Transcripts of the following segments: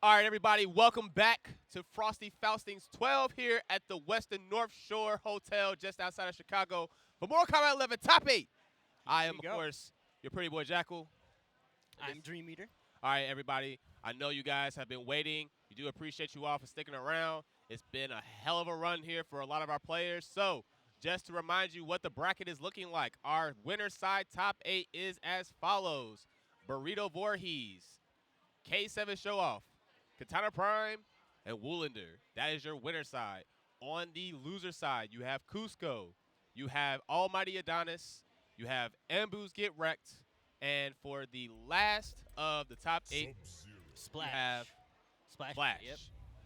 All right, everybody, welcome back to Frosty Faustings XII here at the Western North Shore Hotel just outside of Chicago for Mortal Kombat 11 Top 8. I am, of course, your pretty boy Jackal. I'm Dream Eater. All right, everybody, I know you guys have been waiting. We do appreciate you all for sticking around. It's been a hell of a run here for a lot of our players. So, just to remind you what the bracket is looking like, our winner side Top 8 is as follows. Burrito Voorhees, K7 Show Off, Kitana Prime, and WillEndure. That is your winner side. On the loser side, you have Cusco, you have AlmightyAdonis, you have Ambu's GetRekt, and for the last of the top 8, Splash. you have Splash. Yep.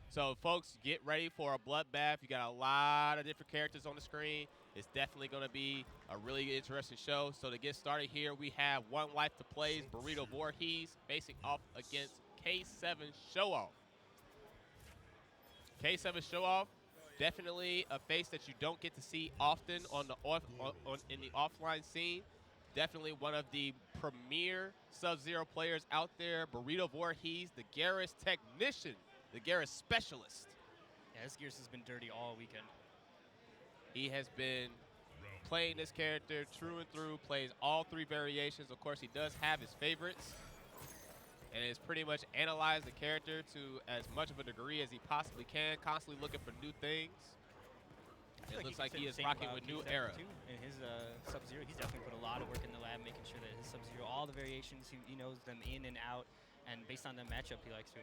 So, folks, get ready for a bloodbath. You got a lot of different characters on the screen. It's definitely going to be a really interesting show. So, to get started here, we have One Life to Play's Burrito Voorhees facing off against K7 Show Off. K7 Show Off, definitely a face that you don't get to see often on the in the offline scene. Definitely one of the premier Sub-Zero players out there. Burrito Voorhees, the Garrus technician, the Garrus specialist. Yeah, this Gears has been dirty all weekend. He has been playing this character through and through, plays all 3 variations. Of course, he does have his favorites, and has pretty much analyzed the character to as much of a degree as he possibly can, constantly looking for new things. It looks like he is rocking with new era. In his Sub-Zero, he's definitely put a lot of work in the lab, making sure that his Sub-Zero, all the variations, he knows them in and out, and based on the matchup, he likes to.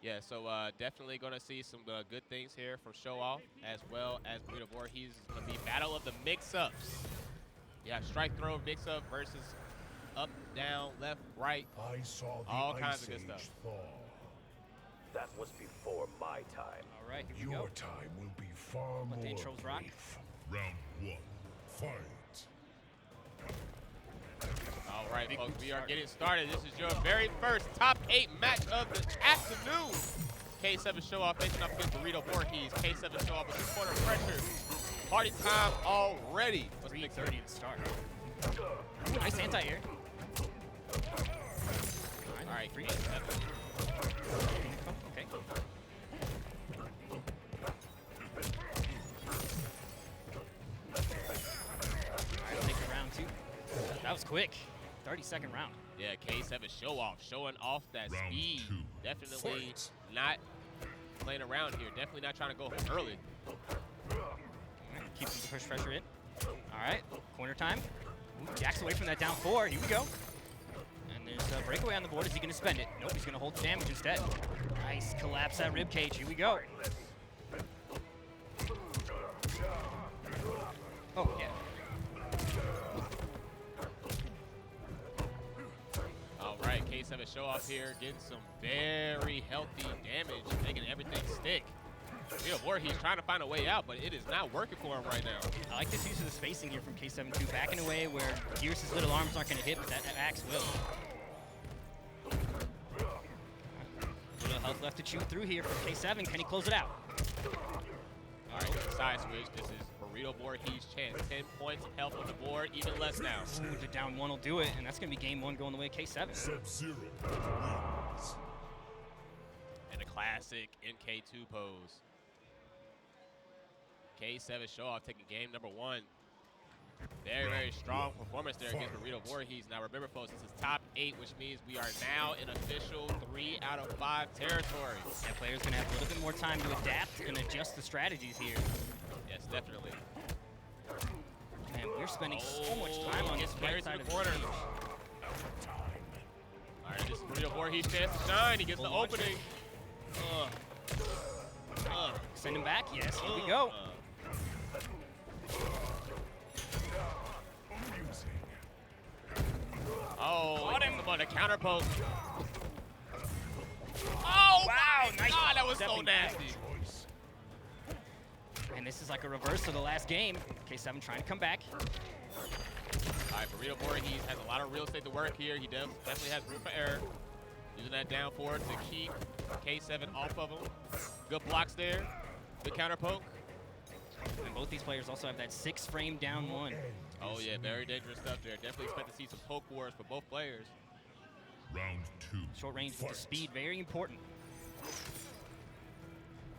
Yeah, so definitely going to see some good things here from Show Off, as well as Burrito Voorhees. It's going to be battle of the mix-ups. Yeah, strike throw mix-up versus up, down, left, right, all kinds of good stuff. That was before my time. All right, here we go. Your time will be far more the intros rock. brief. Round 1, fight. All right, folks, we are getting started. This is your very first top 8 match of the afternoon. K7 Show Off facing up against Burrito Voorhees. K7 Show Off with the corner pressure. Party time already. 3:30 to start. Ooh, nice anti-air. All right, free. K7. Okay. All right, take it round 2. That was quick. 30-second round. Yeah, K7 Show Off, showing off that Round speed. 2, Definitely fight. not playing around here. Definitely not trying to go early. Keeping the push pressure in. All right, corner time. Ooh, Jack's away from that down 4. Here we go. And there's a breakaway on the board. Is he going to spend it? Nope, he's going to hold the damage instead. Nice, collapse that rib cage. Here we go. Oh, yeah. All right, K7 Show Off here, getting some very healthy damage, making everything stick. Burrito Voorhees trying to find a way out, but it is not working for him right now. I like this use of the spacing here from K7 too, backing away where Gears' little arms aren't going to hit, but that axe will. Little health left to chew through here from K7. Can he close it out? All right, side switch. This is Burrito Voorhees' chance. 10 points of health on the board, even less now. Ooh, the down 1 will do it, and that's going to be game 1 going the way of K7. Sub-Zero wins. And a classic MK2 pose. K7 Show Off taking game number 1. Very, very strong performance there against Burrito Voorhees. Now remember, folks, this is top 8, which means we are now in official 3 out of 5 territory. That player's going to have a little bit more time to adapt and adjust the strategies here. Yes, definitely. Man, we're spending so much time on this right side of the corner. stage. All right, this is Burrito Voorhees' chance to shine. He gets the opening. Send him back. Yes, here we go. Oh, him on the counter poke. Oh, wow, nice. God, that was so Stepping back. nasty. And this is like a reverse of the last game. K7 trying to come back. All right, Burrito Voorhees has a lot of real estate to work here. He definitely has room for error. Using that down forward to keep K7 off of him. Good blocks there. Good counter poke. And both these players also have that 6-frame down 1. Oh, yeah, very dangerous stuff there. Definitely expect to see some poke wars for both players. Round 2. Short range with the speed, very important.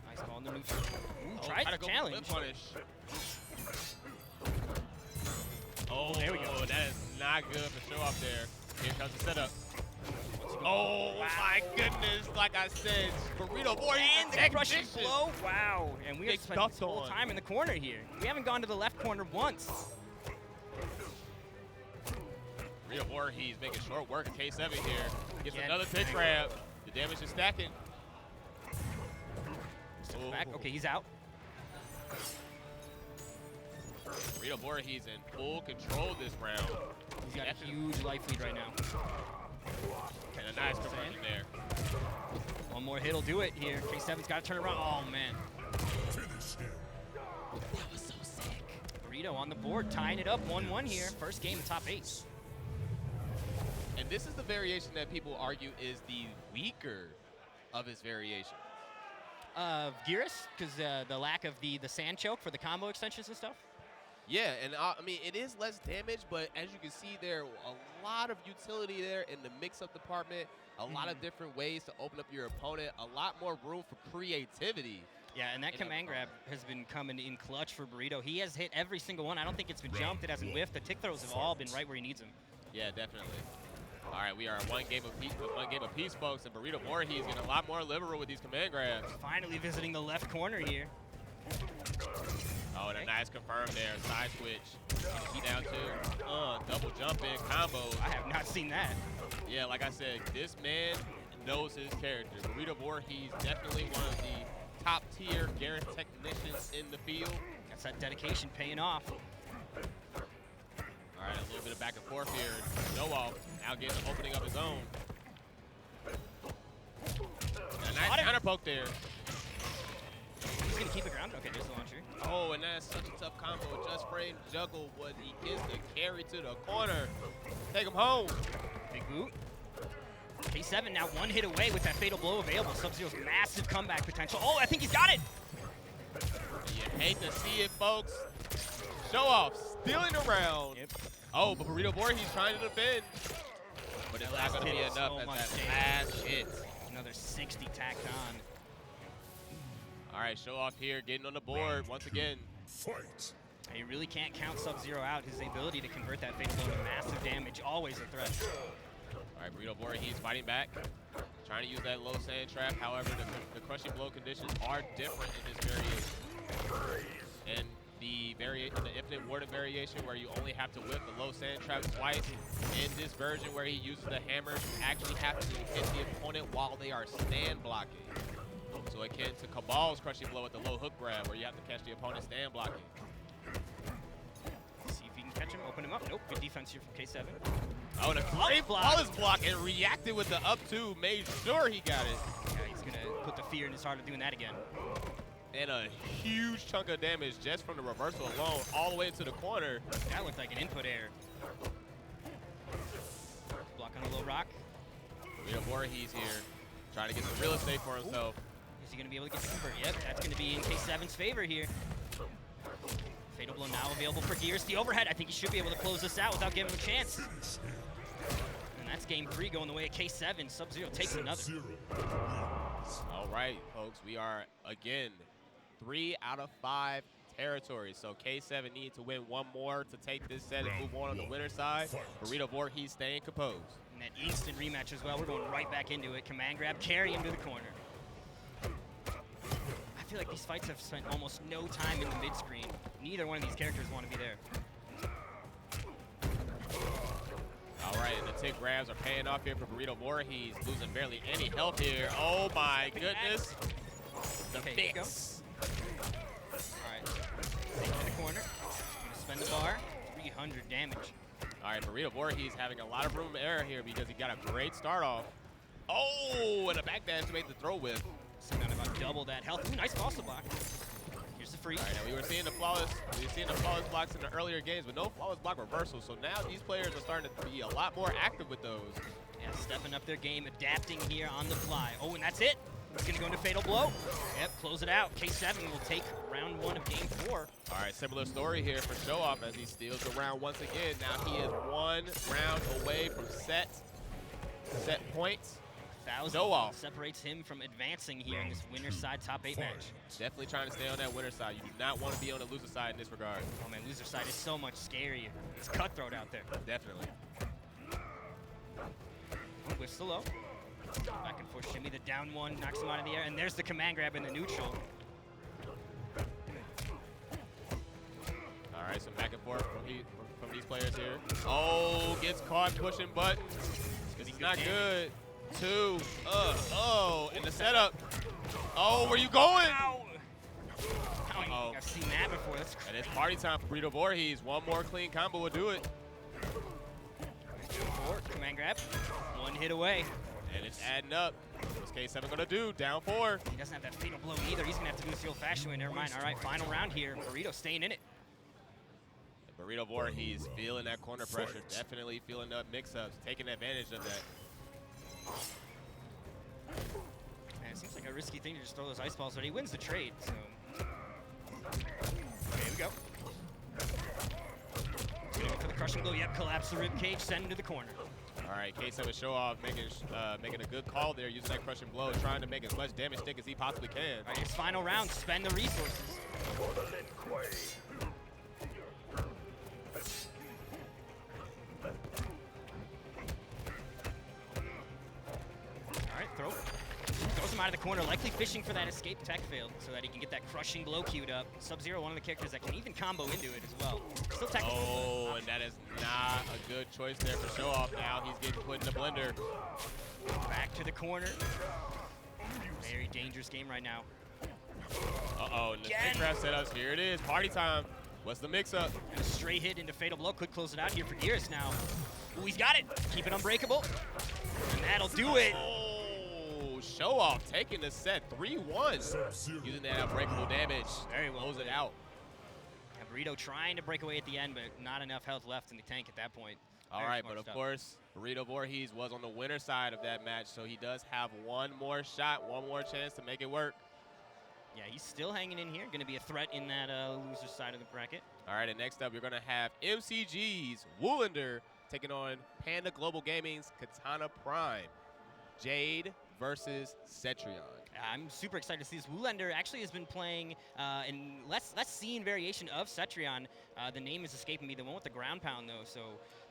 Nice ball in the neutral. Ooh, Oh, tried try to go challenge. flip punish. Oh, there we go. That is not good for show off there. Here comes the setup. Oh my goodness! Like I said, Burrito Voorhees And the crushing blow. Wow. And we are Big spending this stuff whole on. time in the corner here. We haven't gone to the left corner once. Burrito Voorhees making short work of K7 here. Gets Again. another pit grab. The damage is stacking. Step back. Okay, he's out. Burrito Voorhees in full control this round. He's got a huge life lead right now. And a nice conversion there. One more hit will do it here. K7's got to turn around. Oh, man. Finish him. That was so sick. Burrito on the board, tying it up 1-1 here. First game in top 8. And this is the variation that people argue is the weaker of his variations. Gearus, because the lack of the sand choke for the combo extensions and stuff. Yeah, and I mean, it is less damage, but as you can see, there a lot of utility there in the mix-up department, a lot of different ways to open up your opponent, a lot more room for creativity. Yeah, and that command grab has been coming in clutch for Burrito. He has hit every single one. I don't think it's been jumped. It hasn't whiffed. The tick throws have all been right where he needs them. Yeah, definitely. All right, we are one game apiece, folks, and Burrito Voorhees getting a lot more liberal with these command grabs. Finally visiting the left corner here. Oh, and a nice confirm there, side switch. He down two, double jump in combo. I have not seen that. Yeah, like I said, this man knows his character. Burrito Voorhees definitely one of the top tier GetRekt technicians in the field. That's that dedication paying off. All right, a little bit of back and forth here. Show-off now getting opening up his own. And a nice counter poke there. He's going to keep it grounded. Okay, there's the launcher. Oh, and that's such a tough combo. Just frame juggle, but he gets the carry to the corner. Take him home. Big boot. K7 now one hit away with that fatal blow available. Sub-Zero's massive comeback potential. Oh, I think he's got it. You hate to see it, folks. Show-off stealing around. Yep. Oh, but Burrito Voorhees trying to defend. But it's not going to be hit enough so at much that damage. last hit. Another 60 tacked on. All right, Show-off here getting on the board once again. Fight. You really can't count Sub-Zero out. His ability to convert that fatal blow to massive damage, always a threat. All right, Burrito Voorhees fighting back. Trying to use that low sand trap. However, the crushing blow conditions are different in this variation. And the infinite warden variation where you only have to whip the low sand trap twice. In this version where he uses the hammer, you actually have to hit the opponent while they are stand blocking. So akin to Cabal's crushing blow at the low hook grab where you have to catch the opponent stand blocking. See if he can catch him, open him up. Nope, good defense here from K7. Oh, and a great flawless block and reacted with the up two, made sure he got it. Yeah, he's going to put the fear in his heart of doing that again. And a huge chunk of damage just from the reversal alone, all the way into the corner. That looked like an input error. Block on a low rock. Burrito Voorhees here, trying to get some real estate for himself. Is he going to be able to get the convert? Yep, that's going to be in K7's favor here. Fatal blow now available for Gears. The overhead, I think he should be able to close this out without giving him a chance. And that's game 3 going the way of K7. Sub-Zero takes another. All right, folks, we are, again, 3 out of 5 territories. So K7 needs to win one more to take this set and move on the winner's side. Burrito Voorhees staying composed. And that instant rematch as well. We're going right back into it. Command grab, carry him to the corner. I feel like these fights have spent almost no time in the mid-screen. Neither one of these characters want to be there. All right, and the tick grabs are paying off here for Burrito Voorhees, losing barely any health here. Oh my goodness. The Okay, fix. All right, take it to the corner. Gonna spend the bar. 300 damage. All right, Burrito Voorhees having a lot of room for error here because he got a great start off. Oh, and a backdash to make the throw with. So down about double that health. Ooh, nice false block. Here's the free. All right, now we were seeing the flawless blocks in the earlier games, but no flawless block reversal. So now these players are starting to be a lot more active with those. Yeah, stepping up their game, adapting here on the fly. Oh, and that's it. He's gonna go into fatal blow. Yep, close it out. K7 will take round 1 of game 4. All right, similar story here for Show-Off as he steals the round once again. Now he is 1 round away from set. set points. 1,000 Go off. separates him from advancing here in this winner's side top 8 match. Definitely trying to stay on that winner side. You do not want to be on the loser side in this regard. Oh man, loser side is so much scarier. It's cutthroat out there. Definitely. Whistle low. Back and forth shimmy. The down one knocks him out of the air. And there's the command grab in the neutral. All right, some back and forth from these players here. Oh, gets caught pushing buttons. This is not good. 2. Oh, in the setup. Oh, where you going? Ow! Uh-oh. I've seen that before. That's And it's party time for Burrito Voorhees. One more clean combo will do it. Command grab. One hit away. And it's adding up. What's K7 gonna do? Down 4. He doesn't have that fatal blow either. He's gonna have to do this the old-fashioned way. Never mind. All right, final round here. Burrito staying in it. Burrito Voorhees feeling that corner pressure. Definitely feeling the mix-ups, taking advantage of that. Man, it seems like a risky thing to just throw those ice balls, but he wins the trade, so. Okay, here we go. He's gonna go for the crushing blow. Yep, collapse the rib cage, send him to the corner. All right, K7 show off, making a good call there, using that crushing blow, trying to make as much damage stick as he possibly can. All right, his final round, spend the resources. For the Lin Kuei. All right, throws him out of the corner, likely fishing for that escape tech failed so that he can get that crushing blow queued up. Sub-Zero, one of the characters that can even combo into it as well. Still technical. Oh, and that is not a good choice there for show off. Now he's getting put in the blender. Back to the corner. Very dangerous game right now. Uh-oh, and the stick craft setups, here it is, party time. What's the mix-up? And a straight hit into fatal blow could close it out here for Gears now. Ooh, he's got it. Keep it unbreakable. And that'll do it. Oh, show off taking the set 3-1. Using that unbreakable damage. Very well Close it played. out. And Burrito trying to break away at the end, but not enough health left in the tank at that point. All Very right, smart but of stuff. course, Burrito Voorhees was on the winner side of that match, so he does have one more shot, one more chance to make it work. Yeah, he's still hanging in here. Going to be a threat in that loser side of the bracket. All right, and next up, you're going to have MCG's WillEndure taking on Panda Global Gaming's Kitana Prime. Jade versus Cetrion. I'm super excited to see this. WillEndure actually has been playing in less seen variation of Cetrion. The name is escaping me, the one with the ground pound though, so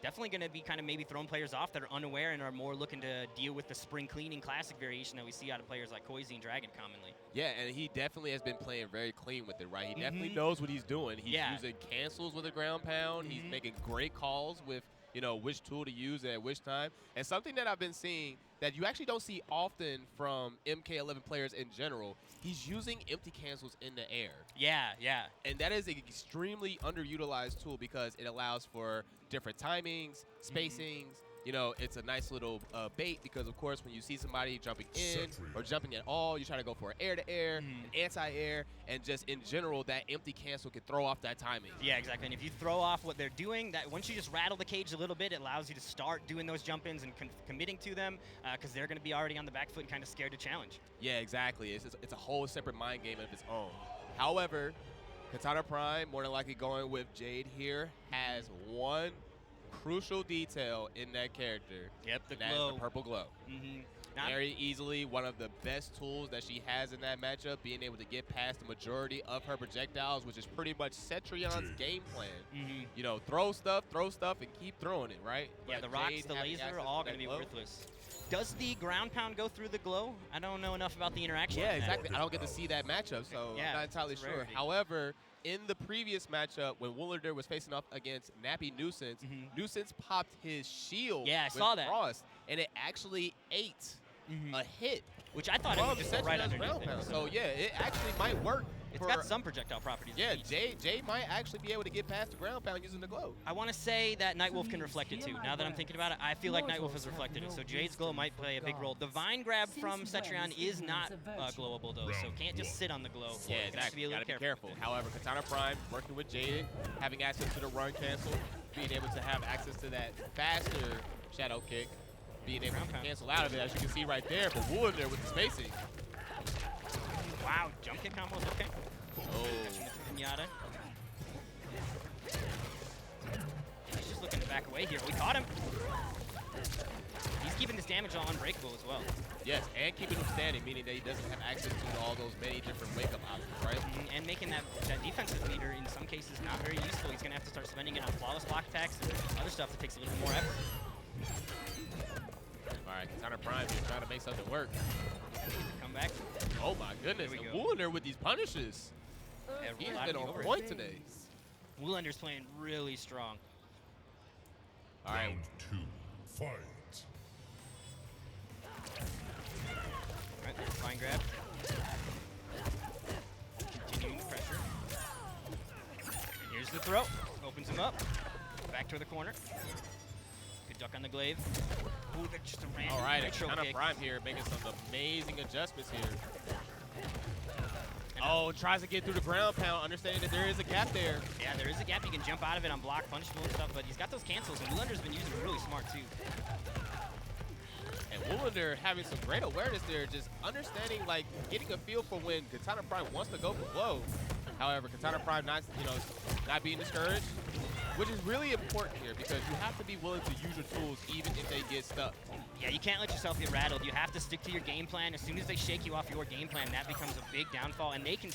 definitely going to be kind of maybe throwing players off that are unaware and are more looking to deal with the spring cleaning classic variation that we see out of players like Koizi and Dragon commonly. Yeah, and he definitely has been playing very clean with it, right? He definitely knows what he's doing. He's using cancels with a ground pound. He's making great calls with, you know, which tool to use at which time. And something that I've been seeing that you actually don't see often from MK11 players in general, he's using empty cancels in the air. Yeah, yeah. And that is an extremely underutilized tool because it allows for different timings, spacings. You know, it's a nice little bait because, of course, when you see somebody jumping in or jumping at all, you try to go for an air-to-air, an anti-air, and just in general, that empty cancel can throw off that timing. Yeah, exactly. And if you throw off what they're doing, that once you just rattle the cage a little bit, it allows you to start doing those jump-ins and committing to them because they're going to be already on the back foot and kind of scared to challenge. Yeah, exactly. It's a whole separate mind game of its own. However, Kitana Prime, more than likely going with Jade here, has one crucial detail in that character. Yep, the glow. That is the purple glow. Very easily one of the best tools that she has in that matchup, being able to get past the majority of her projectiles, which is pretty much Cetrion's game plan. You know, throw stuff, and keep throwing it, right? Yeah, the rocks, the laser, all going to be worthless. Does the ground pound go through the glow? I don't know enough about the interaction. Yeah, exactly. I don't get to see that matchup, so I'm not entirely sure. However, in the previous matchup, when WillEndure was facing off against Nappy Nuisance, Nuisance popped his shield I saw that. Frost, and it actually ate a hit. Which I thought it would just go right underneath it. So yeah, it actually might work. It's got some projectile properties. Yeah, Jay might actually be able to get past the ground pound using the glow. I want to say that Nightwolf can reflect it too. Now that I'm thinking about it, I feel like Nightwolf has reflected it. So Jade's glow might play a big role. The vine grab from Cetrion is not glowable though, so can't just sit on the glow. Yeah, exactly. Gotta be careful. However, Kitana Prime working with Jade, having access to the run cancel, being able to have access to that faster shadow kick, being able to cancel out of it, as you can see right there. But WillEndure with the spacing. Wow, jump kick combo is okay. Oh. Pinata. He's just looking to back away here. We caught him. He's keeping this damage on Unbreakable as well. Yes, and keeping him standing, meaning that he doesn't have access to all those many different wake-up options, right? And making that defensive meter in some cases not very useful. He's going to have to start spending it on flawless block attacks and other stuff that takes a little bit more effort. All right, Kitana Prime is trying to make something work. Come back. Oh my goodness, There we and go. WillEndure with these punishes. Yeah, He's roll out been and on over it. point today. WillEndure's playing really strong. All right, Round 2. Fight. All right, fine grab. Continuing the pressure. And here's the throw. Opens him up. Back to the corner. Good duck on the glaive. Ooh, that's just a random all right, and nitro Kitana kick. Prime here making some amazing adjustments here. Oh, tries to get through the ground pound, understanding that there is a gap there. Yeah, there is a gap. You can jump out of it on block, punishable and stuff, but he's got those cancels, and WillEndure's been using it really smart, too. And WillEndure having some great awareness there, just understanding, like, getting a feel for when Kitana Prime wants to go for blow. However, Kitana Prime not being discouraged, which is really important here because you have to be willing to use your tools even if they get stuck. Yeah, you can't let yourself get rattled. You have to stick to your game plan. As soon as they shake you off your game plan, that becomes a big downfall, and they can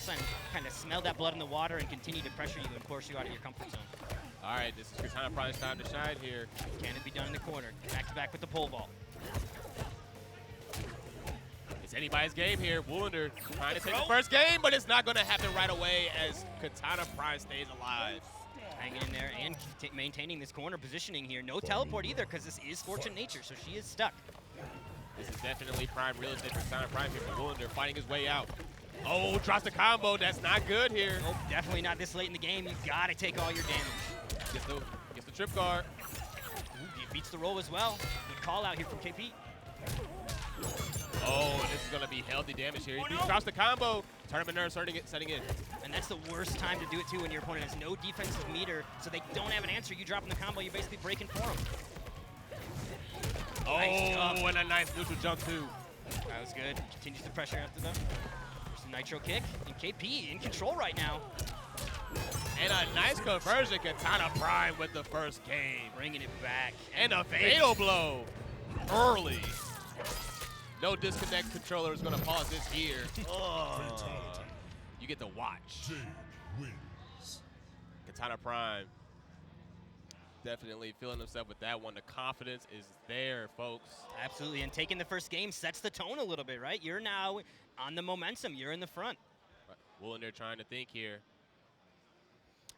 kind of smell that blood in the water and continue to pressure you and force you out of your comfort zone. All right, this is Kitana Prime's time to shine here. Can it be done in the corner? Back to back with the pole vault. It's anybody's game here. WillEndure trying to take the first game, but it's not going to happen right away as Kitana Prime stays alive. Hanging in there and maintaining this corner positioning here. No teleport either because this is Fortune Nature, so she is stuck. This is definitely prime real estate for Kitana Prime here for WillEndure fighting his way out. Oh, drops the combo. That's not good here. Nope, definitely not this late in the game. You've got to take all your damage. Gets the trip guard. Ooh, he beats the roll as well. Good call out here from KP. Oh, and this is going to be healthy damage here. Oh, He no. drops the combo. Tournament nerve setting in. And that's the worst time to do it too when your opponent has no defensive meter, so they don't have an answer. You dropping the combo, you're basically breaking for them. Oh, Nice jump. and a nice neutral jump too. That was good. Continues the pressure after them. There's the nitro kick, and KP in control right now. And a nice conversion. Kitana Prime with the first game. Bringing it back. And a fatal blow early. No disconnect controller is going to pause this here. You get to watch. Jade wins. Kitana Prime definitely feeling himself with that one. The confidence is there, folks. Absolutely, and taking the first game sets the tone a little bit, right? You're now on the momentum. You're in the front. WillEndure trying to think here.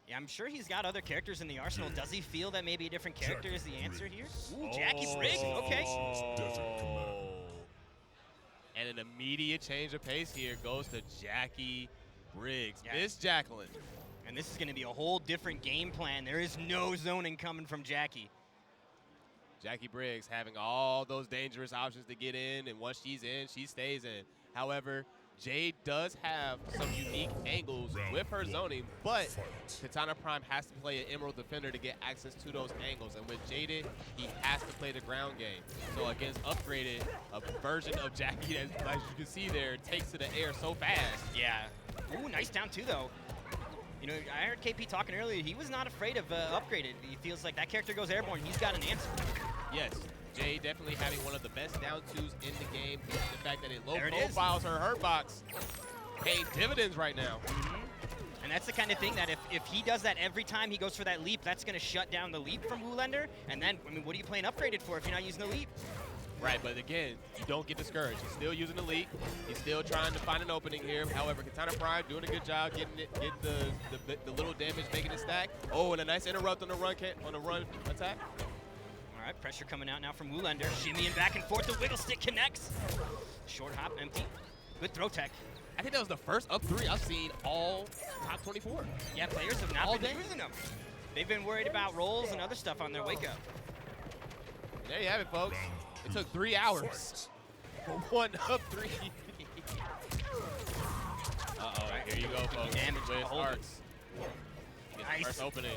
Yeah, I'm sure he's got other characters in the arsenal. Does he feel that maybe a different character is the answer here? Ooh, Jackie Briggs, okay. Desert Command. And an immediate change of pace here goes to Jackie Briggs. Yeah. Miss Jacqueline. And this is going to be a whole different game plan. There is no zoning coming from Jackie. Jackie Briggs having all those dangerous options to get in, and once she's in, she stays in. However, Jade does have some unique angles with her zoning, but Kitana Prime has to play an Emerald Defender to get access to those angles. And with Jaded, he has to play the ground game. So against Upgraded, a version of Jackie that, as you can see there, takes to the air so fast. Yeah. Ooh, nice down two, though. You know, I heard KP talking earlier. He was not afraid of Upgraded. He feels like that character goes airborne. He's got an answer. Yes, Jade definitely having one of the best down twos in the game. The fact that it low There it is. profiles her hurt box paying dividends right now. And that's the kind of thing that if he does that every time he goes for that leap, that's going to shut down the leap from WillEndure. And then, I mean, what are you playing Upgraded for if you're not using the leap? Right, but again, you don't get discouraged. He's still using the leap. He's still trying to find an opening here. However, Kitana Prime doing a good job getting the little damage, making it stack. Oh, and a nice interrupt on the run attack. All right, pressure coming out now from WillEndure. Shimmying back and forth. The wiggle stick connects. Short hop, empty. Good throw tech. I think that was the first up three I've seen all top 24. Yeah, players have not All been day. using them. They've been worried about rolls and other stuff on their wake up. There you have it, folks. It took 3 hours for one up three. Uh-oh, here you go, folks. Damage with hold it. arcs. Gets the Nice. first opening.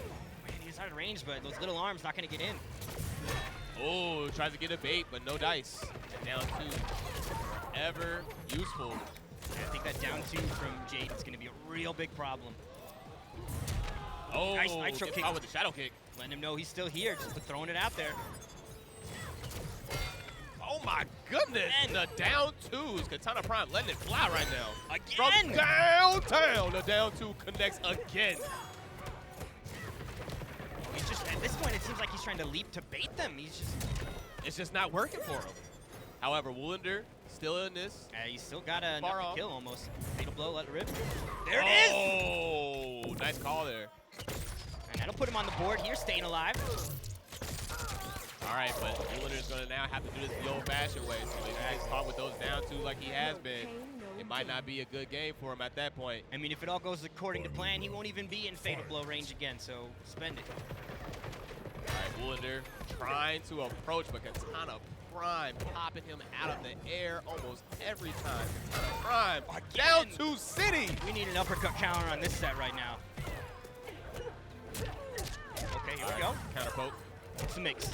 Man, he's out of range, but those little arms not going to get in. Oh, tries to get a bait, but no dice. And down two. Ever useful. I think that down two from Jade is going to be a real big problem. Oh, Nice nitro gets kick. caught with the shadow kick. Letting him know he's still here, just throwing it out there. my goodness. And the down twos. Katana Prime letting it fly right now. Again. From downtown, the down two connects again. He's just, at this point, it seems like he's trying to leap to bait them. It's just not working for him. However, WillEndure still in this. He's still got enough Far to off. kill almost. Fatal blow, let it rip. There it is! Oh, nice call there. And that'll put him on the board here, staying alive. All right, but WillEndure's going to now have to do this the old-fashioned way. So if he gets caught with those down two like he has been, it might not be a good game for him at that point. I mean, if it all goes according to plan, he won't even be in fatal blow range again, so spend it. All right, WillEndure trying to approach, but Katana Prime popping him out of the air almost every time. Katana Prime down to City. We need an uppercut counter on this set right now. Okay, here we go. Counter poke. It's a mix.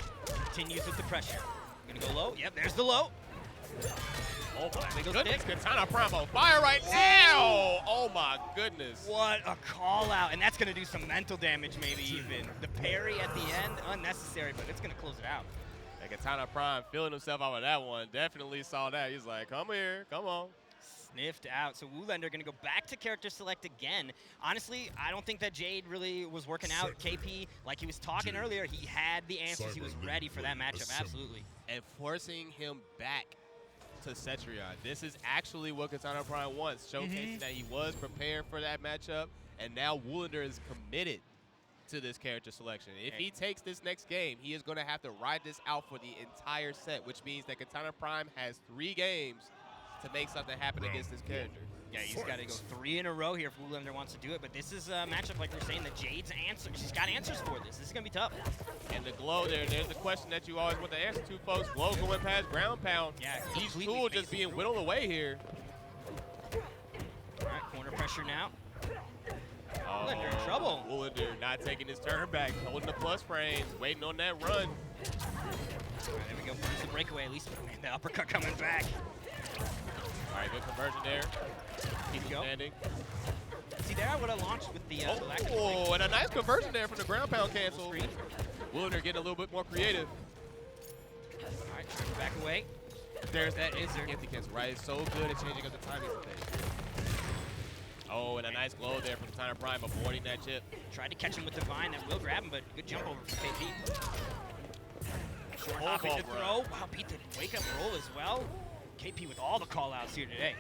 Continues with the pressure. Gonna go low. Yep, there's the low. Oh my Wiggle goodness, stick. Katana Prime on fire right now. Oh my goodness. What a call out. And that's gonna do some mental damage maybe even. The parry at the end, unnecessary, but it's gonna close it out. And Katana Prime feeling himself out of that one. Definitely saw that. He's like, come here, come on. Sniffed out. So WillEndure gonna go back to character select again. Honestly, I don't think that Jade really was working out. KP, like he was talking earlier, he had the answers. He was ready for that matchup, absolutely. And forcing him back to Cetrion. This is actually what Katana Prime wants, showcasing that he was prepared for that matchup, and now WillEndure is committed to this character selection. If he takes this next game, he is going to have to ride this out for the entire set, which means that Katana Prime has 3 games to make something happen against this character. Yeah, he's got to go 3 in a row here if WillEndure wants to do it, but this is a matchup, like we're saying, that Jade's answer. She's got answers for this. This is going to be tough. And the glow there's a question that you always want to answer to, folks. Glow going past ground pound. Yeah, Each completely tool just being whittled away here. All right, corner pressure now. WillEndure in trouble. WillEndure not taking his turn back, holding the plus frames, waiting on that run. All right, there we go. Burns the breakaway. At least the uppercut coming back. All right, good conversion there. Keep him standing. See, there I would have launched with the black. Oh, and a nice conversion there from the ground pound cancel. WillEndure getting a little bit more creative. All right, trying to back away. There's that insert anti-cancel, right? It's so good at changing up the timing of things. Oh, and a nice glow there from Katana Prime, avoiding that chip. Tried to catch him with Divine. That will grab him, but good jump over from KP. Short hop into throw. Wow, beat the wake-up roll as well. KP with all the call-outs here today.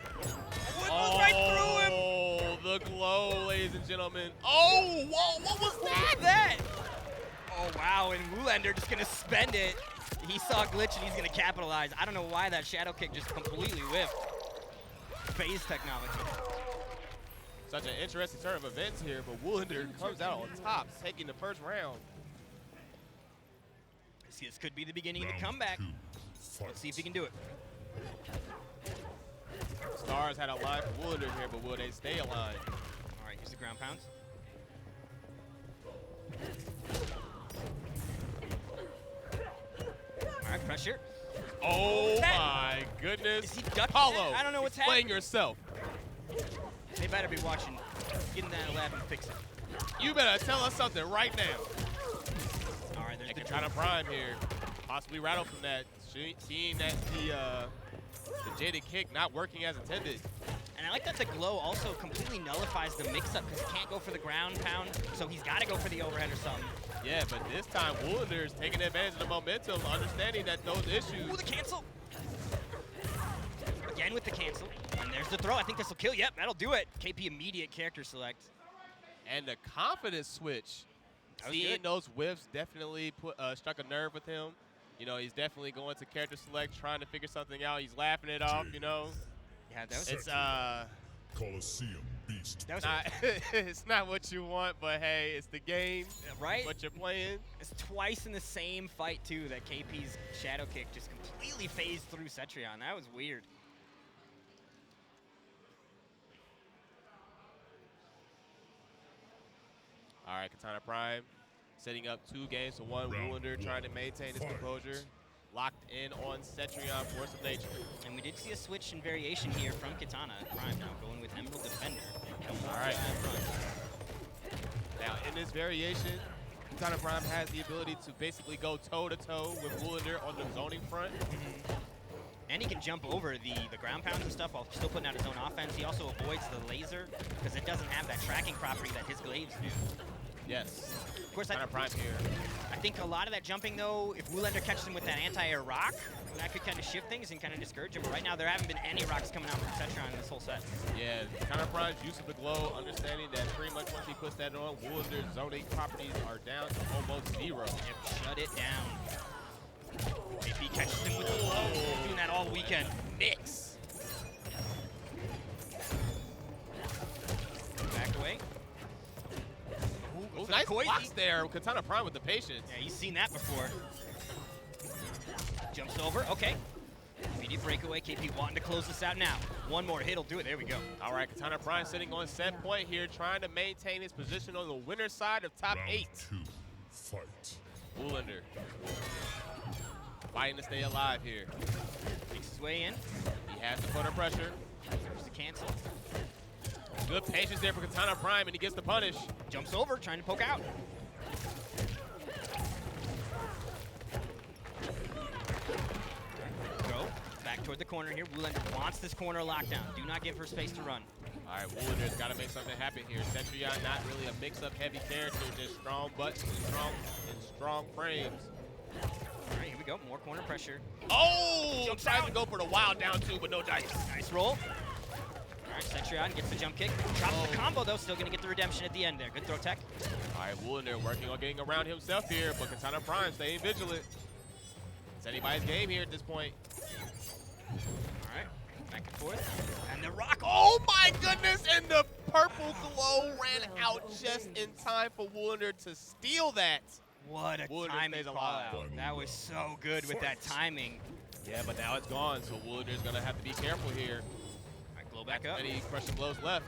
Oh, right through him. Oh, the glow, ladies and gentlemen. Oh, whoa, what was that? Oh, wow, and WillEndure just going to spend it. He saw a glitch, and he's going to capitalize. I don't know why that shadow kick just completely whiffed. Phase technology. Such an interesting turn of events here, but WillEndure comes out on top, taking the first round. This could be the beginning of the comeback. Let's see if he can do it. Stars had a line for WillEndure here, but will they stay aligned? All right, here's the ground pounds. All right, pressure. Oh my goodness. Is he ducking Paulo, that? I don't know what's explain happening. yourself. They better be watching. Get in that lab and fix it. You better tell us something right now. All right, there's And the Katana Prime here, possibly rattled from that, seeing that the jaded kick not working as intended. And I like that the glow also completely nullifies the mix-up because he can't go for the ground pound, so he's got to go for the overhead or something. Yeah, but this time WillEndure is taking advantage of the momentum, understanding that those issues. Ooh, the cancel. Again with the cancel. And there's the throw. I think this will kill. Yep, that'll do it. KP immediate character select. And the confidence switch. Seeing those whiffs definitely struck a nerve with him. You know, he's definitely going to character select, trying to figure something out. He's laughing it off, you know. Yeah, that was it's Coliseum Beast. that was not, it's not what you want, but hey, it's the game. right. What you're playing. It's twice in the same fight too that KP's shadow kick just completely phased through Cetrion. That was weird. All right, Katana Prime setting up 2 games to 1. WillEndure trying to maintain his composure. Locked in on Cetrion, Force of Nature. And we did see a switch and variation here from Kitana Prime now going with Emerald Defender. All right. Now, in this variation, Kitana Prime has the ability to basically go toe-to-toe with WillEndure on the zoning front. And he can jump over the ground pounds and stuff while still putting out his own offense. He also avoids the laser because it doesn't have that tracking property that his glaives do. Yes. Of course, Kind of prime here. I think a lot of that jumping, though, if WillEndure catches him with that anti-air rock, that could kind of shift things and kind of discourage him. But right now, there haven't been any rocks coming out from Cetron in this whole set. Yeah, kind of prime's use of the glow, understanding that pretty much once he puts that on, WillEndure's zoning properties are down to almost 0. Yep, shut it down. If he catches him with the glow, doing that all weekend. Mix. Back away. Ooh, nice blocks there. Kitana Prime with the patience. Yeah, he's seen that before. Jumps over. Okay. Immediate breakaway. KP wanting to close this out now. One more hit will do it. There we go. All right, Kitana Prime sitting on set point here, trying to maintain his position on the winner's side of top 8. Round 2, fight. WillEndure fighting to stay alive here. Makes his way in. He has to put under pressure. There's the cancel. Good patience there for Kitana Prime, and he gets the punish. Jumps over, trying to poke out. Go. Back toward the corner here. WillEndure wants this corner lockdown. Do not give her space to run. All right, WillEndure's got to make something happen here. Cetrion not really a mix-up heavy character, just strong buttons and strong frames. All right, here we go. More corner pressure. Oh! Jumps Tries out. to go for the wild down 2, but no dice. Nice roll. All right, Cetrion gets the jump kick. Drops the combo, though. Still going to get the redemption at the end there. Good throw tech. All right, WillEndure working on getting around himself here, but Kitana Prime staying vigilant. It's anybody's game here at this point. All right, back and forth. And the rock. Oh my goodness! And the purple glow ran out just in time for WillEndure to steal that. What a WillEndure timing stays call alive. out. That was so good with that timing. Yeah, but now it's gone, so WillEndure's gonna have to be careful here. All right, glow back up. Any crushing blows left.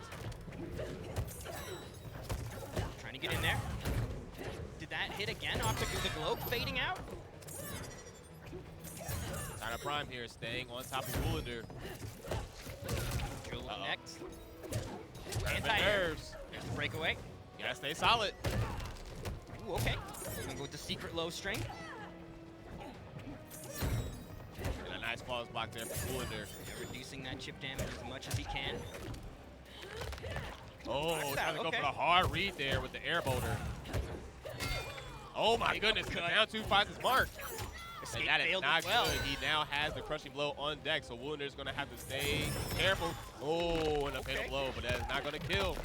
Trying to get in there. Did that hit again off the globe fading out? Kitana Prime here staying on top of WillEndure. Drill next. Anti-air. There's the breakaway. You gotta stay solid. Ooh, okay. We're gonna go with the secret low string. And a nice pause block there for WillEndure. Reducing that chip damage as much as he can. Oh, Nice trying to out, go okay. for the hard read there with the air boulder. Oh my goodness, the down 2 finds his mark. And Escape that is failed not as well. good. He now has the crushing blow on deck, so WillEndure's gonna have to stay careful. Oh, and a fatal blow, but that is not gonna kill.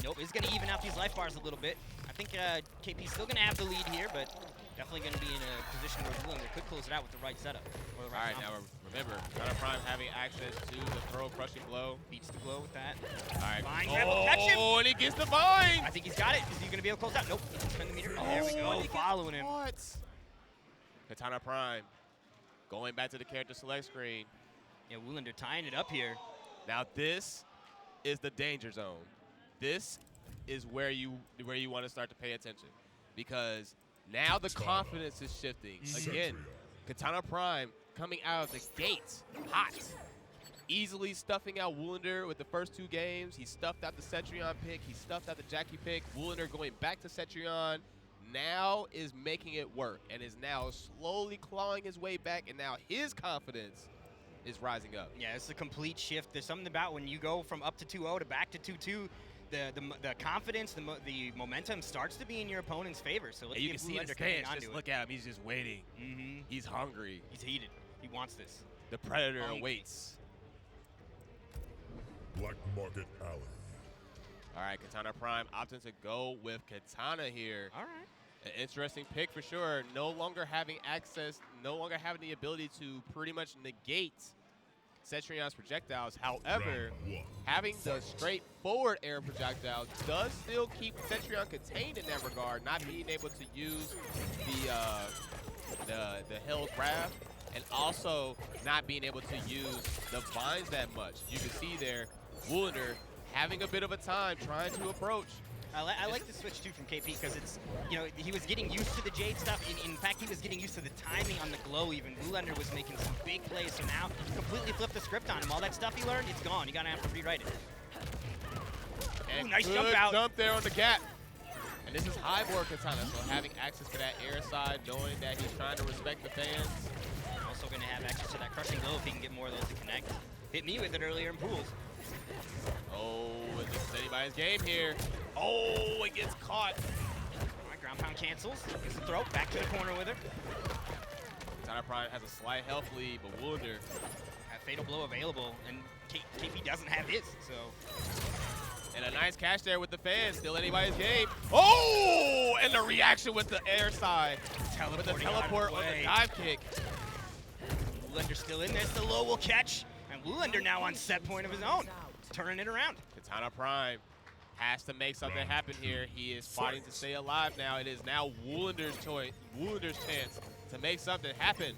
Nope, it's gonna even out these life bars a little bit. I think KP's still gonna have the lead here, but definitely gonna be in a position where WillEndure could close it out with the right setup. Or the All right right, now combo. remember, Kitana Prime having access to the throw crushing blow. Beats the glow with that. All right. Vine grab will catch him. Oh, and he gets the vine. I think he's got it. Is he gonna be able to close out? Nope. He can spend the meter. There we go. and he gets Following him. caught. Kitana Prime going back to the character select screen. Yeah, WillEndure tying it up here. Now this is the danger zone. This is where you want to start to pay attention, because now the confidence is shifting. Again, Kitana Prime coming out of the gates hot, easily stuffing out WillEndure with the first 2 games. He stuffed out the Cetrion pick. He stuffed out the Jackie pick. WillEndure going back to Cetrion now is making it work and is now slowly clawing his way back, and now his confidence is rising up. Yeah, it's a complete shift. There's something about when you go from up to 2-0 to back to 2-2, the confidence, the momentum starts to be in your opponent's favor. So let's And you give can see in the WillEndure coming stance, onto just it. look at him. He's just waiting. He's hungry. He's heated. He wants this. The predator Hungry. awaits. Black Market Alley. All right, Kitana Prime opting to go with Kitana here. All right. An interesting pick for sure. No longer having access, no longer having the ability to pretty much negate Cetrion's projectiles. However, Round 1, having the straightforward air projectile does still keep Cetrion contained in that regard, not being able to use the Hell's Wrath, and also not being able to use the vines that much. You can see there, WillEndure having a bit of a time trying to approach. I like the switch too from KP because it's, he was getting used to the Jade stuff. In fact, he was getting used to the timing on the glow even. WillEndure was making some big plays, so now completely flipped the script on him. All that stuff he learned, it's gone. You're gonna have to rewrite it. And Ooh, nice good jump out. jump there on the gap. And this is high board Kitana, so having access to that air side, knowing that he's trying to respect the fans. Also also going to have access to that crushing blow if he can get more of those to connect. Hit me with it earlier in pools. Oh, and this is anybody's game here. Oh, it gets caught. All right, ground pound cancels. Gets the throw. Back to the corner with her. Kitana Prime has a slight health lead, but WillEndure. Have fatal blow available, and KP doesn't have his, so. And a nice catch there with the fans. Still anybody's game. Oh, and the reaction with the air side. With the teleport on the dive kick. WillEndure still in there. It's the low will catch. And WillEndure now on set point of his own. Turning it around. Kitana Prime has to make something happen here. He is fighting to stay alive now. It is now WillEndure's chance to make something happen.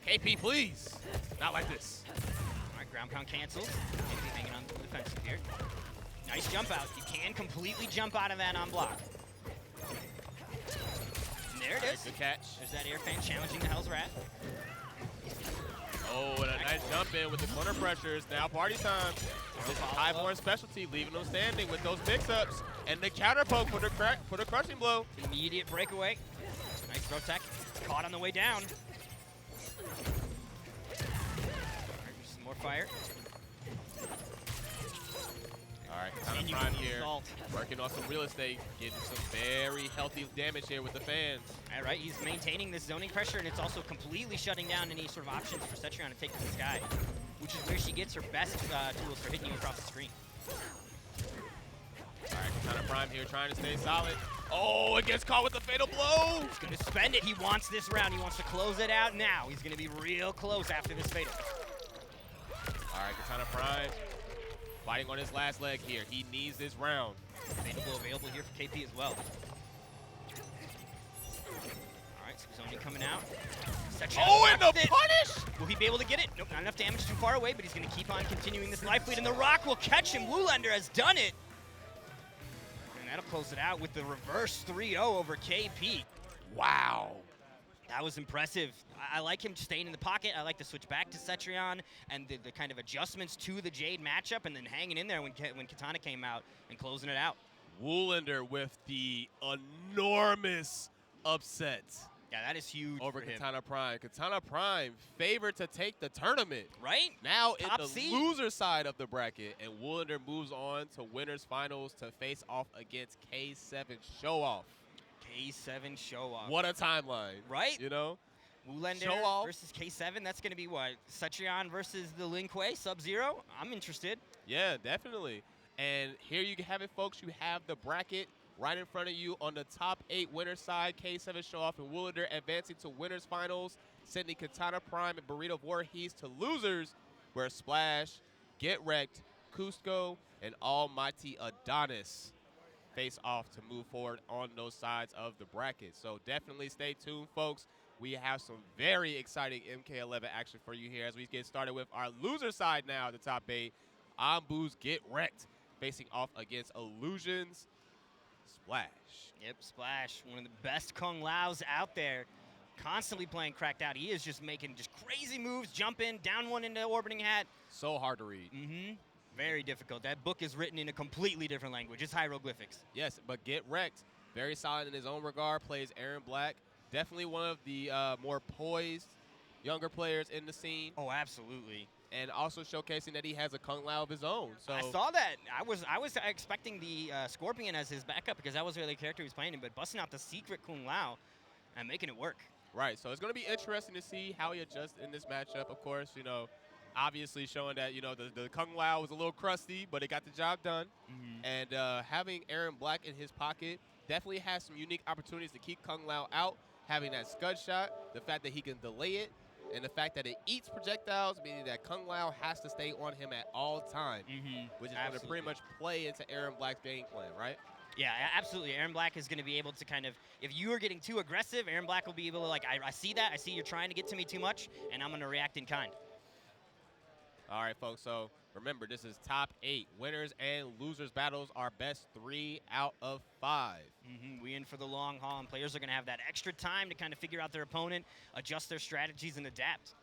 KP, please. Not like this. All right, ground pound cancels. KP hanging on the defensive here. Nice jump out. You can completely jump out of that on block. And there it is. Good catch. There's that air fan challenging the Hell's Wrath. Oh, and a nice jump in with the corner pressures. Now party time. This is Highborn's specialty, leaving them standing with those mix-ups. And the counter poke for the crushing blow. Immediate breakaway. Nice throw tech. Caught on the way down. Alright, some more fire. All right, Kitana Prime here, working on some real estate, getting some very healthy damage here with the fans. All right, he's maintaining this zoning pressure, and it's also completely shutting down any sort of options for Cetrion to take to the sky, which is where she gets her best tools for hitting you across the screen. All right, Kitana Prime here trying to stay solid. Oh, it gets caught with the fatal blow. He's going to spend it. He wants this round. He wants to close it out now. He's going to be real close after this fatal. All right, Kitana Prime fighting on his last leg here. He needs this round. Fatal blow available here for KP as well. All right, so zoning coming out. Oh, and the punish! Will he be able to get it? Nope, not enough damage, too far away, but he's going to keep on continuing this life lead, and the rock will catch him. WillEndure has done it. And that'll close it out with the reverse 3-0 over KP. Wow. That was impressive. I like him staying in the pocket. I like the switch back to Cetrion and the kind of adjustments to the Jade matchup, and then hanging in there when Kitana came out and closing it out. WillEndure with the enormous upset. Yeah, that is huge over for him. Kitana Prime. Kitana Prime favored to take the tournament. Right? Now Top in the seed. loser side of the bracket, and WillEndure moves on to winners finals to face off against K7 Show Off. K7 Show Off. What a timeline. Right? You know? WillEndure versus K7. That's going to be what? Cetrion versus the Lin Kuei, Sub-Zero? I'm interested. Yeah, definitely. And here you have it, folks. You have the bracket right in front of you on the top 8 winner side. K7 Show Off and WillEndure advancing to winners finals, sending Kitana Prime and Burrito Voorhees to losers, where Splash, GetRekt, Cusco, and AlmightyAdonis face off to move forward on those sides of the bracket. So definitely stay tuned, folks. We have some very exciting MK11 action for you here as we get started with our loser side now at the top 8. Ambu's GetRekt facing off against Illusions Splash. Yep, Splash, one of the best Kung Laos out there. Constantly playing cracked out. He is just making just crazy moves, jumping, down one into orbiting hat. So hard to read. Mm-hmm. Very difficult. That book is written in a completely different language. It's hieroglyphics. Yes, but GetRekt, very solid in his own regard, plays Aaron Black. Definitely one of the more poised younger players in the scene. Oh, absolutely. And also showcasing that he has a Kung Lao of his own. So I saw that. I was expecting the Scorpion as his backup because that was really the character he was playing, but busting out the secret Kung Lao and making it work. Right. So it's going to be interesting to see how he adjusts in this matchup. Of course, you know, obviously showing that, you know, the Kung Lao was a little crusty, but it got the job done. Mm-hmm. And having Aaron Black in his pocket definitely has some unique opportunities to keep Kung Lao out. Having that scud shot, the fact that he can delay it, and the fact that it eats projectiles, meaning that Kung Lao has to stay on him at all times, which is going to pretty much play into Aaron Black's game plan, right? Yeah, absolutely. Aaron Black is going to be able to kind of, if you are getting too aggressive, Aaron Black will be able to, like, I see that. I see you're trying to get to me too much, and I'm going to react in kind. All right, folks. So remember, this is top 8. Winners and losers battles are best 3 out of 5. We in for the long haul, and players are going to have that extra time to kind of figure out their opponent, adjust their strategies, and adapt.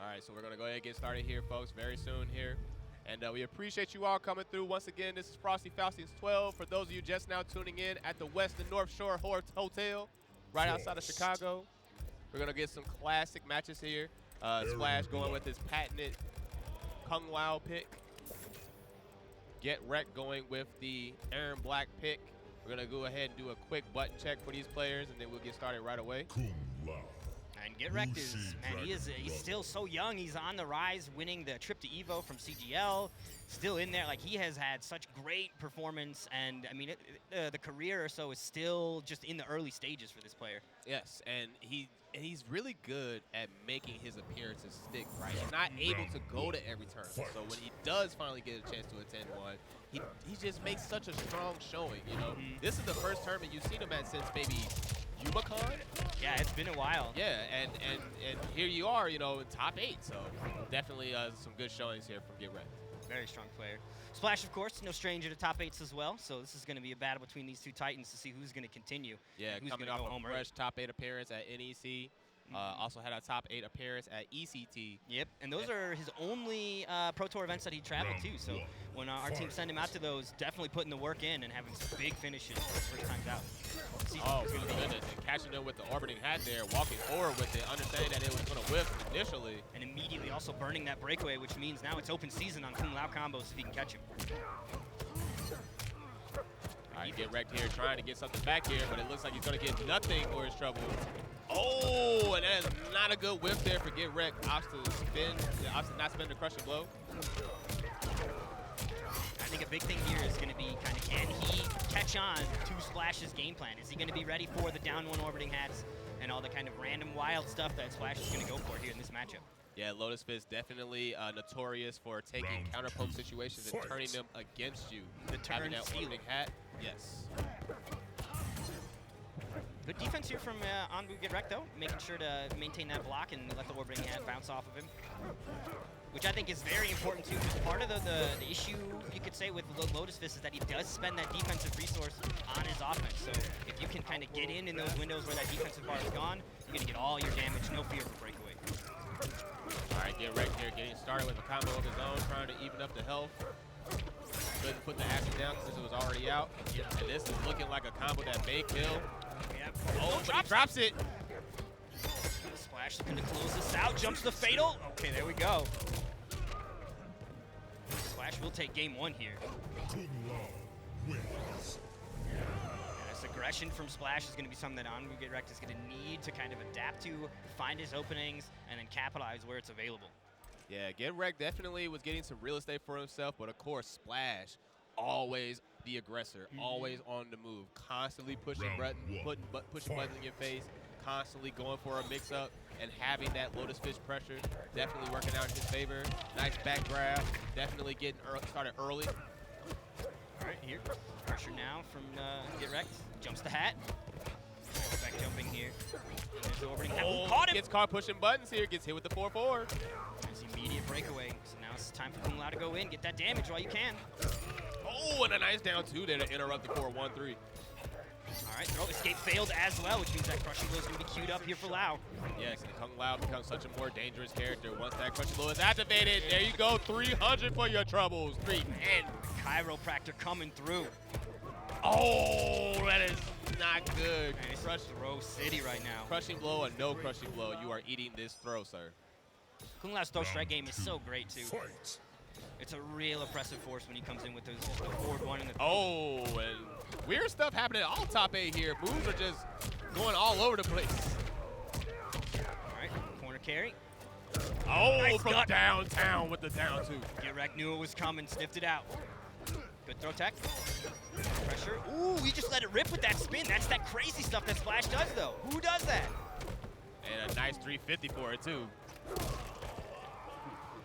All right, so we're going to go ahead and get started here, folks, very soon here. And we appreciate you all coming through. Once again, this is Frosty Faustings XII. For those of you just now tuning in at the West and North Shore Hotel, right outside of Chicago. We're going to get some classic matches here. Splash going with his patented Kung Lao pick. GetRekt going with the Aaron Black pick. We're going to go ahead and do a quick button check for these players, and then we'll get started right away. Kung Lao. And GetRekt is, man, he's still so young. He's on the rise, winning the trip to EVO from CGL. Still in there. Like, he has had such great performance, and I mean, the career or so is still just in the early stages for this player. Yes, and he's really good at making his appearances stick, right? He's not able to go to every tournament, so when he does finally get a chance to attend one, he just makes such a strong showing, you know? This is the first tournament you've seen him at since maybe Yumacon? Yeah, it's been a while. Yeah, and here you are, you know, in top 8, so definitely some good showings here from GetRekt. Very strong player. Splash, of course, no stranger to top 8s as well, so this is going to be a battle between these two titans to see who's going to continue. Yeah, who's coming off a fresh top 8 appearance at NEC. Also had a top 8 appearance at ECT. Yep, and those are his only Pro Tour events that he traveled to, so when our team send him out to those, definitely putting the work in and having some big finishes first times out. Oh, goodness, and catching him with the orbiting hat there, walking forward with it, understanding that it was going to whiff initially. And immediately also burning that breakaway, which means now it's open season on Kung Lao combos if he can catch him. All right, GetRekt here trying to get something back here, but it looks like he's going to get nothing for his trouble. Oh, and that is not a good whiff there for GetRekt. Opts to spin, opts to not spin the crushing blow. I think a big thing here is going to be kind of, can he catch on to Splash's game plan? Is he going to be ready for the down one orbiting hats and all the kind of random wild stuff that Splash is going to go for here in this matchup? Yeah, Lotus Fist definitely notorious for taking counter poke situations and turning them against you. The turn having that orbiting hat, yes. Good defense here from GetRekt though, making sure to maintain that block and let the orbiting hat bounce off of him. Which I think is very important too, because part of the issue, you could say, with Lotus Fist is that he does spend that defensive resource on his offense. So if you can kind of get in those windows where that defensive bar is gone, you're going to get all your damage, no fear for breakaway. All right, GetRekt here getting started with a combo of his own, trying to even up the health. Couldn't put the acid down since it was already out. And this is looking like a combo that may kill. Yep. Oh, but he drops it. Splash is going to close this out, jumps the fatal. Okay, there we go. Splash will take game 1 here. Kung Lao wins. This aggression from Splash is going to be something that GetRekt is going to need to kind of adapt to, find his openings, and then capitalize where it's available. Yeah, GetRekt definitely was getting some real estate for himself, but of course, Splash, always the aggressor, always on the move, constantly pushing buttons in your face, constantly going for a mix-up, and having that Lotus Fist pressure definitely working out in his favor. Nice back grab, definitely getting started early. All right, here, pressure now from GetRekt, jumps the hat. Back jumping here. There's the orbiting hat. Oh, Caught him! gets caught pushing buttons here, gets hit with the 4-4. There's immediate breakaway. So now it's time for Kung Lao to go in, get that damage while you can. Oh, and a nice down 2 there to interrupt the core 1-3. All right, throw escape failed as well, which means that crushing blow is going to be queued up here for Lao. Yes, and Kung Lao becomes such a more dangerous character once that crushing blow is activated. There you go, 300 for your troubles. 310. Chiropractor coming through. Oh, that is not good. Man, it's throw city right now. Crushing blow or no crushing blow, you are eating this throw, sir. Kung Lao's throw strike game is so great too. Fight. It's a real oppressive force when he comes in with those the forward 1 and the Oh, and weird stuff happening all top 8 here. Moves are just going all over the place. All right, corner carry. Oh, Nice from gut. downtown with the down 2. GetRekt knew it was coming, sniffed it out. Good throw tech. Pressure. Ooh, he just let it rip with that spin. That's that crazy stuff that Splash does though. Who does that? And a nice 350 for it too.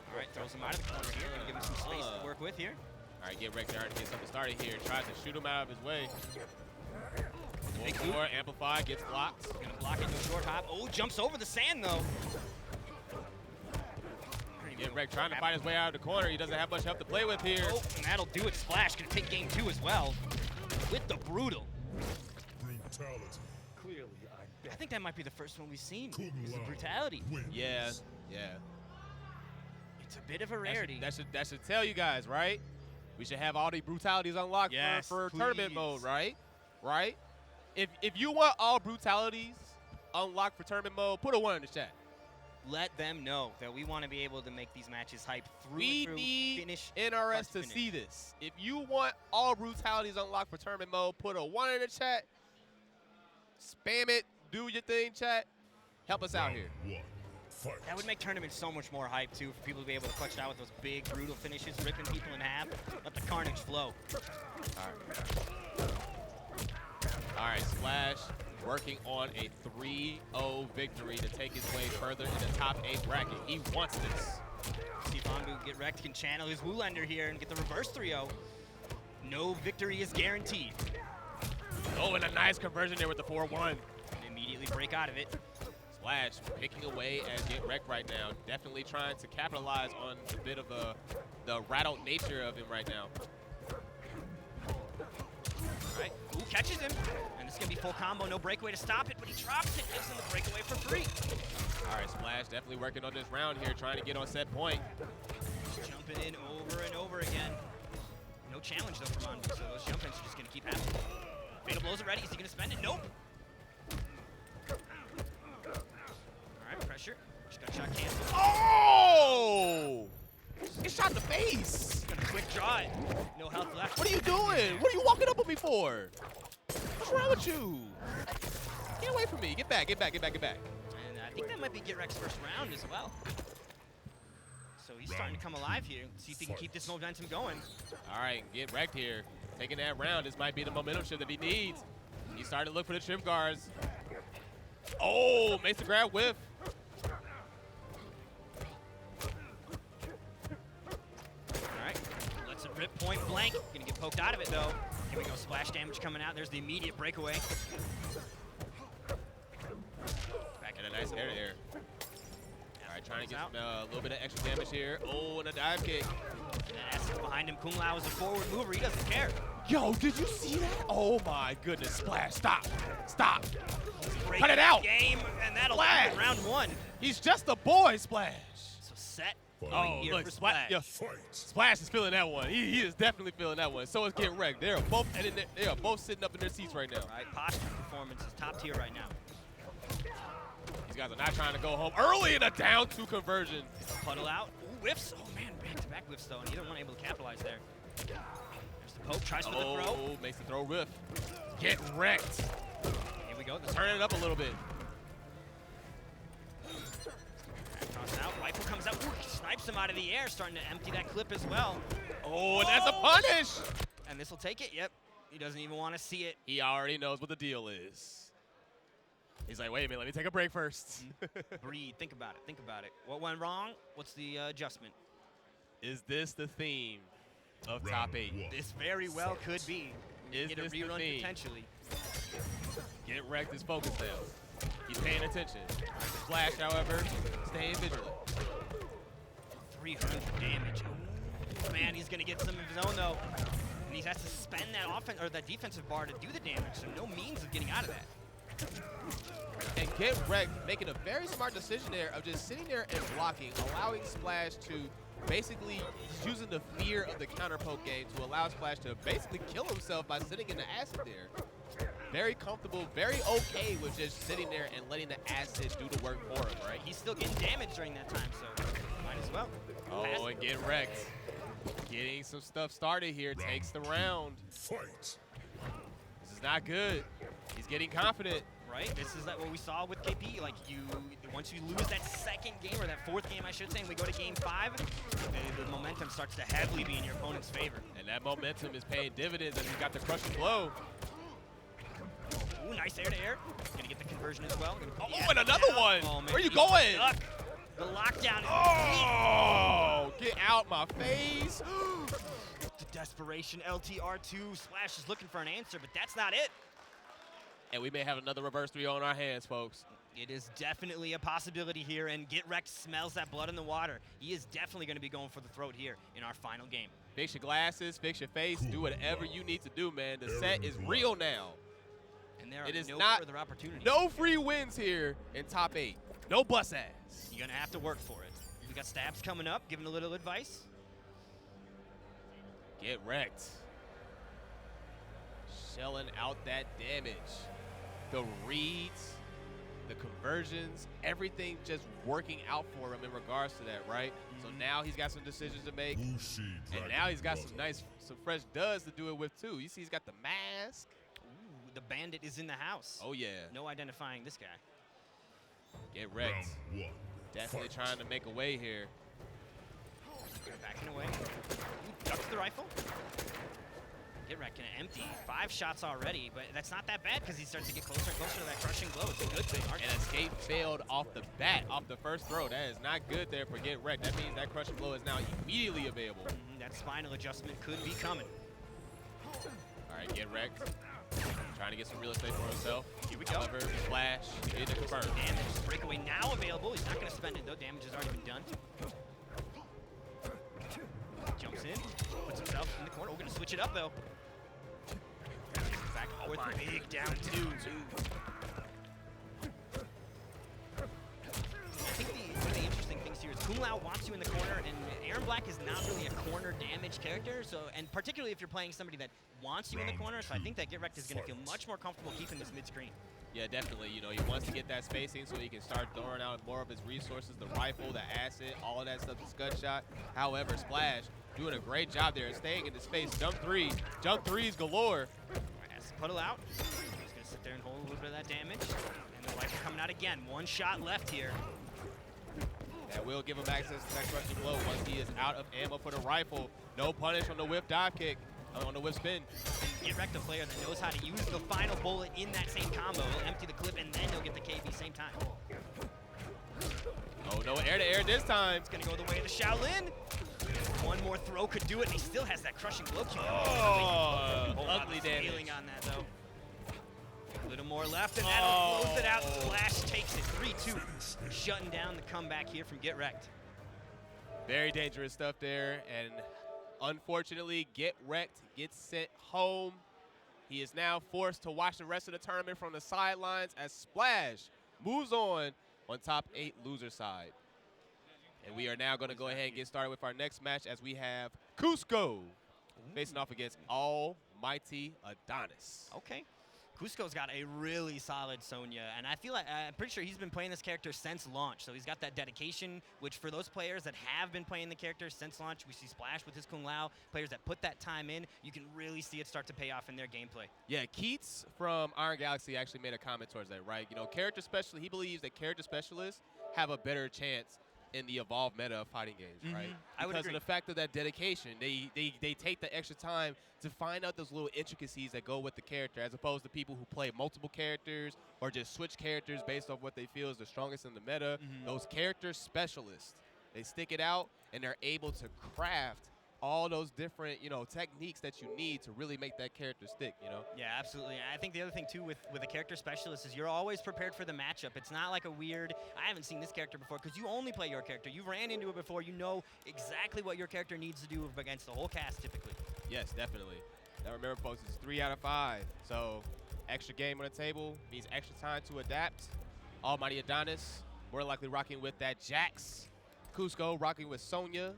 All right, throws him out of the corner here. Gonna give him some space to work with here. All right, GetRekt there to get something started here. Tries to shoot him out of his way. Big 1-4, amplify, gets blocked. Gonna block it into a short hop. Oh, jumps over the sand though. GetRekt trying to fight his way out of the corner. He doesn't have much help to play with here. Oh, and that'll do it. Splash gonna take game 2 as well with the brutal. Brutality. Clearly, I think that might be the first one we've seen. Kung Is the Lao brutality. wins. Yeah. It's a bit of a rarity. That should tell you guys, right? We should have all the brutalities unlocked Yes, for please. tournament mode, right? Right? If you want all brutalities unlocked for tournament mode, put a 1 in the chat. Let them know that we want to be able to make these matches hype through We and through, need finish. NRS to finish. see this. If you want all brutalities unlocked for tournament mode, put a 1 in the chat. Spam it. Do your thing, chat. Help us out here. Round 1. Fight. That would make tournaments so much more hype, too, for people to be able to clutch it out with those big, brutal finishes, ripping people in half. Let the carnage flow. All right, Splash working on a 3-0 victory to take his way further in the top 8 bracket. He wants this. See if GetRekt can channel his WillEndure here and get the reverse 3-0. No victory is guaranteed. Oh, and a nice conversion there with the 4-1. And immediately break out of it. Splash picking away at GetRekt right now. Definitely trying to capitalize on a bit of the rattled nature of him right now. All right, ooh, catches him. And this is going to be full combo, no breakaway to stop it, but he drops it, gives him the breakaway for free. All right, Splash definitely working on this round here, trying to get on set point. Just jumping in over and over again. No challenge, though, from Anbu, so those jump-ins are just going to keep happening. Fatal blows it ready. Is he going to spend it? Nope. All right, pressure. Just got shot canceled. Oh! Get shot in the face. Gonna quick draw it. No health left. What are you doing? What are you walking up on me for? What's wrong with you? Get away from me. Get back, get back, get back, get back. And I think that might be GetRekt's first round as well. So he's starting to come alive here. See if he can keep this momentum going. All right, GetRekt here. Taking that round. This might be the momentum shift that he needs. He's starting to look for the trip guards. Oh, makes the grab whiff. All right, lets it rip point blank. Gonna get poked out of it though. Here we go, splash damage coming out. There's the immediate breakaway. Back in a nice air there. All right, trying to get a little bit of extra damage here. Oh, and a dive kick. And Acid behind him. Kung Lao is a forward mover. He doesn't care. Yo, did you see that? Oh my goodness, Splash, stop, stop. Break Cut it out. Game, and that'll Splash. end round one. He's just a boy, Splash. So set. Oh, here look, for Splash. yeah, Fight. Splash is feeling that one. He is definitely feeling that one. So is GetRekt. They are both sitting up in their seats right now. All right, posture performance is top tier right now. These guys are not trying to go home early in a down 2 conversion. Puddle out. Ooh, whiffs. Oh man, back-to-back whiffs though, and neither one able to capitalize there. There's the poke. Tries for the throw. Oh, makes the throw whiff. GetRekt. Here we go. Turning it up a little bit. Toss out. Rifle comes out. Ooh, snipes him out of the air, starting to empty that clip as well. Oh, and that's a punish. And this will take it. Yep. He doesn't even want to see it. He already knows what the deal is. He's like, wait a minute, let me take a break first. Breathe. Think about it. Think about it. What went wrong? What's the adjustment? Is this the theme of Round top 8? 1. This very well could be. Is Get a this the rerun theme? potentially. GetRekt is focused now. He's paying attention. Splash, however, staying vigilant. 300 damage. Ooh, man, he's gonna get some of his own though, and he has to spend that defensive bar to do the damage. So no means of getting out of that. And GetRekt making a very smart decision there of just sitting there and blocking, allowing Splash to basically using the fear of the counter poke game to allow Splash to basically kill himself by sitting in the acid there. Very comfortable, very okay with just sitting there and letting the acid do the work for him, right? He's still getting damage during that time, so might as well. Oh, and GetRekt getting some stuff started here, takes the round. Fight. This is not good. He's getting confident. Right? This is what we saw with KP. Like once you lose that second game, or that fourth game, I should say, and we go to game 5, the momentum starts to heavily be in your opponent's favor. And that momentum is paying dividends as he got the crushing blow. Ooh, nice air to air. Gonna get the conversion as well. Oh, and another one. Oh, man, Where you he's going? stuck. The lockdown is Oh, get out my face. the desperation. LTR2. Splash is looking for an answer, but that's not it. And we may have another reverse 3-0 in our hands, folks. It is definitely a possibility here, and GetRekt smells that blood in the water. He is definitely going to be going for the throat here in our final game. Fix your glasses, fix your face, do whatever you need to do, man. The set is real now. And there are It is no not- further opportunities. No free wins here in top 8. No bus ass. You're going to have to work for it. We got Stabs coming up, giving a little advice. GetRekt. Shelling out that damage. The reads, the conversions, everything just working out for him in regards to that, right? So now he's got some decisions to make, and now he's got some fresh duds to do it with too. You see he's got the mask. Ooh, the bandit is in the house. Oh yeah. No identifying this guy. GetRekt. Definitely trying to make a way here. Backing away. Ooh, ducks the rifle. GetRekt gonna empty 5 shots already, but that's not that bad because he starts to get closer and closer to that crushing blow. It's a good thing. And escape failed off the bat, off the first throw. That is not good there for GetRekt. That means that crushing blow is now immediately available. That spinal adjustment could be coming. All right, GetRekt trying to get some real estate for himself. Here we go. However, Splash did to confirm. Damage. Breakaway now available. He's not going to spend it though. Damage has already been done. Jumps in, puts himself in the corner. We're going to switch it up though. Back and forth, big down 2. I think one of the interesting things here is Kung Lao wants you in the corner, and Aaron Black is not really a corner damage character. So, and particularly if you're playing somebody that wants you in the corner, so I think that GetRekt is going to feel much more comfortable keeping this mid-screen. Yeah, definitely. You know, he wants to get that spacing so he can start throwing out more of his resources, the rifle, the acid, all of that stuff, the scud shot. However, Splash doing a great job there, staying in the space. Jump threes galore. Has to puddle out. He's going to sit there and hold a little bit of that damage. And the rifle coming out again. 1 shot left here. That will give him access to that crushing blow once he is out of ammo for the rifle. No punish on the whip dive kick, on the whip spin. And GetRekt, a player that knows how to use the final bullet in that same combo. He'll empty the clip and then he'll get the KB same time. Oh no, air to air this time. It's going to go the way of the Shaolin. 1 more throw could do it, and he still has that crushing blow. Ugly damage. Feeling on that though. A little more left, and that'll close it out. Splash takes it 3-2, shutting down the comeback here from GetRekt. Very dangerous stuff there, and unfortunately, GetRekt gets sent home. He is now forced to watch the rest of the tournament from the sidelines as Splash moves on top 8 loser side. And we are now going to go ahead and get started with our next match as we have Cusco facing off against AlmightyAdonis. Okay. Cusco's got a really solid Sonya, and I feel like I'm pretty sure he's been playing this character since launch. So he's got that dedication, which for those players that have been playing the character since launch, we see Splash with his Kung Lao. Players that put that time in, you can really see it start to pay off in their gameplay. Yeah, Keats from Iron Galaxy actually made a comment towards that, right? You know, he believes that character specialists have a better chance in the evolved meta of fighting games, right? Because of the fact of that dedication. They take the extra time to find out those little intricacies that go with the character, as opposed to people who play multiple characters or just switch characters based off what they feel is the strongest in the meta. Those character specialists, they stick it out and they're able to craft all those different, you know, techniques that you need to really make that character stick, you know? Yeah, absolutely. I think the other thing, too, with a character specialist is you're always prepared for the matchup. It's not like a weird, I haven't seen this character before, because you only play your character. You ran into it before. You know exactly what your character needs to do against the whole cast, typically. Yes, definitely. Now, remember, folks, it's 3 out of 5. So, extra game on the table means extra time to adapt. AlmightyAdonis, more likely rocking with that Jax. Cusco rocking with Sonya.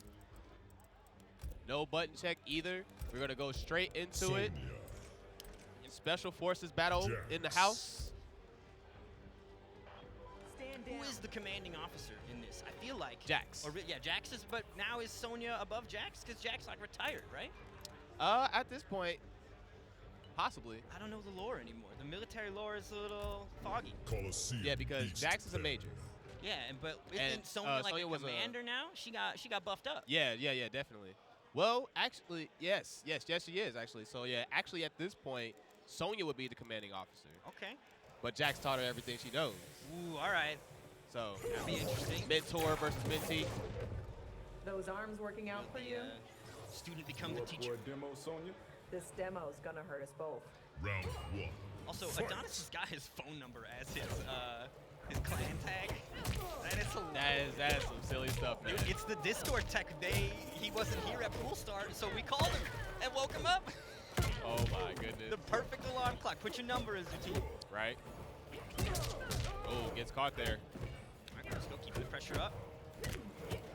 No button check either. We're going to go straight into it. Special Forces battle in the house. Who is the commanding officer in this? I feel like Jax. Yeah, Jax is, but now is Sonya above Jax? Because Jax like retired, right? At this point, possibly. I don't know the lore anymore. The military lore is a little foggy. Yeah, because Jax is a major. Yeah, but isn't Sonya like Sonya a commander now? She got buffed up. Yeah, definitely. Well, actually, yes, she is, actually. So, yeah, actually, at this point, Sonya would be the commanding officer. Okay. But Jax taught her everything she knows. Ooh, all right. So, that'd be interesting. Mentor versus mentee. Those arms working out for you? Student become the teacher. For a demo, Sonya? This demo's gonna hurt us both. Round 1. Also, Adonis has got his phone number as his clan tag. That is some silly stuff, man. It's the Discord tech. He wasn't here at Pool Start, so we called him and woke him up. Oh my goodness. The perfect alarm clock. Put your number as your team. Right. Oh, gets caught there. All right, let's go keep the pressure up.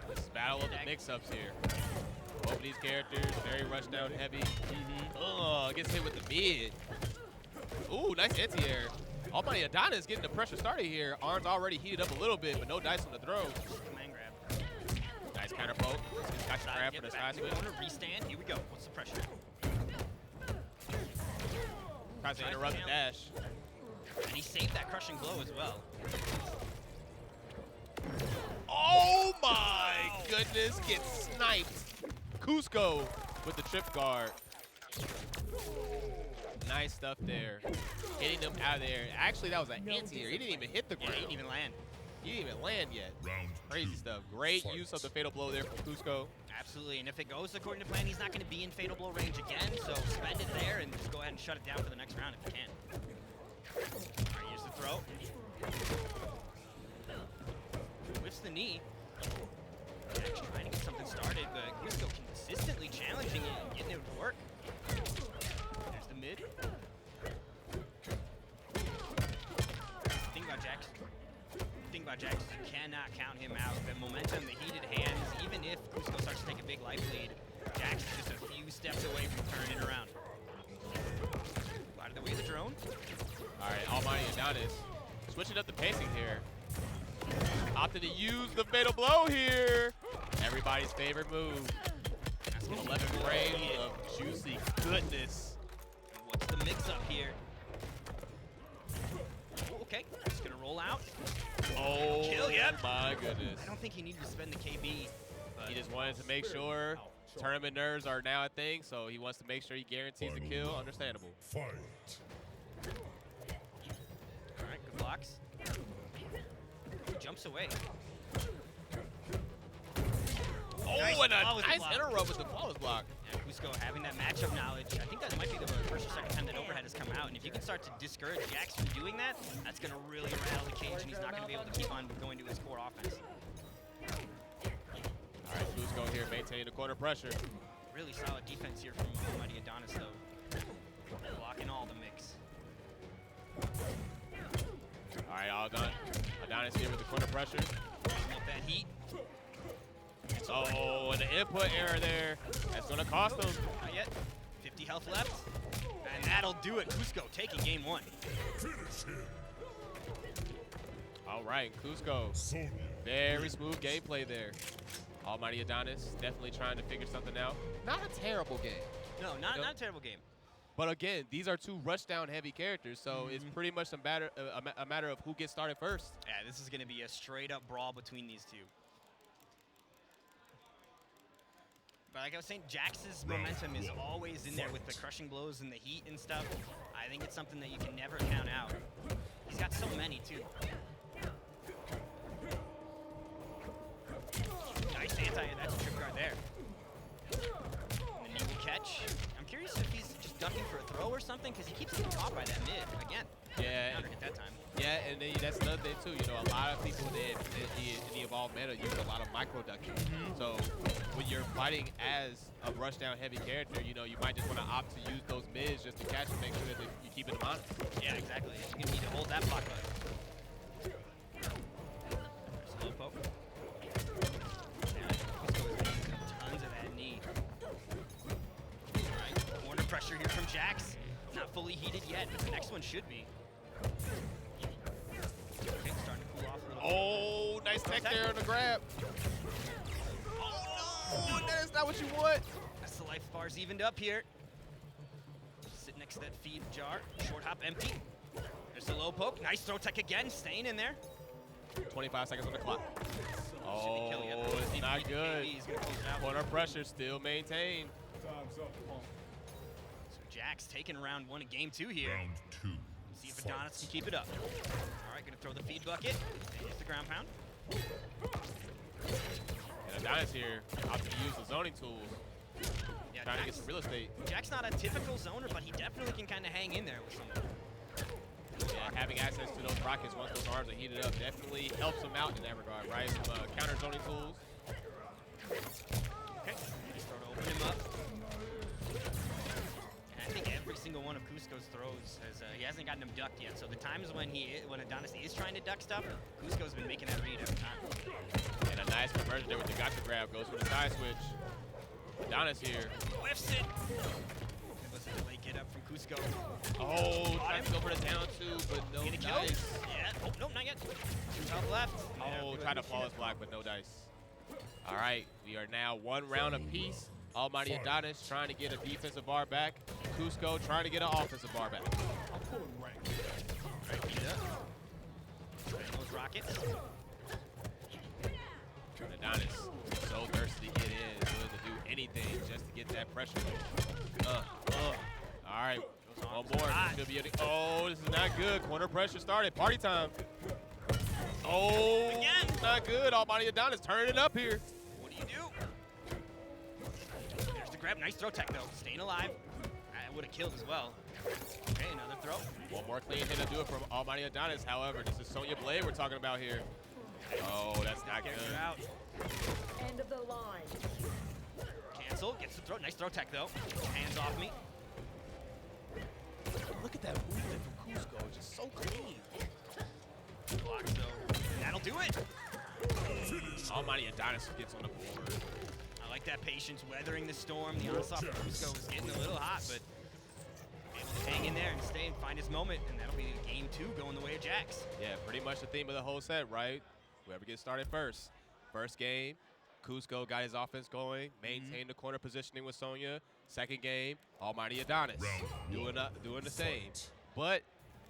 This is battle of the mix-ups here. Both of these characters, very rush down heavy. Oh, gets hit with the mid. Ooh, nice anti-air. AlmightyAdonis getting the pressure started here. Arms already heated up a little bit, but no dice on the throw. Command grab. Nice counter poke. Got your grab for the side switch. Corner, restand. Here we go. What's the pressure? Tries to interrupt the dash. And he saved that crushing blow as well. Oh my goodness, gets sniped. Cusco with the trip guard. Nice stuff there. Hitting him out of there. Actually, that was an anti-air. He didn't even hit the ground. He didn't even land. He didn't even land yet. Round Crazy 2. stuff. Great Fight. use of the fatal blow there from Cusco. Absolutely, and if it goes according to plan, he's not going to be in fatal blow range again, so spend it there and just go ahead and shut it down for the next round if you can. All right, here's the throw. Whiffs the knee. Actually trying to get something started, but Cusco consistently challenging it and getting it to work. There's the mid. Think about Jax, you cannot count him out. The momentum, the heated hands, even if Cusco starts to take a big life lead, Jax is just a few steps away from turning it around. Out of the way of the drone. All right, AlmightyAdonis switching up the pacing here. Opted to use the fatal blow here. Everybody's favorite move. 11 frames of juicy goodness. And what's the mix-up here? Oh, okay, just gonna roll out. Oh Kill, yep. my goodness. I don't think he needed to spend the KB. But He just wanted to make sure tournament nerves are now a thing, so he wants to make sure he guarantees the kill. Understandable. Fight. All right, good blocks. Jumps away. Oh, Nice and a flawless nice block. interrupt with the flawless block. And Cusco having that matchup knowledge. I think that might be the first or second time that overhead has come out. And if you can start to discourage Jax from doing that, that's going to really rattle the cage, and he's not going to be able to keep on going to his core offense. All right, Cusco here maintaining the corner pressure. Really solid defense here from AlmightyAdonis, though. Blocking all the mix. All right, Adonis here with the corner pressure. Picking up that heat. Oh, and the input error there. That's going to cost him. Not yet. 50 health left. And that'll do it. Cusco taking game 1. Finish him. All right, Cusco. Sonya. Very smooth gameplay there. AlmightyAdonis definitely trying to figure something out. Not a terrible game. No, not a terrible game. But again, these are two rushdown heavy characters, so it's pretty much a matter of who gets started first. Yeah, this is going to be a straight up brawl between these two. But like I was saying, Jax's momentum is always in there with the crushing blows and the heat and stuff. I think it's something that you can never count out. He's got so many, too. Nice that's a trip guard there. And the knee will catch. I'm curious if he's just ducking for a throw or something, because he keeps getting caught by that mid again. Yeah. Counter hit that time. Yeah, and then that's another thing too. You know, a lot of people in the evolved meta use a lot of micro ducking. So when you're fighting as a rushdown heavy character, you know, you might just want to opt to use those mids just to catch and make sure that you keep it honest. Yeah, exactly. You're gonna need to hold that block button. There's a low poke. Tons of that knee. All right, corner pressure here from Jax. Not fully heated yet, but the next one should be. Okay, starting to cool off a little bit. Oh, nice tech there on the grab. Oh no, that's not what you want. That's the life bars evened up here. Sit next to that feed jar. Short hop empty. There's the low poke. Nice throw tech again, staying in there. 25 seconds on the clock. Should be killing Oh, it. it's not good. He's gonna close it out. Corner pressure still maintained. So Jax taking round 1 of game 2 here. Round 2. See if Adonis can keep it up. All right, gonna throw the feed bucket. Hits the ground pound. And Adonis here opting to use the zoning tools. Yeah, Trying to get some real estate. Jack's not a typical zoner, but he definitely can kind of hang in there with someone. Yeah, having access to those rockets once those arms are heated up definitely helps him out in that regard, right? Some counter zoning tools. Okay, just throw to open him up. And I think every single one of Cusco's throws he hasn't gotten him ducked yet. So the times when Adonis is trying to duck stuff, Cusco's been making that read every time. And a nice conversion there with the gotcha grab. Goes for the side switch. Adonis here. Whiffs it. It was a delayed get up from Cusco. Oh, trying to go for the down two, but no Get a kill? dice. Yeah. Oh, no, not yet. 2 health left. Oh, trying to flawless block, but no dice. All right, we are now 1 round apiece. AlmightyAdonis trying to get a defensive bar back. Cusco trying to get an offensive bar back. Right, beat up. Those rockets. Adonis so thirsty to get in, willing to do anything just to get that pressure. All right, one more. Should be oh, this is not good. Corner pressure started. Party time. Oh, Again. not good. AlmightyAdonis turning it up here. What do you do? There's the grab. Nice throw tech, though. Staying alive. I would have killed as well. Okay, another throw. One more clean hit to do it from AlmightyAdonis. However, this is Sonya Blade we're talking about here. Oh, that's not good. Out. End of the line. Cancel. Gets the throw. Nice throw tech, though. Hands off me. Look at that movement from Cusco. Just so clean. Block, though. That'll do it. AlmightyAdonis gets on the board. I like that patience, weathering the storm. The onslaught from Cusco was getting a little hot, but able to hang in there and stay and find his moment, and that'll be game 2 going the way of Jax. Yeah, pretty much the theme of the whole set, right? Whoever gets started first. First game, Cusco got his offense going, maintained the corner positioning with Sonya. Second game, AlmightyAdonis doing the same. But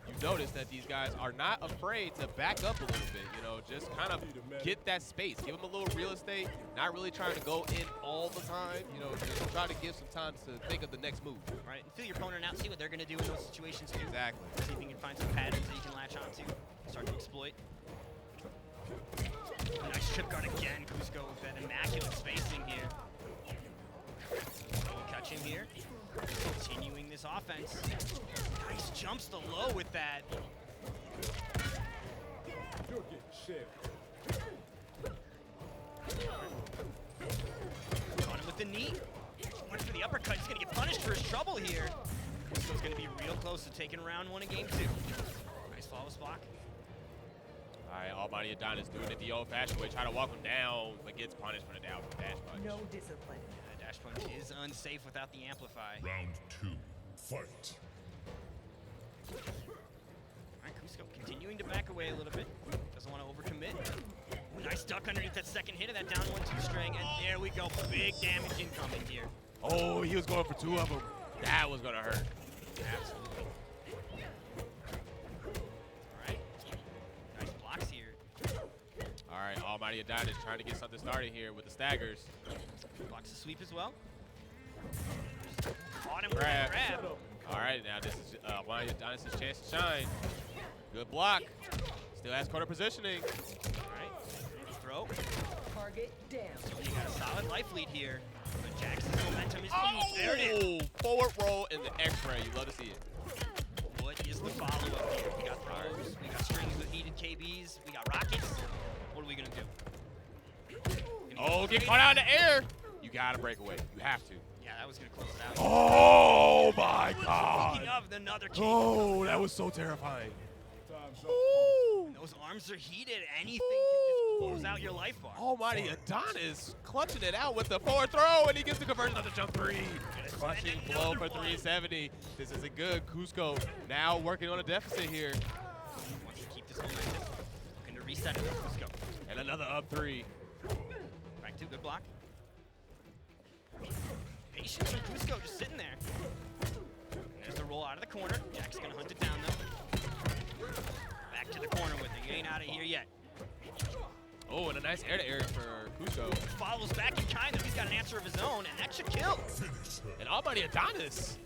you notice that these guys are not afraid to back up a little bit, you know, just kind of get that space, give them a little real estate, not really trying to go in all the time, you know, just try to give some time to think of the next move. Right, and feel your opponent out, see what they're going to do in those situations too. Exactly. See if you can find some patterns that you can latch onto, start to exploit. Nice trip guard again, Cusco with that immaculate spacing here. Don't catch him here. Continuing this offense. Nice jumps to low with that. You're getting shit. Caught him with the knee. Went for the uppercut. He's going to get punished for his trouble here. Cusco's going to be real close to taking round 1 in game 2. Nice flawless block. All right, AlmightyAdonis doing it the old-fashioned way, trying to walk him down, but gets punished for the down dash punch. No discipline. That dash punch is unsafe without the amplify. Round 2. Fight. All right, Cusco continuing to back away a little bit. Doesn't want to overcommit. Ooh, nice duck underneath that second hit of that down 1-2 string, and there we go. Big damage incoming here. Oh, he was going for 2 of them. That was going to hurt. Absolutely. All right. Nice blocks here. All right, AlmightyAdonis trying to get something started here with the staggers. Blocks the sweep as well. Caught him with that grab. All right, now this is AlmightyAdonis' chance to shine. Good block. Still has corner positioning. All right. Throw. Target down. So you got a solid life lead here. But Jax's momentum is huge. There it is. Forward roll in the X-ray. You love to see it. What is the follow-up here? We got throws. We got strings with heated KBs. We got rockets. What are we going to do? Oh, get caught out in the air. You got to break away. You have to. Yeah, that was going to close it out. Oh, my God. Speaking of another KB. Oh, that was so terrifying. Those arms are heated. Anything can just close out your life bar. AlmightyAdonis clutching it out with the forward throw, and he gets the conversion on the jump 3. Crushing blow for 370. This isn't good. Cusco now working on a deficit here. Wants to keep this momentum. Looking to reset it. Let's go. And another up 3. Back 2, good block. Patience from Cusco just sitting there. And there's the roll out of the corner. Jack's gonna hunt it down though. Back to the corner with it. He ain't out of here yet. Oh, and a nice air-to-air for Cusco. Follows back in kind of. He's got an answer of his own, and that should kill. And AlmightyAdonis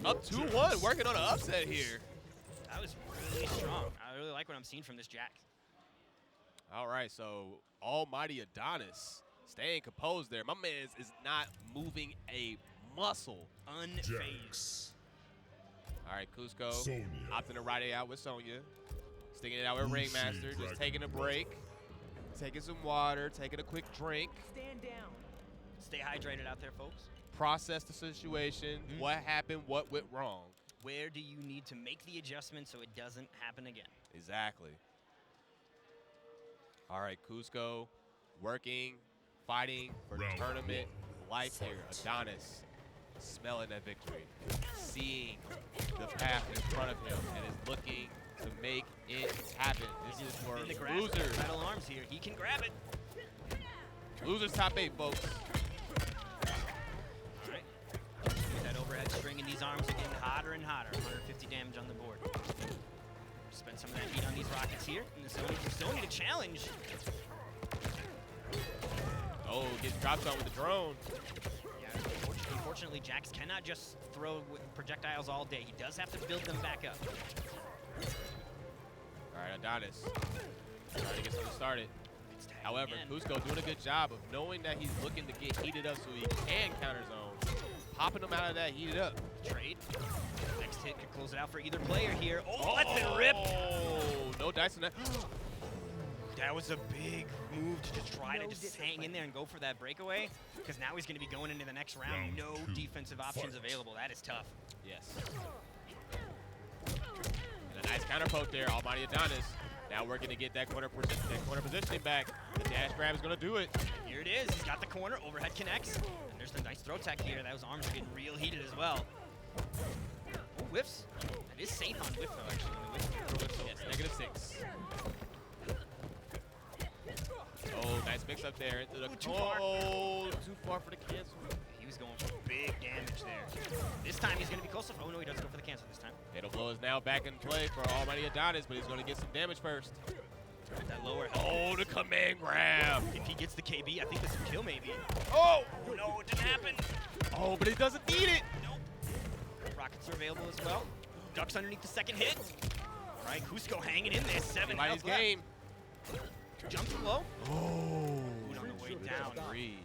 Wow. up 2-1, working on an upset here. That was really strong. I really like what I'm seeing from this Jack. All right, so AlmightyAdonis staying composed there. My man is not moving a muscle. Unfazed. Jax. All right, Cusco Sonya. opting to ride it out with Sonya. Sticking it out with Ringmaster, just taking a break. Taking some water, taking a quick drink. Stand down. Stay hydrated out there, folks. Process the situation. What happened? What went wrong? Where do you need to make the adjustment so it doesn't happen again? Exactly. All right, Cusco working, fighting for the Round tournament 1. life here. Adonis smelling that victory, seeing the path in front of him, and is looking to make it happen. This is for In the grasp of losers. Metal Arms here. He can grab it. Losers top 8, folks. All right. Get that overhead string, and these arms are getting hotter and hotter. 150 damage on the board. Spend some of that heat on these rockets here. And the Sony to challenge. Oh, gets dropped on with the drone. Yeah, unfortunately, Jax cannot just throw projectiles all day. He does have to build them back up. All right, Adonis trying to get something started. However, again. Cusco doing a good job of knowing that he's looking to get heated up so he can counter zone. Popping him out of that heated up. Trade. Next hit could close it out for either player here. Oh, lets it rip. Oh, no dice in that. That was a big move to just try No to just discipline. hang in there and go for that breakaway. Because now he's going to be going into the next round. No defensive options available. That is tough. Yes. And a nice counter poke there, AlmightyAdonis. Now working to get that corner positioning back. The dash grab is going to do it. Here it is. He's got the corner. Overhead connects. And there's the nice throw tech here. Those arms are getting real heated as well. Oh, whiffs. That is safe on whiff, though, actually. Yes, -6. Oh, nice mix up there into the Too far. Oh, too far for the cancel. He was going for big damage there. This time he's going to be closer. Oh, no, he doesn't go for the cancel this time. Fatal blow is now back in play for AlmightyAdonis, but he's going to get some damage first. That lower Oh, the command grab. If he gets the KB, I think this will kill maybe. Oh, No, it didn't happen. oh, but he doesn't need it. Nope. Rockets are available as well. Ducks underneath the second hit. All right, Cusco hanging in there. 7 Mighty's health left. game. Jumps low. Oh, Boot on the way down. 3.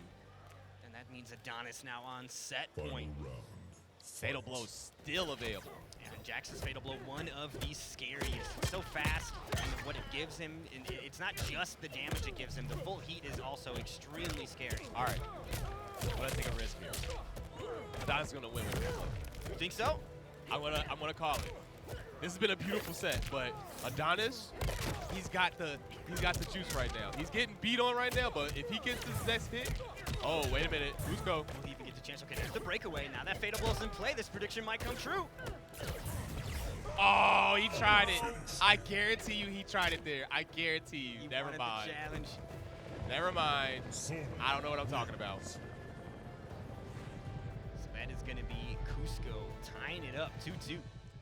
And that means Adonis now on set Final point. round. Fatal blow still available. And Jax's Fatal Blow, one of the scariest. So fast, and what it gives him, and it's not just the damage it gives him. The full heat is also extremely scary. All right, I'm gonna take a risk here. Adonis is gonna win with this. You think so? I'm gonna call it. This has been a beautiful set, but Adonis, he's got the juice right now. He's getting beat on right now, but if he gets this next hit, oh wait a minute, Cusco. Will he even get the chance? Okay, there's the breakaway. Now that Fatal Blow's in play, this prediction might come true. Oh, he tried it. I guarantee you he tried it there. I guarantee you. He Never wanted mind. the challenge. Never mind. I don't know what I'm talking about. So that is going to be Cusco tying it up 2-2.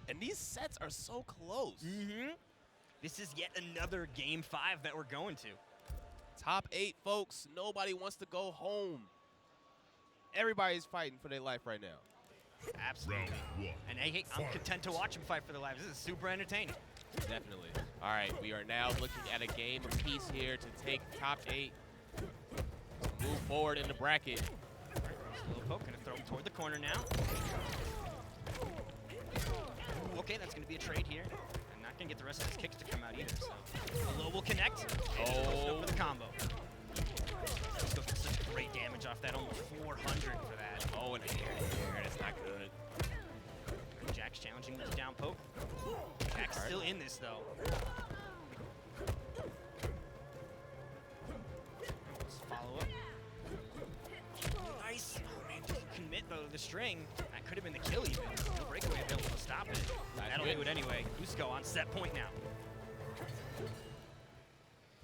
And these sets are so close. Mm-hmm. This is yet another Game 5 that we're going to. Top 8, folks. Nobody wants to go home. Everybody's fighting for their life right now. Absolutely. Round 1. And hey, I'm content to watch them fight for their lives. This is super entertaining. Definitely. All right, we are now looking at a game apiece here to take top 8 to move forward in the bracket. Little poke, gonna throw him toward the corner now. Ooh, okay, that's gonna be a trade here. I'm not gonna get the rest of his kicks to come out either, so. The low will connect. And Oh. for the combo. Cusco gets such great damage off that, almost 400 for that. Oh, and a hair to hair. That's not good. Jax challenging with the down poke. Jax still in this though. Let's follow up. Nice. Oh man, just commit though to the string. That could have been the kill even. No breakaway available to stop it. That'll do it anyway. Cusco on set point now.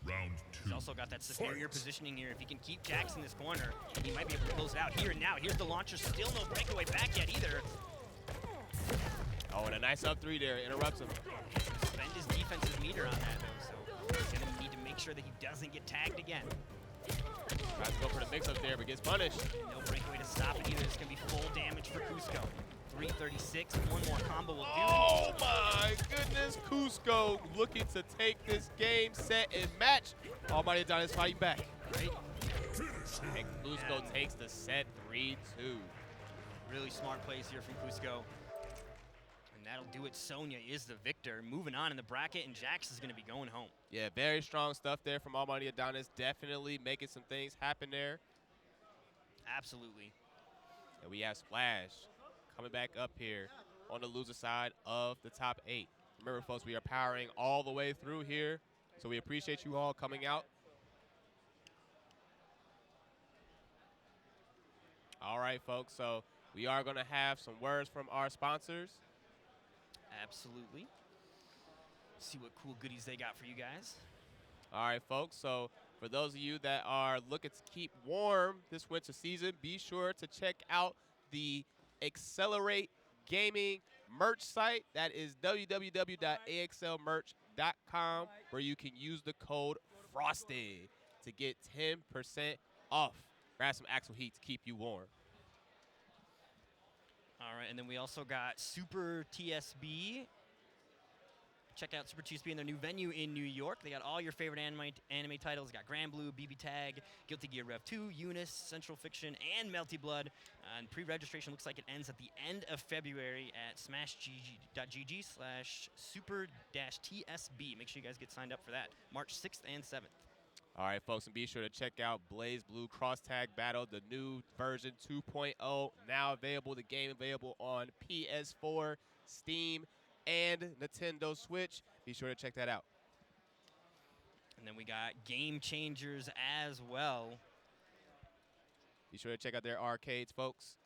Round 2. He's also got that superior Fight. positioning here. If he can keep Jax in this corner, he might be able to close it out here and now. Here's the launcher. Still no breakaway back yet either. Oh, and a nice up 3 there. Interrupts him. Spend his defensive meter on that though, so he's gonna need to make sure that he doesn't get tagged again. Tries to go for the mix up there, but gets punished. No breakaway to stop it either. It's gonna be full damage for Cusco. 336. One more combo will do. Oh my goodness, Cusco looking to take this game, set, and match. AlmightyAdonis fighting back. Right? And Cusco takes the set 3-2. Really smart plays here from Cusco. And that'll do it. Sonya is the victor. Moving on in the bracket, and Jax is gonna be going home. Yeah, very strong stuff there from AlmightyAdonis. Definitely making some things happen there. Absolutely. And we have Splash coming back up here on the loser side of the top 8. Remember, folks, we are powering all the way through here, so we appreciate you all coming out. All right, folks, so we are going to have some words from our sponsors. Absolutely. See what cool goodies they got for you guys. All right, folks. So for those of you that are looking to keep warm this winter season, be sure to check out the Accelerate Gaming merch site. That is www.axlmerch.com, where you can use the code FROSTY to get 10% off. Grab some Axle Heat to keep you warm. All right, and then we also got Super TSB. Check out Super TSB in their new venue in New York. They got all your favorite anime titles. They got Grand Blue, BB Tag, Guilty Gear Rev 2, Eunice, Central Fiction, and Melty Blood. And pre-registration looks like it ends at the end of February at smashgg.gg/super-tsb. Make sure you guys get signed up for that. March 6th and 7th. All right, folks, and be sure to check out Blaze Blue Cross Tag Battle, the new version 2.0, now available. The game available on PS4, Steam, and Nintendo Switch. Be sure to check that out. And then we got Game Changers as well. Be sure to check out their arcades, folks.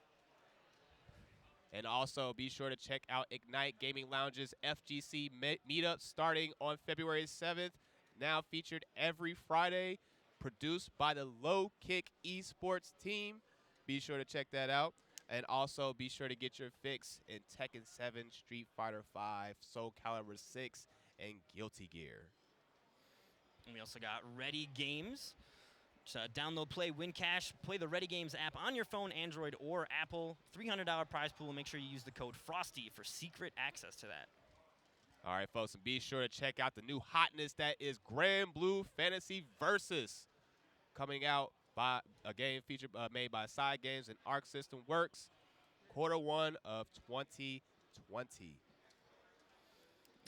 And also be sure to check out Ignite Gaming Lounge's FGC meetup starting on February 7th. Now featured every Friday, produced by the Low Kick esports team. Be sure to check that out. And also be sure to get your fix in Tekken 7, Street Fighter 5, Soul Calibur 6, and Guilty Gear. And we also got Ready Games. Just, download, play, win cash. Play the Ready Games app on your phone, Android, or Apple. $300 prize pool. Make sure you use the code FROSTY for secret access to that. All right, folks, and be sure to check out the new hotness that is Grand Blue Fantasy Versus, coming out by a game featured made by Side Games and Arc System Works, Q1 of 2020.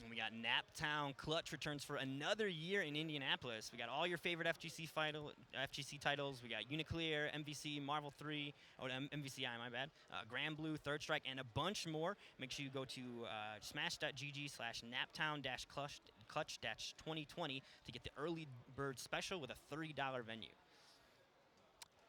And we got Naptown Clutch returns for another year in Indianapolis. We got all your favorite FGC titles. We got Uniclear, MVC, Marvel 3, MVCI, my bad, Grand Blue, Third Strike, and a bunch more. Make sure you go to smash.gg/naptown-clutch-2020 to get the early bird special with a $30 venue.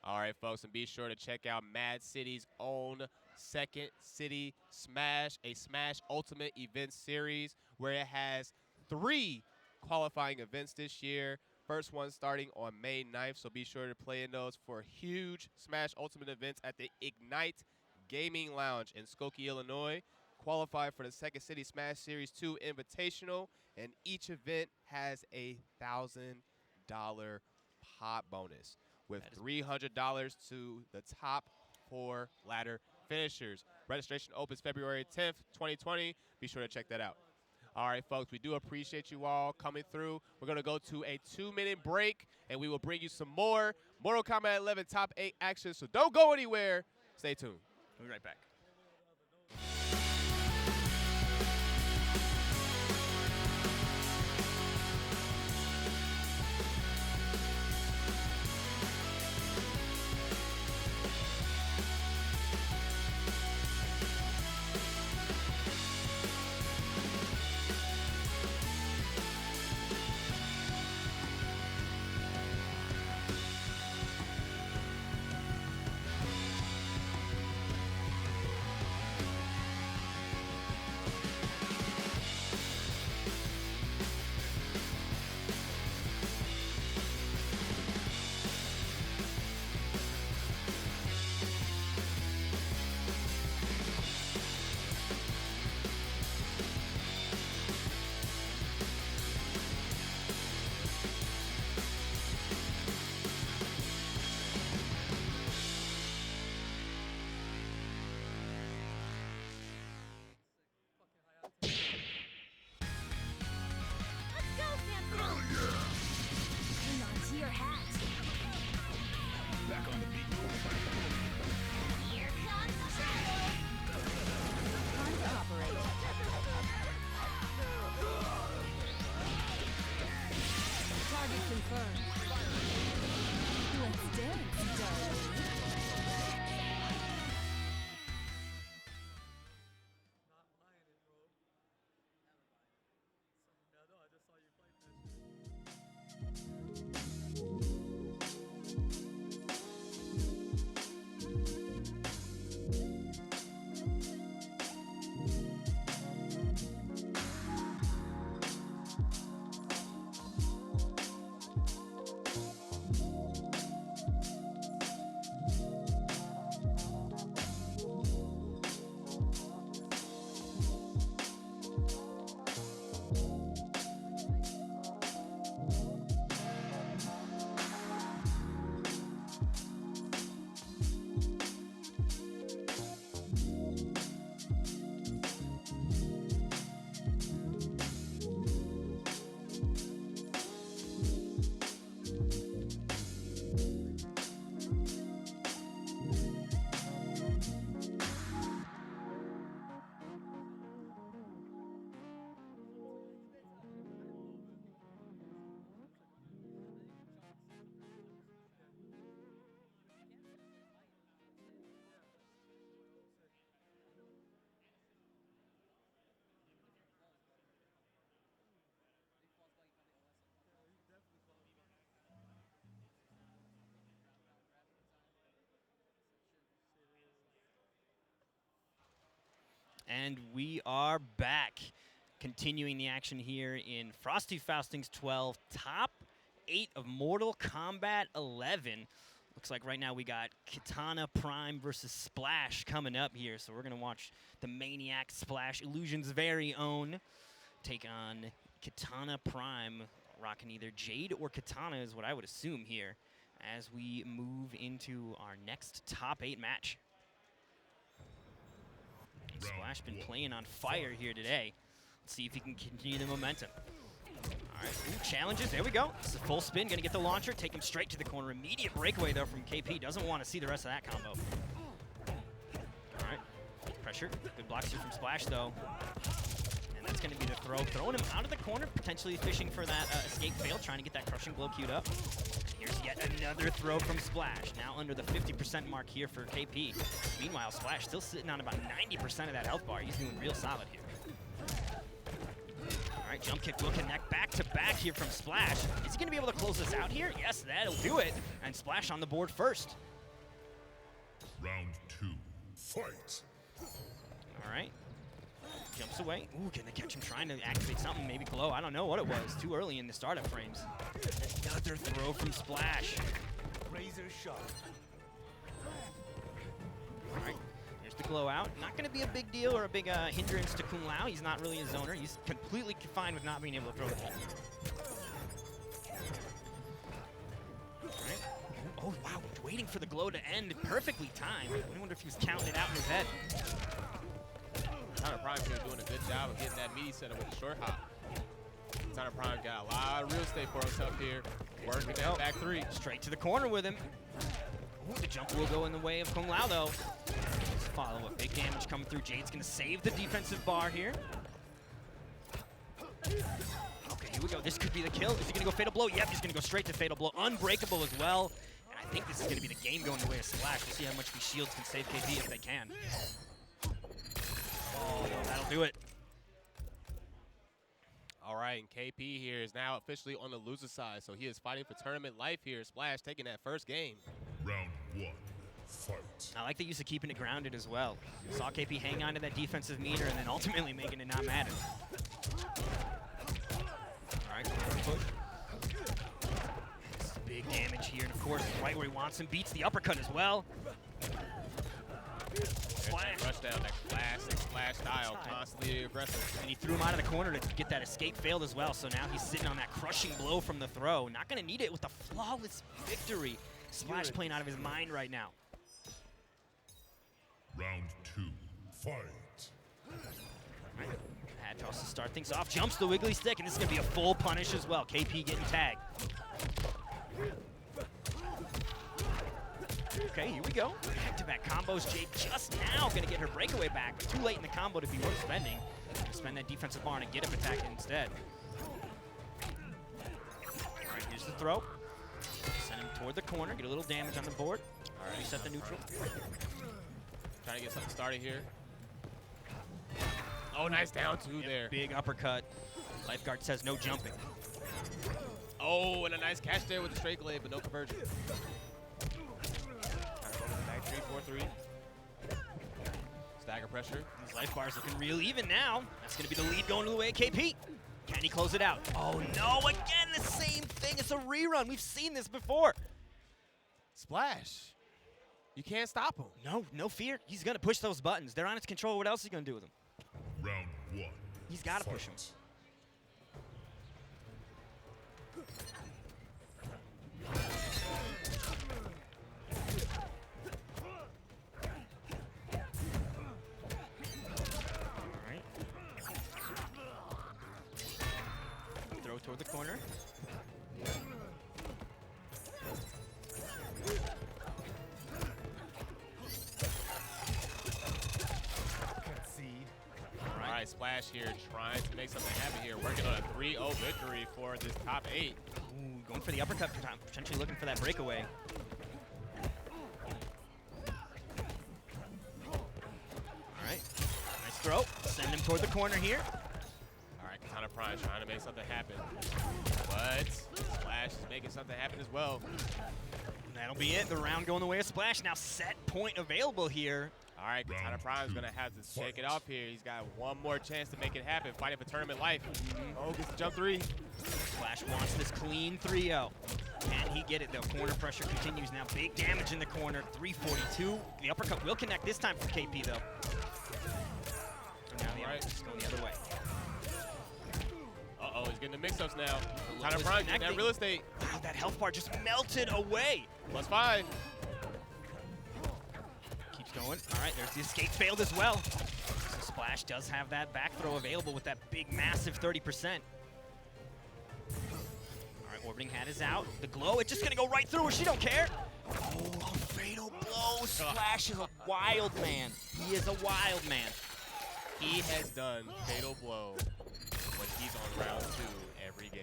All right, folks, and be sure to check out Mad City's own Second City Smash, a Smash Ultimate event series where it has 3 qualifying events this year. First one starting on May 9th, so be sure to play in those for huge Smash Ultimate events at the Ignite Gaming Lounge in Skokie, Illinois. Qualify for the Second City Smash Series 2 Invitational, and each event has a $1,000 pot bonus with $300 to the top 4 ladder finishers. Registration opens February 10th, 2020. Be sure to check that out. All right, folks, we do appreciate you all coming through. We're going to go to a 2-minute break, and we will bring you some more Mortal Kombat 11 Top 8 action, so don't go anywhere. Stay tuned. We'll be right back. And we are back, continuing the action here in Frosty Faustings XII, top 8 of Mortal Kombat 11. Looks like right now we got Kitana Prime versus Splash coming up here, so we're going to watch the Maniac Splash, Illusion's very own, take on Kitana Prime, rocking either Jade or Kitana is what I would assume here, as we move into our next top 8 match. Splash been playing on fire here today. Let's see if he can continue the momentum. All right, ooh, challenges, there we go. This is a full spin, gonna get the launcher, take him straight to the corner. Immediate breakaway though from KP, doesn't want to see the rest of that combo. All right, pressure, good blocks here from Splash though. And that's gonna be the throw, throwing him out of the corner, potentially fishing for that escape fail, trying to get that crushing blow queued up. Here's yet another throw from Splash, now under the 50% mark here for KP. Meanwhile, Splash still sitting on about 90% of that health bar. He's doing real solid here. All right, jump kick will connect back to back here from Splash. Is he gonna be able to close this out here? Yes, that'll do it. And Splash on the board first. Round 2, fight. All right. Jumps away. Ooh, can they catch him trying to activate something? Maybe glow. I don't know what it was. Too early in the startup frames. Another throw from Splash. Razor sharp. All right. Here's the glow out. Not going to be a big deal or a big hindrance to Kung Lao. He's not really a zoner. He's completely fine with not being able to throw the ball. All right. Oh, wow. Waiting for the glow to end. Perfectly timed. I wonder if he was counting it out in his head. Kitana Prime here doing a good job of getting that meaty center with the short hop. Kitana Prime got a lot of real estate for himself here. Working that back 3. Straight to the corner with him. Ooh, the jump will go in the way of Kung Lao, though. Let's follow up. Big damage coming through. Jade's going to save the defensive bar here. Okay, here we go. This could be the kill. Is he going to go Fatal Blow? Yep, he's going to go straight to Fatal Blow. Unbreakable as well. And I think this is going to be the game going the way of Splash. We'll see how much these shields can save KP if they can. Oh, that'll do it. All right, and KP here is now officially on the loser side, so he is fighting for tournament life here. Splash taking that first game. Round 1, fight. I like the use of keeping it grounded as well. Saw KP hang on to that defensive meter and then ultimately making it not matter. All right, push. This is big damage here, and of course, right where he wants him, beats the uppercut as well. Splash. Rush down, that classic Splash style, constantly aggressive. And he threw him out of the corner to get that escape failed as well, so now he's sitting on that crushing blow from the throw. Not going to need it with a flawless victory. Splash playing out of his mind right now. Round 2, fight. Right. Hat toss to start things off. Jumps the wiggly stick, and this is going to be a full punish as well. KP getting tagged. Okay, here we go. Back-to-back combos. Jade just now going to get her breakaway back, but too late in the combo to be worth spending. Spend that defensive bar and get him attack instead. All right, here's the throw. Send him toward the corner, get a little damage on the board. All right, reset the neutral. Trying to get something started here. Oh, nice down 2 there. Big uppercut. Lifeguard says no jumping. Oh, and a nice catch there with the straight glaive, but no conversion. Back 3, 4, 3. Stagger pressure. These life bars looking real even now. That's going to be the lead going to the way of KP. Can he close it out? Oh, no. Again, the same thing. It's a rerun. We've seen this before. Splash. You can't stop him. No, no fear. He's going to push those buttons. They're on its control. What else is he going to do with them? Round 1. He's got to push them. All right. Throw toward the corner. All right, Splash here trying to make something happen here. Working on a 3-0 victory for this top 8. Ooh, going for the uppercut for time, potentially looking for that breakaway. All right, nice throw. Send him toward the corner here. All right, Kitana Prime trying to make something happen. But Splash is making something happen as well. And that'll be it. The round going the way of Splash. Now set point available here. All right, Kitana Prime is going to have to shake it off here. He's got one more chance to make it happen, fighting for tournament life. Oh, gets the jump 3. Flash wants this clean 3-0. Can he get it, though? Corner pressure continues now. Big damage in the corner. 342. The uppercut will connect this time for KP, though. And now the uppercut's going the other way. Uh-oh, he's getting the mix-ups now. Kitana Prime getting that real estate. Wow, that health bar just melted away. +5. Keeps going. All right, there's the escape failed as well. So Splash does have that back throw available with that big, massive 30%. Orbiting hat is out. The glow, it's just gonna go right through her. She don't care. Oh, a fatal blow. Splash is a wild man. He is a wild man. He has done fatal blow when he's on round 2 every game.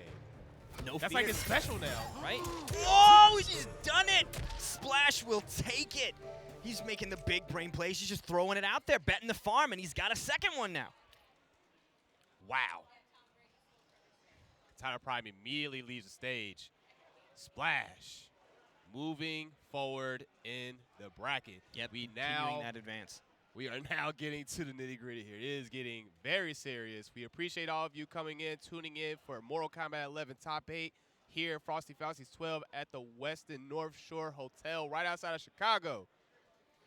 No That's fear. like his special now. Right? Oh, he's done it. Splash will take it. He's making the big brain plays. He's just throwing it out there, betting the farm, and he's got a second one now. Wow. Kitana Prime immediately leaves the stage. Splash, moving forward in the bracket. Yep, we that advance. We are now getting to the nitty-gritty here. It is getting very serious. We appreciate all of you coming in, tuning in for Mortal Kombat 11 Top 8 here at Frosty Faustings 12 at the Westin North Shore Hotel right outside of Chicago.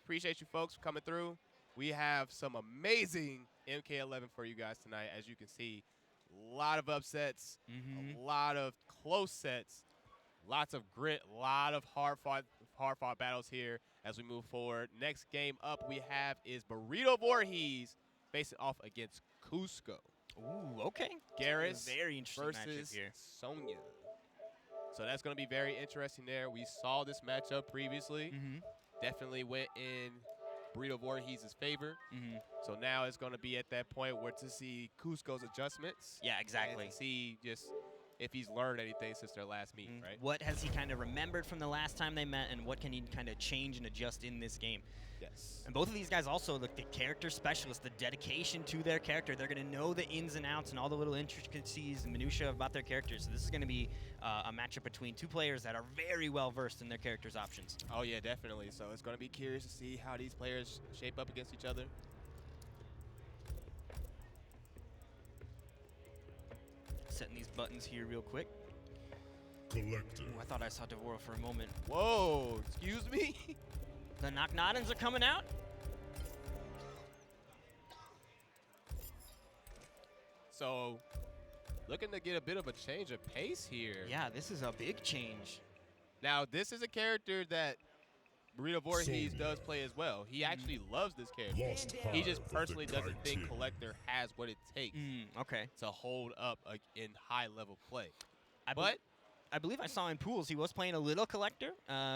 Appreciate you folks for coming through. We have some amazing MK11 for you guys tonight. As you can see, a lot of upsets, a lot of close sets, lots of grit, a lot of hard-fought battles here as we move forward. Next game up we have is Burrito Voorhees facing off against Cusco. Ooh, okay. Garrus very interesting matchup versus here. Sonya. So that's going to be very interesting there. We saw this matchup previously. Definitely went in Burrito Voorhees' favor. So now it's going to be at that point where to see Cusco's adjustments. Yeah, exactly. And see just if he's learned anything since their last meeting, right? What has he kind of remembered from the last time they met, and what can he kind of change and adjust in this game? Yes. And both of these guys also look the character specialists, the dedication to their character. They're going to know the ins and outs and all the little intricacies and minutia about their characters. So this is going to be a matchup between two players that are very well versed in their characters' options. Oh yeah, definitely. So it's going to be curious to see how these players shape up against each other. Setting these buttons here real quick. Collector. Ooh, I thought I saw Devora for a moment. Whoa, excuse me? The knock-noddins are coming out. So looking to get a bit of a change of pace here. Yeah, this is a big change. Now, this is a character that Burrito Voorhees does play as well. He actually loves this character. He just personally doesn't think Collector has what it takes Okay. to hold up in high-level play. I believe I saw in pools he was playing a little Collector,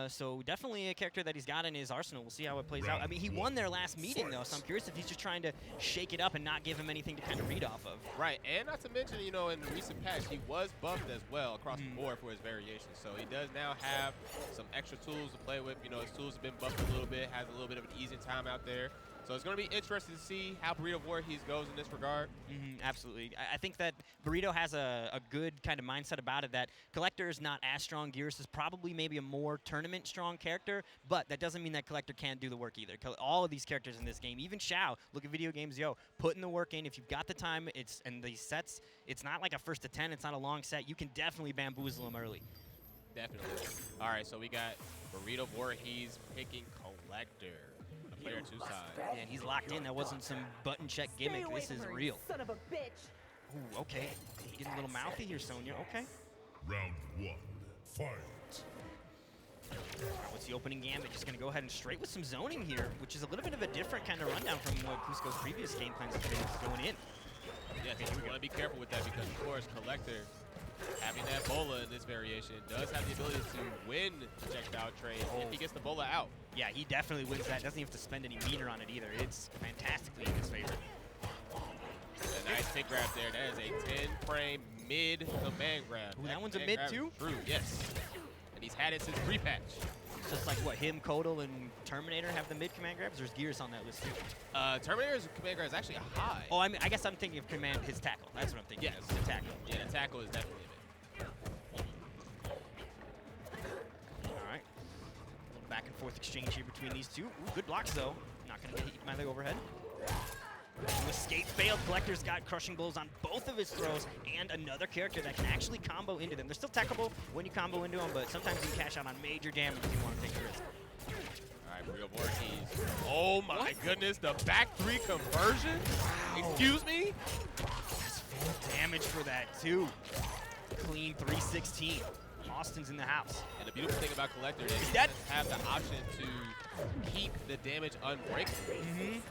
so definitely a character that he's got in his arsenal. We'll see how it plays out. I mean, he won their last meeting, though, so I'm curious if he's just trying to shake it up and not give him anything to kind of read off of. Right, and not to mention, you know, in the recent patch, he was buffed as well across the board for his variations. So he does now have some extra tools to play with. You know, his tools have been buffed a little bit, has a little bit of an easy time out there. So it's going to be interesting to see how Burrito Voorhees goes in this regard. Absolutely. I think that Burrito has a good kind of mindset about it, that Collector is not as strong. Garrus is probably maybe a more tournament-strong character, but that doesn't mean that Collector can't do the work either. All of these characters in this game, even Shao, look at Video Games Yo, putting the work in. If you've got the time, and these sets, it's not like a first to 10, it's not a long set. You can definitely bamboozle them early. Definitely. All right, so we got Burrito Voorhees picking Collector. Player 2 side. Yeah, he's locked in. That wasn't some button check gimmick. This is real. Son of a bitch. Ooh, okay. Getting a little mouthy here, Sonya. Okay. Round 1. Fight. All right, what's the opening gambit? Just going to go ahead and straight with some zoning here, which is a little bit of a different kind of rundown from what Cusco's previous game plans have been going in. Yes, we want to be careful with that because, of course, Collector, having that bola in this variation, does have the ability to win projectile trade if he gets the bola out. Yeah, he definitely wins that. Doesn't even have to spend any meter on it either. It's fantastically in his favor. A nice pick grab there. That is a 10-frame mid command grab. Ooh, that one's a mid too? True, yes. And he's had it since pre-patch. Just like what, him, Kodal, and Terminator have the mid command grabs? There's Gears on that list too. Terminator's command grab is actually a high. Oh, I guess I'm thinking of his tackle. That's what I'm thinking. Yes, the tackle. Yeah, the tackle is definitely a mid. All right. Back and forth exchange here between these two. Ooh, good blocks though. Not gonna get they overhead? The escape failed. Collector's got crushing blows on both of his throws, and another character that can actually combo into them. They're still techable when you combo into them, but sometimes you can cash out on major damage if you want to take a risk. All right, Burrito Voorhees. Oh my goodness, the back 3 conversion? Wow. Excuse me? That's full damage for that too. Clean 316. Austin's in the house. And the beautiful thing about Collector is he dead. doesn't have the option to keep the damage unbreakable.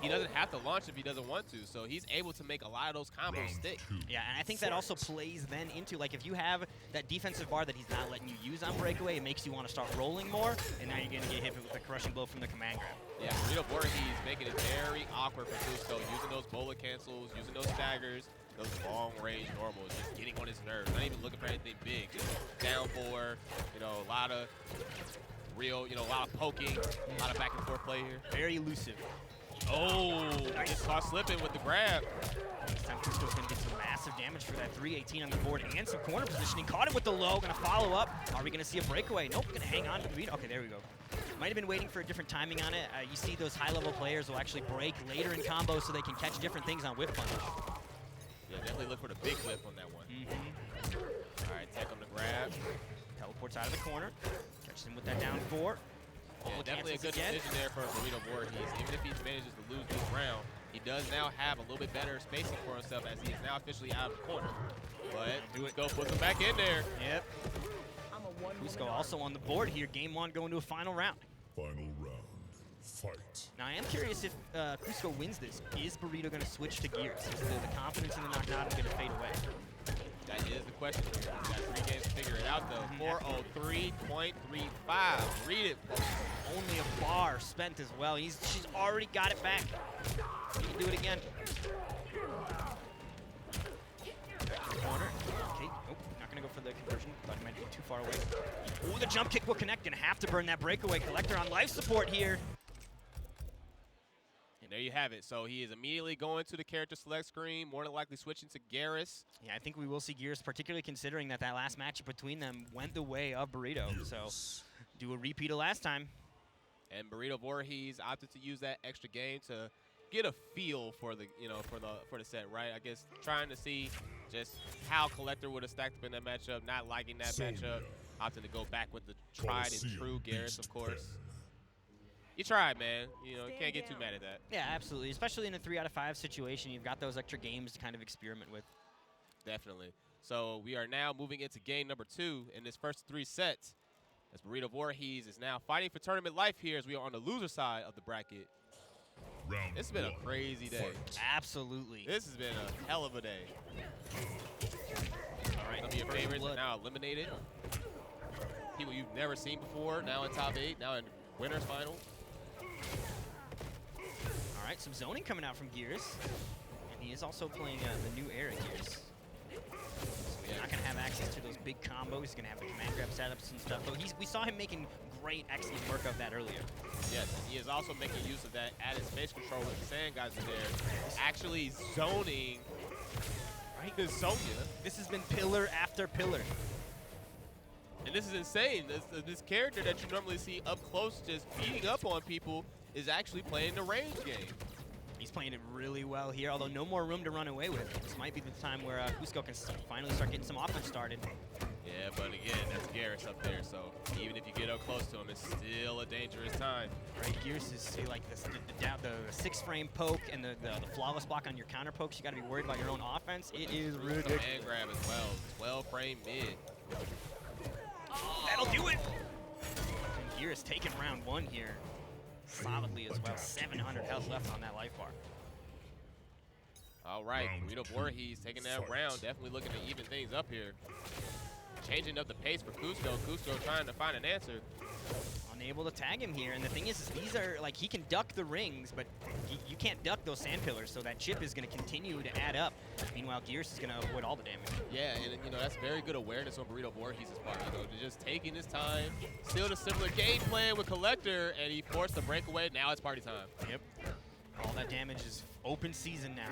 He doesn't have to launch if he doesn't want to, so he's able to make a lot of those combos stick. Yeah, and I think that also plays then into, like, if you have that defensive bar that he's not letting you use on breakaway, it makes you want to start rolling more, and now you're going to get hit with the crushing blow from the command grab. Yeah, Burrito Voorhees making it very awkward for Cusco, using those bola cancels, using those staggers, those long-range normals, just getting on his nerves, not even looking for anything big. Just down 4, you know, a lot of real, you know, a lot of poking, a lot of back and forth play here. Very elusive. Oh, nice. Just caught slipping with the grab. This time Cusco's going to get some massive damage for that 318 on the board and some corner positioning. Caught him with the low, going to follow up. Are we going to see a breakaway? Nope, going to hang on to the beat. Okay, there we go. Might have been waiting for a different timing on it. You see those high-level players will actually break later in combos so they can catch different things on whip punish. Yeah, definitely look for the big whip on that one. All right, take him to grab. Teleports out of the corner. Catches him with that down 4. Yeah, definitely a good decision there for Burrito Voorhees. Even if he manages to lose this round, he does now have a little bit better spacing for himself as he is now officially out of the corner. But Cusco puts him back in there. Yep. Cusco also on the board here. Game 1 going to a final round. Final round. Fight. Now, I am curious if Cusco wins this. Is Burrito going to switch to gears? Is the confidence in the knockdown going to fade away? That is the question. He's got 3 games to figure it out, though. 403.35. Read it, folks. Only a bar spent as well. She's already got it back. He can do it again. Corner. Okay. Nope. Not going to go for the conversion. Thought he might be too far away. Ooh, the jump kick will connect. Going to have to burn that breakaway. Collector on life support here. And there you have it. So he is immediately going to the character select screen, more than likely switching to Garrus. Yeah, I think we will see Gears, particularly considering that last matchup between them went the way of Burrito. So do a repeat of last time. And Burrito Voorhees opted to use that extra game to get a feel for the, for the set, right? I guess trying to see just how Collector would have stacked up in that matchup, not liking that matchup, opted to go back with the tried and true Garrus, of course. You tried, man. You can't get too mad at that. Yeah, absolutely. Especially in a 3 out of 5 situation, you've got those extra games to kind of experiment with. Definitely. So we are now moving into game number 2 in this first 3 sets. As Burrito Voorhees is now fighting for tournament life here as we are on the loser side of the bracket. It's been a crazy day. Absolutely. This has been a hell of a day. All right, some of your favorites are now eliminated. People you've never seen before, now in top 8, now in winners final. All right, some zoning coming out from Gears. And he is also playing the new era Gears. So he's not going to have access to those big combos. He's going to have the command grab setups and stuff. But we saw him making great, excellent work of that earlier. Yes, and he is also making use of that added space control with the sand guys in there. Actually zoning his Sonya. This has been pillar after pillar. And this is insane. This character that you normally see up close just beating up on people is actually playing the range game. He's playing it really well here, although no more room to run away with. This might be the time where Cusco can finally start getting some offense started. Yeah, but again, that's Garrus up there, so even if you get up close to him, it's still a dangerous time. Right, Gears is like the 6-frame poke and the flawless block on your counter pokes. You got to be worried about your own offense. It is ridiculous. And grab as well. 12-frame mid. That'll do it. And Gears taking round 1 here solidly as well. 700 health left on that life bar. All right, Burrito Voorhees taking that round. Definitely looking to even things up here. Changing up the pace for Cusco. Cusco trying to find an answer. Unable to tag him here. And the thing is these are, like, he can duck the rings, but you can't duck those sand pillars, so that chip is going to continue to add up. Meanwhile, Gears is going to avoid all the damage. Yeah, and that's very good awareness on Burrito Voorhees' part. Just taking his time. Still the similar game plan with Collector, and he forced the breakaway. Now it's party time. Yep. All that damage is open season now.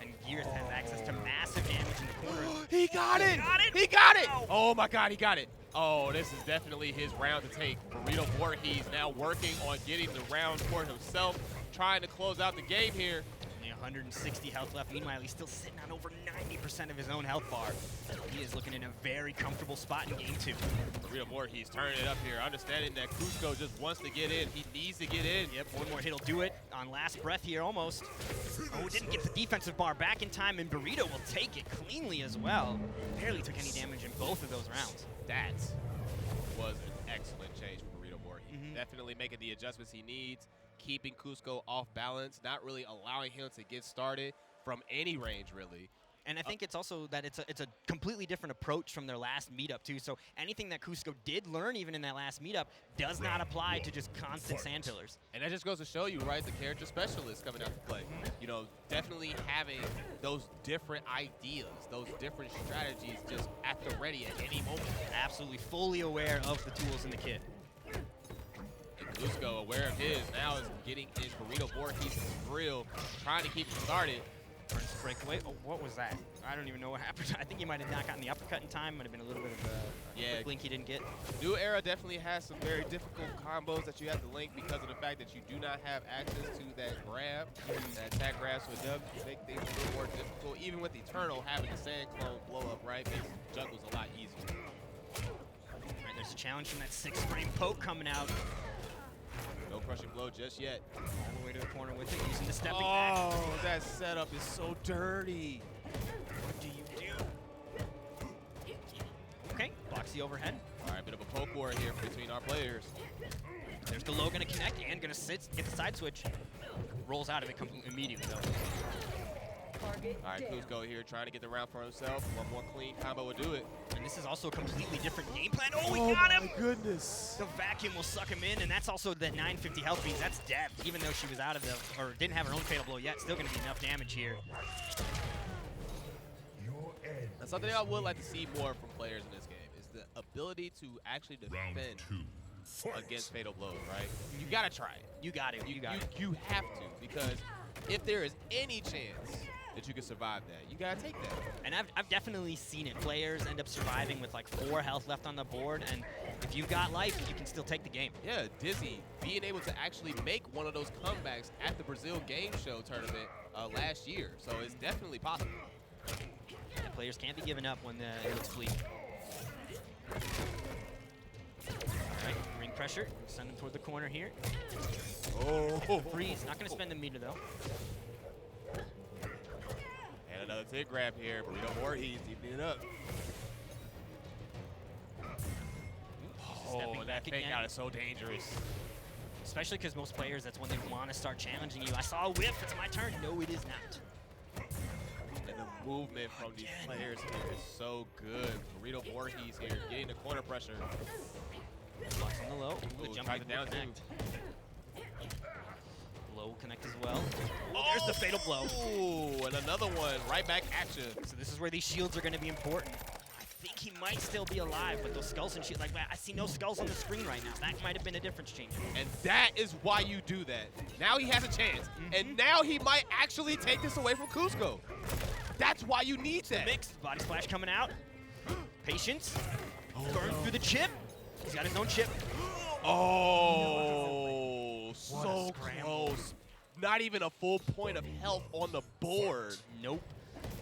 And Gears has access to massive damage in the corner. He got it! He got it! Oh my god, he got it. Oh, this is definitely his round to take. Burrito Voorhees now working on getting the round for himself. trying to close out the game here. Only 160 health left. Meanwhile, he's still sitting on over 90% of his own health bar. He is looking in a very comfortable spot in game 2. Burrito Voorhees turning it up here, understanding that Cusco just wants to get in. He needs to get in. Yep, one more hit will do it on last breath here almost. Oh, didn't get the defensive bar back in time, and Burrito will take it cleanly as well. Barely took any damage in both of those rounds. That was an excellent change for Burrito Voorhees. Definitely making the adjustments he needs, keeping Cusco off balance, not really allowing him to get started from any range, really. And I think it's also that it's a completely different approach from their last meetup, too. So anything that Cusco did learn even in that last meetup does not apply to just constant sand pillars. And that just goes to show you, right, the character specialist coming out to play. You know, definitely having those different ideas, those different strategies just at the ready at any moment. Absolutely fully aware of the tools in the kit. And Cusco, aware of his, now is getting in Burrito Voorhees' grill, trying to keep him started. Turns to breakaway. Oh, what was that? I don't even know what happened. I think he might have not gotten the uppercut in time. Might have been a little bit of a quick link he didn't get. New Era definitely has some very difficult combos that you have to link because of the fact that you do not have access to that grab, that attack grab, so it does make things a little more difficult. Even with Eternal, having the sand clone blow up, right, makes juggles a lot easier. All right, there's a challenge from that 6-frame poke coming out. No crushing blow just yet. All the way to the corner with it, using the stepping back. Oh, that setup is so dirty. What do you do? Okay, blocks the overhead. All right, bit of a poke war here between our players. There's the low gonna connect and gonna sit, get the side switch. Rolls out of it immediately though. Target All right, down. Cusco here trying to get the round for himself. One more clean combo will do it. And this is also a completely different game plan. Oh, we got him! Goodness. The vacuum will suck him in, and that's also the 950 health beams. That's death, even though she was out of the, or didn't have her own fatal blow yet. Still gonna be enough damage here. That's something I would like to see more from players in this game, is the ability to actually Round defend 2. Fight. against fatal blows, right? You gotta try it. You got it, you got it. You have to, because if there is any chance that you can survive that, you gotta take that. And I've definitely seen it. Players end up surviving with like 4 health left on the board, and if you've got life, you can still take the game. Yeah, Dizzy being able to actually make one of those comebacks at the Brazil Game Show tournament last year, so it's definitely possible. And players can't be giving up when it looks bleak. All right, ring pressure. Send him toward the corner here. Oh, Freeze. Not going to spend the meter, though. and another tick grab here. Burrito Voorhees deepening it up. Stepping Oh, that back fake again. out is so dangerous. Especially because most players, that's when they want to start challenging you. I saw a whip. It's my turn. No, it is not. And the movement from these players here is so good. Burrito Voorhees here getting the corner pressure. Blocks on the low. The Ooh, jump tried with it down the too. connect. Low connect as well. Oh, there's the fatal blow. Ooh, and another one right back at you. So this is where these shields are going to be important. I think he might still be alive, but those skulls and shields, like I see no skulls on the screen right now. That might have been a difference changer. And that is why you do that. Now he has a chance. And now he might actually take this away from Cusco. That's why you need that. Mixed body splash coming out. Patience. Burn through the chip. He's got his own chip. Oh, so scramble. close. Not even a full point of health on the board. Nope.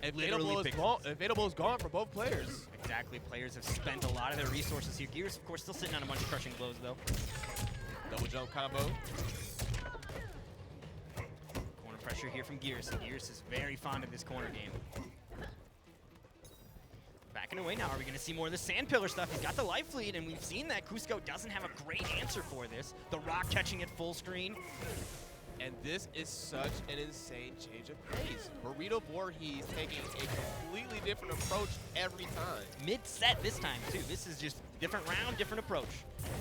And Literally Fatal picked Blow is gone for both players. Exactly. Players have spent a lot of their resources here. Gears, of course, still sitting on a bunch of crushing blows, though. Double jump combo. Corner pressure here from Gears. Gears is very fond of this corner game. Backing away now. Are we going to see more of the sand pillar stuff? He's got the life lead, and we've seen that Cusco doesn't have a great answer for this. The rock catching it full screen. And this is such an insane change of pace. Burrito Voorhees taking a completely different approach every time. Mid-set this time, too. This is just different round, different approach.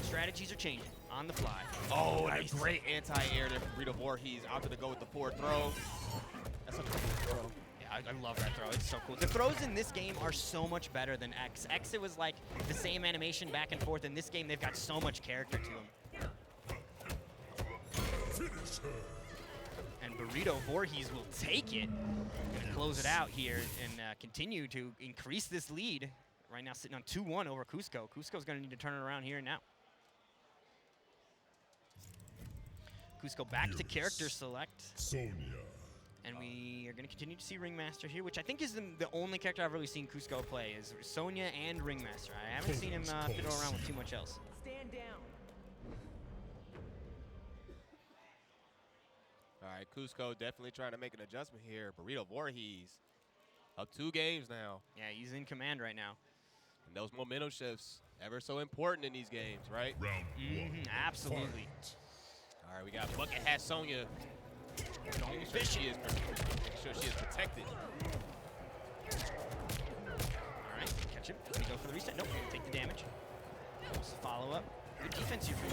Strategies are changing on the fly. Oh, Nice. a great anti-air there from Burrito Voorhees. Out to the go with the forward throw. That's such a cool throw. Yeah, I love that throw. It's so cool. The throws in this game are so much better than X. X, it was like the same animation back and forth. In this game, they've got so much character to them. And Burrito Voorhees will take it. Gonna close it out here and continue to increase this lead. Right now sitting on 2-1 over Cusco. Cusco's gonna need to turn it around here and now. Cusco back to character select. Sonya. And we are going to continue to see Ringmaster here, which I think is the only character I've really seen Cusco play, is Sonya and Ringmaster. I haven't seen him fiddle around with too much else. Stand down. All right, Cusco definitely trying to make an adjustment here. Burrito Voorhees up 2 games now. Yeah, he's in command right now. And those momentum shifts, ever so important in these games, right? Round one. Absolutely. All right, we got Bucket Hat Sonya. Making sure she is protected. All right, catch him. Let me go for the reset. Nope, take the damage. Just follow up. Good defense here from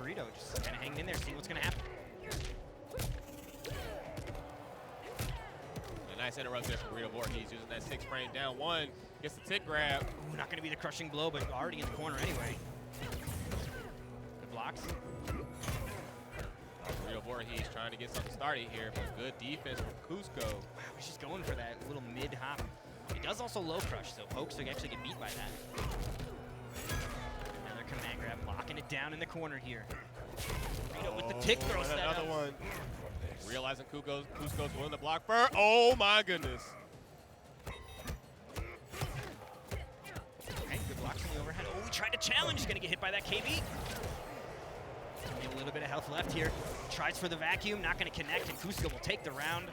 Burrito. Just kind of hanging in there, seeing what's going to happen. A nice interrupt there from Burrito Voorhees, using that 6 frame down 1. Gets the tick grab. Ooh, not going to be the crushing blow, but already in the corner anyway. Good blocks. Burrito Voorhees trying to get something started here, but good defense from Cusco. Wow, he's just going for that little mid hop. It does also low crush, so pokes to actually get beat by that. Another command grab, locking it down in the corner here. Burrito with the tick throw set Another up. one. Realizing Cusco's willing to block for. Oh my goodness. Okay, good blocks on the overhead. Oh, he tried to challenge. He's going to get hit by that KB. A little bit of health left here. Tries for the vacuum, not going to connect, and Cusco will take the round.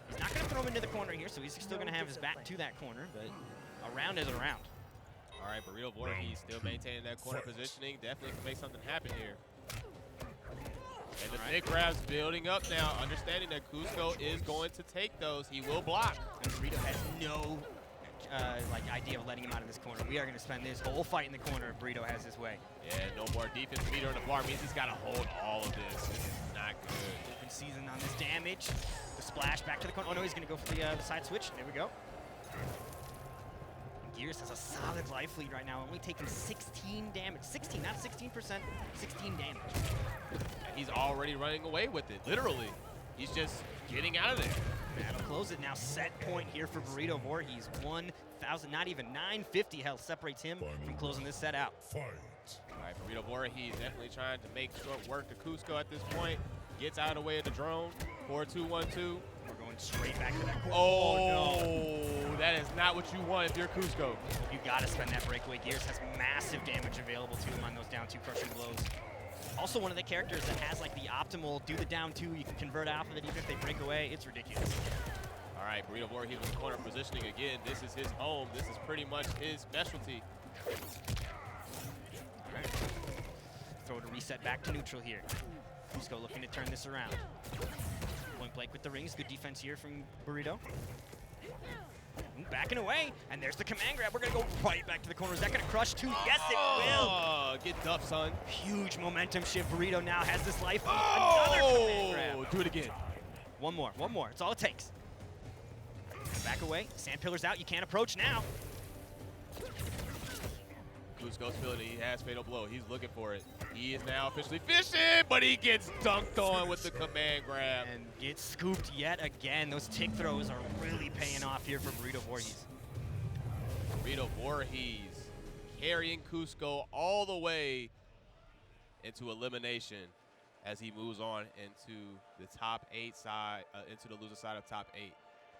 He's not going to throw him into the corner here, so he's still going to have his back to that corner, but a round is a round. All right, Burrito Voorhees still maintaining that corner positioning. Definitely can make something happen here. And the big grab's building up now, understanding that Cusco is going to take those. He will block. And Burrito has no idea of letting him out of this corner. We are going to spend this whole fight in the corner if Burrito has his way. Yeah, no more defense meter in the bar means he's got to hold all of this. This is not good. Open season on this damage. The splash back to the corner. Oh no, he's going to go for the side switch. There we go. And Gears has a solid life lead right now, only taking 16 damage. 16, not 16%, 16 damage. And he's already running away with it, literally. He's just getting out of there. That'll close it now. Set point here for Burrito Voorhees. 1,000, not even 950 health separates him from closing this set out. Fight. All right, Burrito Voorhees definitely trying to make short work to Cusco at this point. Gets out of the way of the drone. 4-2-1-2. We're going straight back to that corner. Oh, no. That is not what you want if you're Cusco. You got to spend that breakaway. Gears has massive damage available to him on those down 2 crushing blows. Also one of the characters that has like the optimal do the down 2, you can convert off of it even if they break away. It's ridiculous. All right, Burrito Voorhees with the corner positioning again. This is his home. This is pretty much his specialty. All right. Throw it a reset back to neutral here. Cusco looking to turn this around. Point blank with the rings. Good defense here from Burrito. Ooh, backing away, and there's the command grab. We're going to go right back to the corner. Is that going to crush too? Yes, it will. Oh, get dumped, son. Huge momentum shift. Burrito now has this life. Another command grab. Do it again. One more. It's all it takes. Back away. Sand pillar's out. You can't approach now. Cusco's feeling it. He has fatal blow. He's looking for it. He is now officially fishing, but he gets dunked on with the command grab. And gets scooped yet again. Those tick throws are really paying off here for Burrito Voorhees. Burrito Voorhees carrying Cusco all the way into elimination as he moves on into the top 8 side, into the loser side of top 8.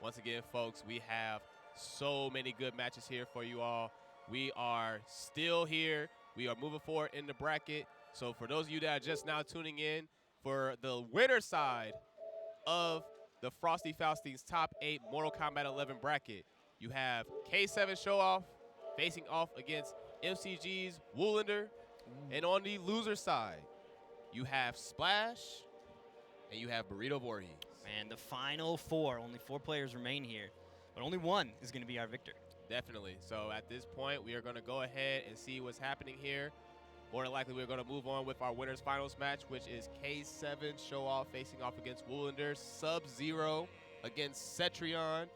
Once again, folks, we have so many good matches here for you all. We are still here. We are moving forward in the bracket. So for those of you that are just now tuning in, for the winner side of the Frosty Faustings top 8 Mortal Kombat 11 bracket, you have K7 Show Off facing off against MCG's WillEndure. And on the loser side, you have Splash and you have Burrito Voorhees. Man, the final 4. Only 4 players remain here, but only one is going to be our victor. Definitely. So at this point, we are going to go ahead and see what's happening here. More than likely, we're going to move on with our winners finals match, which is K7 Show Off facing off against WillEndure, Sub-Zero against Cetrion,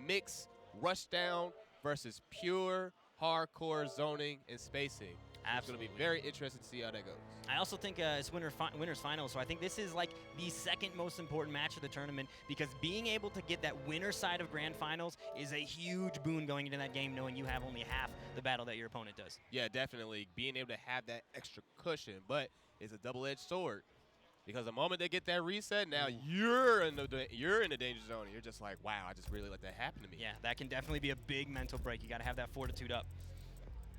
Mix Rushdown versus Pure Hardcore Zoning and Spacing. It's going to be very interesting to see how that goes. I also think it's winners finals, so I think this is like the second most important match of the tournament, because being able to get that winner side of grand finals is a huge boon going into that game, knowing you have only half the battle that your opponent does. Yeah, definitely. Being able to have that extra cushion, but it's a double-edged sword. Because the moment they get that reset, now you're in the danger zone. And you're just like, wow, I just really let that happen to me. Yeah, that can definitely be a big mental break. You got to have that fortitude up.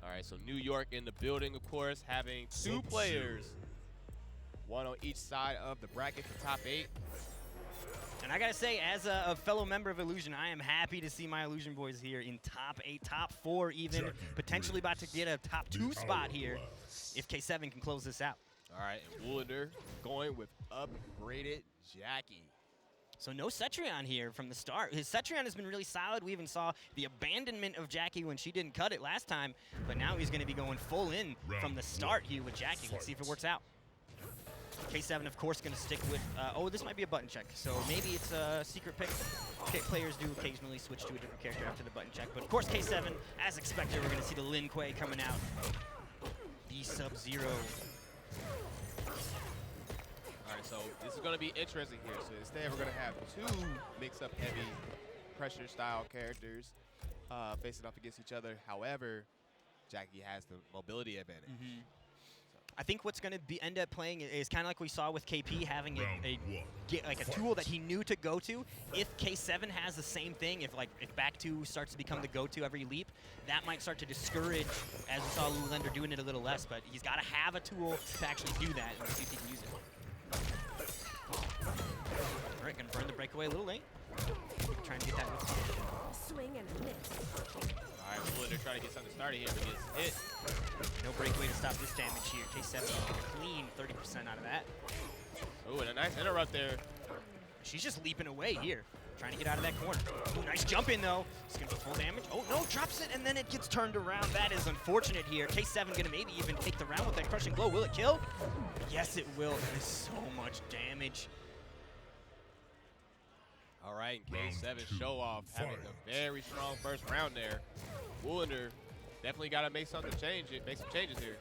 All right, so New York in the building, of course, having two players, one on each side of the bracket, the top 8. And I gotta say, as a fellow member of Illusion, I am happy to see my Illusion boys here in top 8, top 4 even, potentially about to get a top 2 spot here if K7 can close this out. All right, and WillEndure going with upgraded Jackie. So no Cetrion here from the start. His Cetrion has been really solid. We even saw the abandonment of Jackie when she didn't cut it last time, but now he's gonna be going full in from the start here with Jackie. Let's see if it works out. K7, of course, going to stick with, oh, this might be a button check. So maybe it's a secret pick. Players do occasionally switch to a different character after the button check. But, of course, K7, as expected, we're going to see the Lin Kuei coming out. The Sub-Zero. All right, so this is going to be interesting here. So instead, we're going to have 2 mix-up heavy pressure-style characters facing off against each other. However, Jackie has the mobility advantage. I think what's going to end up playing is kind of like we saw with KP having a tool that he knew to go to. If K7 has the same thing, if back 2 starts to become the go-to every leap, that might start to discourage, as we saw WillEndure doing it a little less. But he's got to have a tool to actually do that, and see if he can use it. All right, going to burn the breakaway a little late. Trying to get that. Swing and a miss. All right, WillEndure trying to get something started here, but gets hit. No breakaway to stop this damage here. K7 get a clean 30% out of that. Oh, and a nice interrupt there. She's just leaping away here, trying to get out of that corner. Ooh, nice jump in though. It's gonna be full damage. Oh no, drops it and then it gets turned around. That is unfortunate here. K7 gonna maybe even take the round with that crushing blow. Will it kill? Yes, it will. That is so much damage. All right, and K7 show off having a very strong first round there. WillEndure definitely got to make some changes here.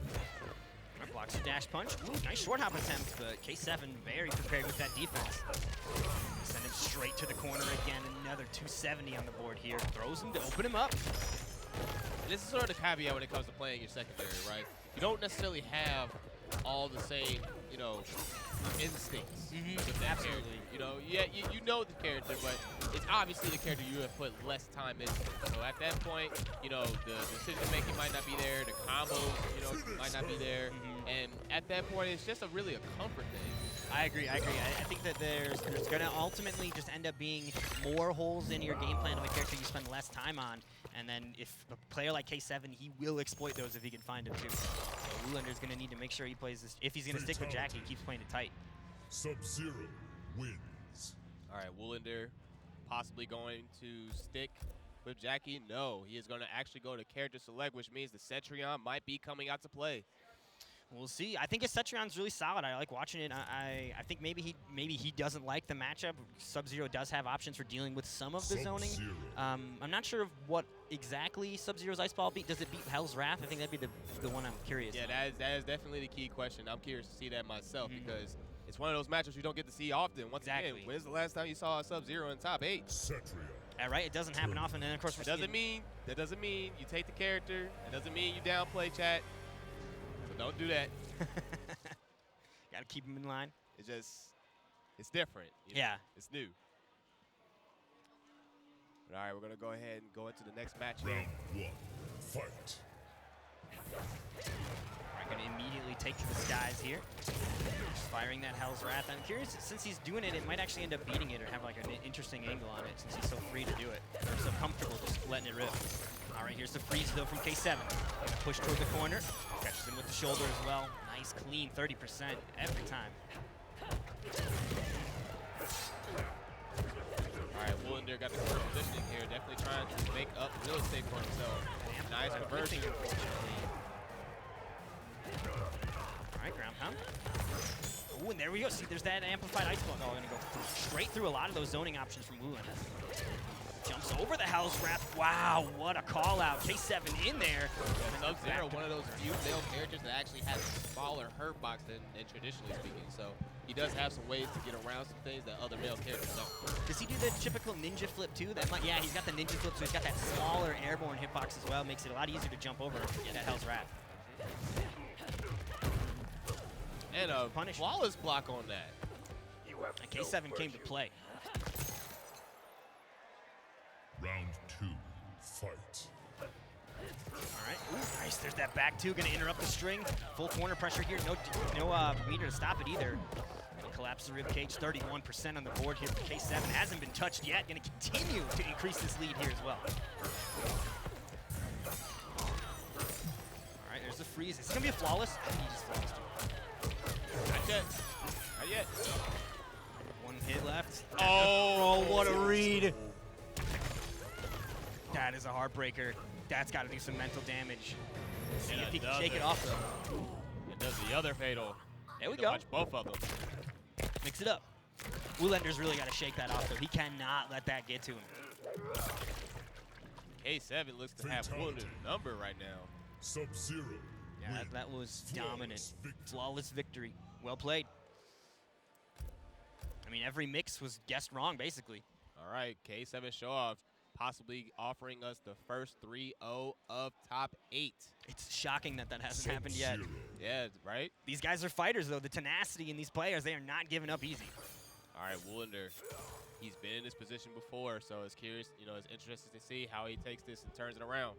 Blocks a dash punch. Ooh, nice short hop attempt, but K7 very prepared with that defense. Send him straight to the corner again. Another 270 on the board here. Throws him to open him up. This is sort of the caveat when it comes to playing your secondary, right? You don't necessarily have all the same, instincts with that character. You know the character, but it's obviously the character you have put less time into. So at that point, the decision making might not be there, the combos, might not be there, and at that point, it's just really a comfort thing. I agree. I think that there's going to ultimately just end up being more holes in your game plan of a character you spend less time on, and then if a player like K7, he will exploit those if he can find them too. So WillEndure's going to need to make sure he plays this. If he's going to stick with Jackie, he keeps playing it tight. Sub-Zero wins. All right, WillEndure possibly going to stick with Jackie. No, he is going to actually go to character select, which means the Cetrion might be coming out to play. We'll see. I think his Cetrion's really solid. I like watching it. I think maybe he doesn't like the matchup. Sub-Zero does have options for dealing with some of the zoning. I'm not sure of what exactly Sub-Zero's Ice Ball beat. Does it beat Hell's Wrath? I think that'd be the one I'm curious. Yeah, that is definitely the key question. I'm curious to see that myself because it's one of those matchups you don't get to see often. Once again, when's the last time you saw a Sub-Zero in top 8? Right, it doesn't happen often, and of course that doesn't mean you take the character. It doesn't mean you downplay chat. So don't do that. Got to keep him in line. It's different. Yeah. It's new. But all right, we're going to go ahead and go into the next match. Round 1, fight. We're going to immediately take to the skies here. Just firing that Hell's Wrath. I'm curious, since he's doing it, it might actually end up beating it or have like an interesting angle on it since he's so free to do it. Or so comfortable just letting it rip. All right, here's the freeze though from K7. Push toward the corner. Catches him with the shoulder as well. Nice, clean 30% every time. All right, WillEndure got the correct positioning here. Definitely trying to make up real estate for himself. Nice conversion. All right, ground pound. Ooh, and there we go. See, there's that amplified ice ball. Oh, going to go straight through a lot of those zoning options from WillEndure. Jumps over the Hell's Wrath. Wow, what a call out. K7 in there. Sub-Zero, one of those few male characters that actually has a smaller hurt box than traditionally speaking. So he does have some ways to get around some things that other male characters don't. Does he do the typical ninja flip too? Yeah, he's got the ninja flip, so he's got that smaller airborne hitbox as well. Makes it a lot easier to jump over that Hell's Wrath. And a flawless block on that. And K7 came to play. Round 2, fight. All right, ooh, nice. There's that back two, gonna interrupt the string. Full corner pressure here. No meter to stop it either. Gonna collapse the ribcage. 31% on the board here for K7. Hasn't been touched yet. Gonna continue to increase this lead here as well. All right, there's the freeze. Is this gonna be a flawless? I think he just flawless too. Not yet. Not yet. One hit left. Oh, what a read. That is a heartbreaker. That's got to do some mental damage. See if he can shake it off, though. It does the other fatal. There we To go. watch both of them. Mix it up. WillEndure's really got to shake that off, though. He cannot let that get to him. K7 looks to have WillEndure's number right now. Sub-Zero. Yeah, that was dominant. Flawless victory. Well played. I mean, every mix was guessed wrong, basically. All right, K7 show off, possibly offering us the first 3-0 of top 8. It's shocking that that hasn't happened yet. Sub-Zero. Yeah, right? These guys are fighters, though. The tenacity in these players, they are not giving up easy. All right, WillEndure, he's been in this position before, so it's curious, it's interesting to see how he takes this and turns it around.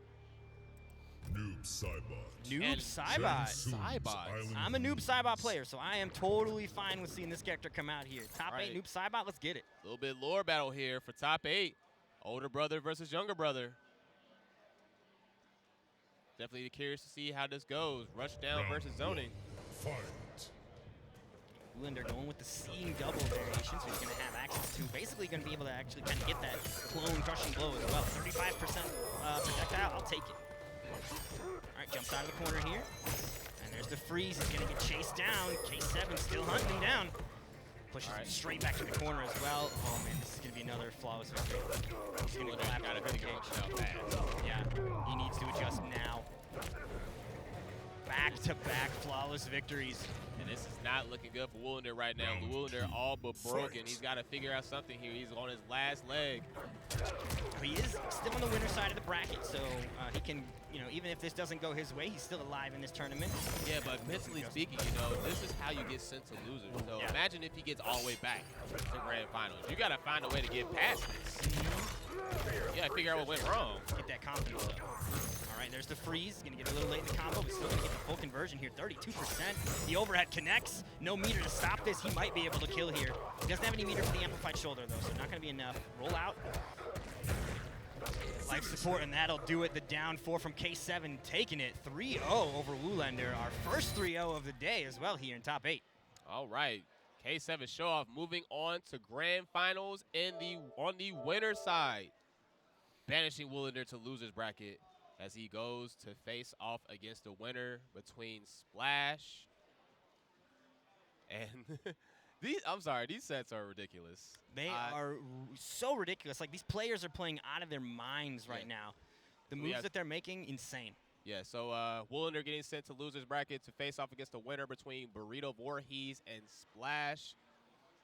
Noob Saibot. Noob And Saibot. Saibot. I'm a Noob Saibot player, so I am totally fine with seeing this character come out here. Top 8 Noob Saibot, let's get it. A little bit lore battle here for top 8. Older brother versus younger brother. Definitely curious to see how this goes. Rush down versus zoning. Fight. WillEndure going with the seeing double variation, so he's going to have access to basically going to be able to actually kind of get that clone crushing blow as well. 35% projectile, I'll take it. All right, jumps out of the corner here. And there's the freeze. He's going to get chased down. K7 still hunting him down. Pushes him straight back to the corner as well. Oh, man, this is going to be another flawless victory. He's going to clap out of the cage. Yeah, he needs to adjust now. Back-to-back flawless victories. And this is not looking good for WillEndure right now. WillEndure all but broken. He's got to figure out something here. He's on his last leg. He is still on the winner side of the bracket, so he can, even if this doesn't go his way, he's still alive in this tournament. Yeah, but mentally speaking, this is how you get sent to losers. So imagine if he gets all the way back to grand finals. You got to find a way to get past this. You got to figure out what went wrong. Get that confidence up. All right, there's the freeze. Going to get a little late in the combo, but still going to get the full conversion here. 32%. The overhead connects. No meter to stop this. He might be able to kill here. He doesn't have any meter for the amplified shoulder, though, so not going to be enough. Roll out. Life support, and that'll do it. The down 4 from K7 taking it 3-0 over WillEndure. Our first 3-0 of the day as well here in top 8. All right. K7 show off moving on to grand finals on the winner side. Banishing WillEndure to losers bracket as he goes to face off against the winner between Splash and these sets are ridiculous. They are so ridiculous. Like, these players are playing out of their minds right now. The moves that they're making, insane. Yeah, so WillEndure getting sent to losers bracket to face off against the winner between Burrito Voorhees and Splash.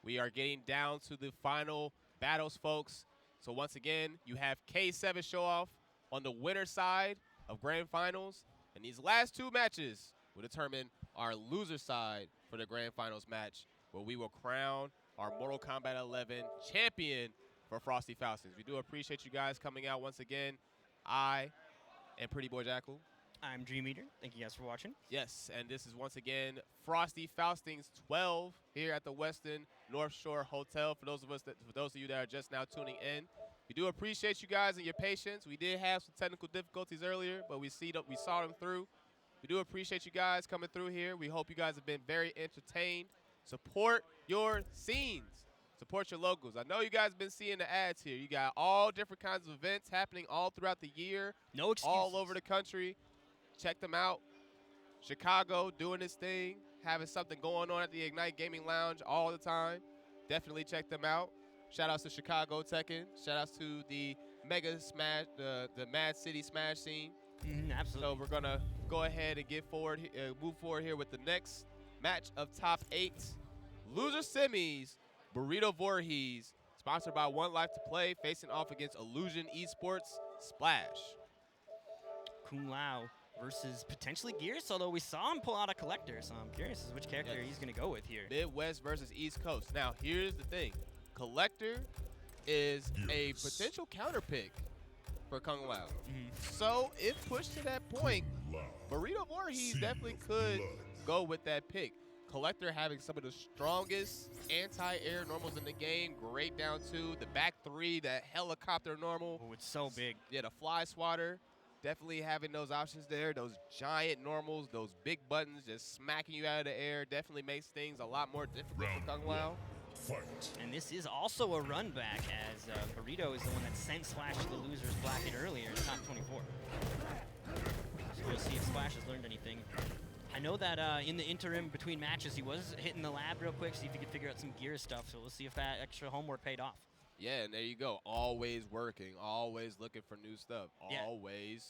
We are getting down to the final battles, folks. So once again, you have K7 show off on the winner side of grand finals. And these last 2 matches will determine our loser side for the grand finals match, where we will crown our Mortal Kombat 11 champion for Frosty Faustings. We do appreciate you guys coming out once again. I am Pretty Boy Jackal. I'm Dream Eater. Thank you guys for watching. Yes, and this is once again Frosty Faustings 12 here at the Westin North Shore Hotel. For those of you that are just now tuning in, we do appreciate you guys and your patience. We did have some technical difficulties earlier, but we saw them through. We do appreciate you guys coming through here. We hope you guys have been very entertained. Support your scenes. Support your locals. I know you guys have been seeing the ads here. You got all different kinds of events happening all throughout the year. No excuses. All over the country. Check them out. Chicago doing this thing, having something going on at the Ignite Gaming Lounge all the time. Definitely check them out. Shout outs to Chicago Tekken. Shout outs to the Mega Smash, the Mad City Smash scene. Absolutely. So we're gonna go ahead and move forward here with the next match of top 8. Loser semis, Burrito Voorhees, sponsored by One Life to Play, facing off against Illusion Esports, Splash. Kung Lao versus potentially Gears, although we saw him pull out a Collector, so I'm curious as which character he's going to go with here. Midwest versus East Coast. Now, here's the thing. Collector is a potential counter pick for Kung Lao. So, if pushed to that point, Burrito Voorhees definitely could go with that pick. Collector having some of the strongest anti-air normals in the game. Great down two. The back three, that helicopter normal. Oh, it's so big. Yeah, the fly swatter. Definitely having those options there. Those giant normals, those big buttons just smacking you out of the air definitely makes things a lot more difficult for Kung Lao. Fight. And this is also a run back, as Burrito is the one that sent Splash to the loser's bracket earlier in top 24. So we'll see if Splash has learned anything. I know that in the interim between matches, he was hitting the lab real quick, see if he could figure out some gear stuff. So we'll see if that extra homework paid off. Yeah, and there you go. Always working, always looking for new stuff, always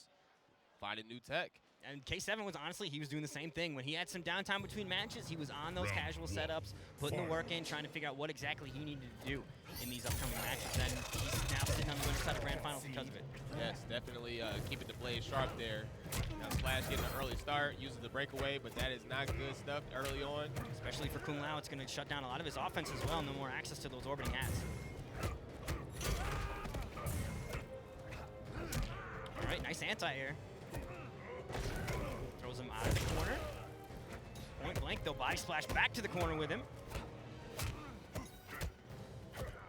finding new tech. And K7 was honestly, he was doing the same thing. When he had some downtime between matches, he was on those casual setups, putting the work in, trying to figure out what exactly he needed to do in these upcoming matches. And he's now sitting on the winner's side of Grand Finals because of it. Yes, definitely keeping the blade sharp there. Now Splash getting an early start, using the breakaway, but that is not good stuff early on. Especially for Kung Lao, it's going to shut down a lot of his offense as well, and no more access to those orbiting hats. All right, nice anti-air. Throws him out of the corner. Point blank, though, body splash back to the corner with him. And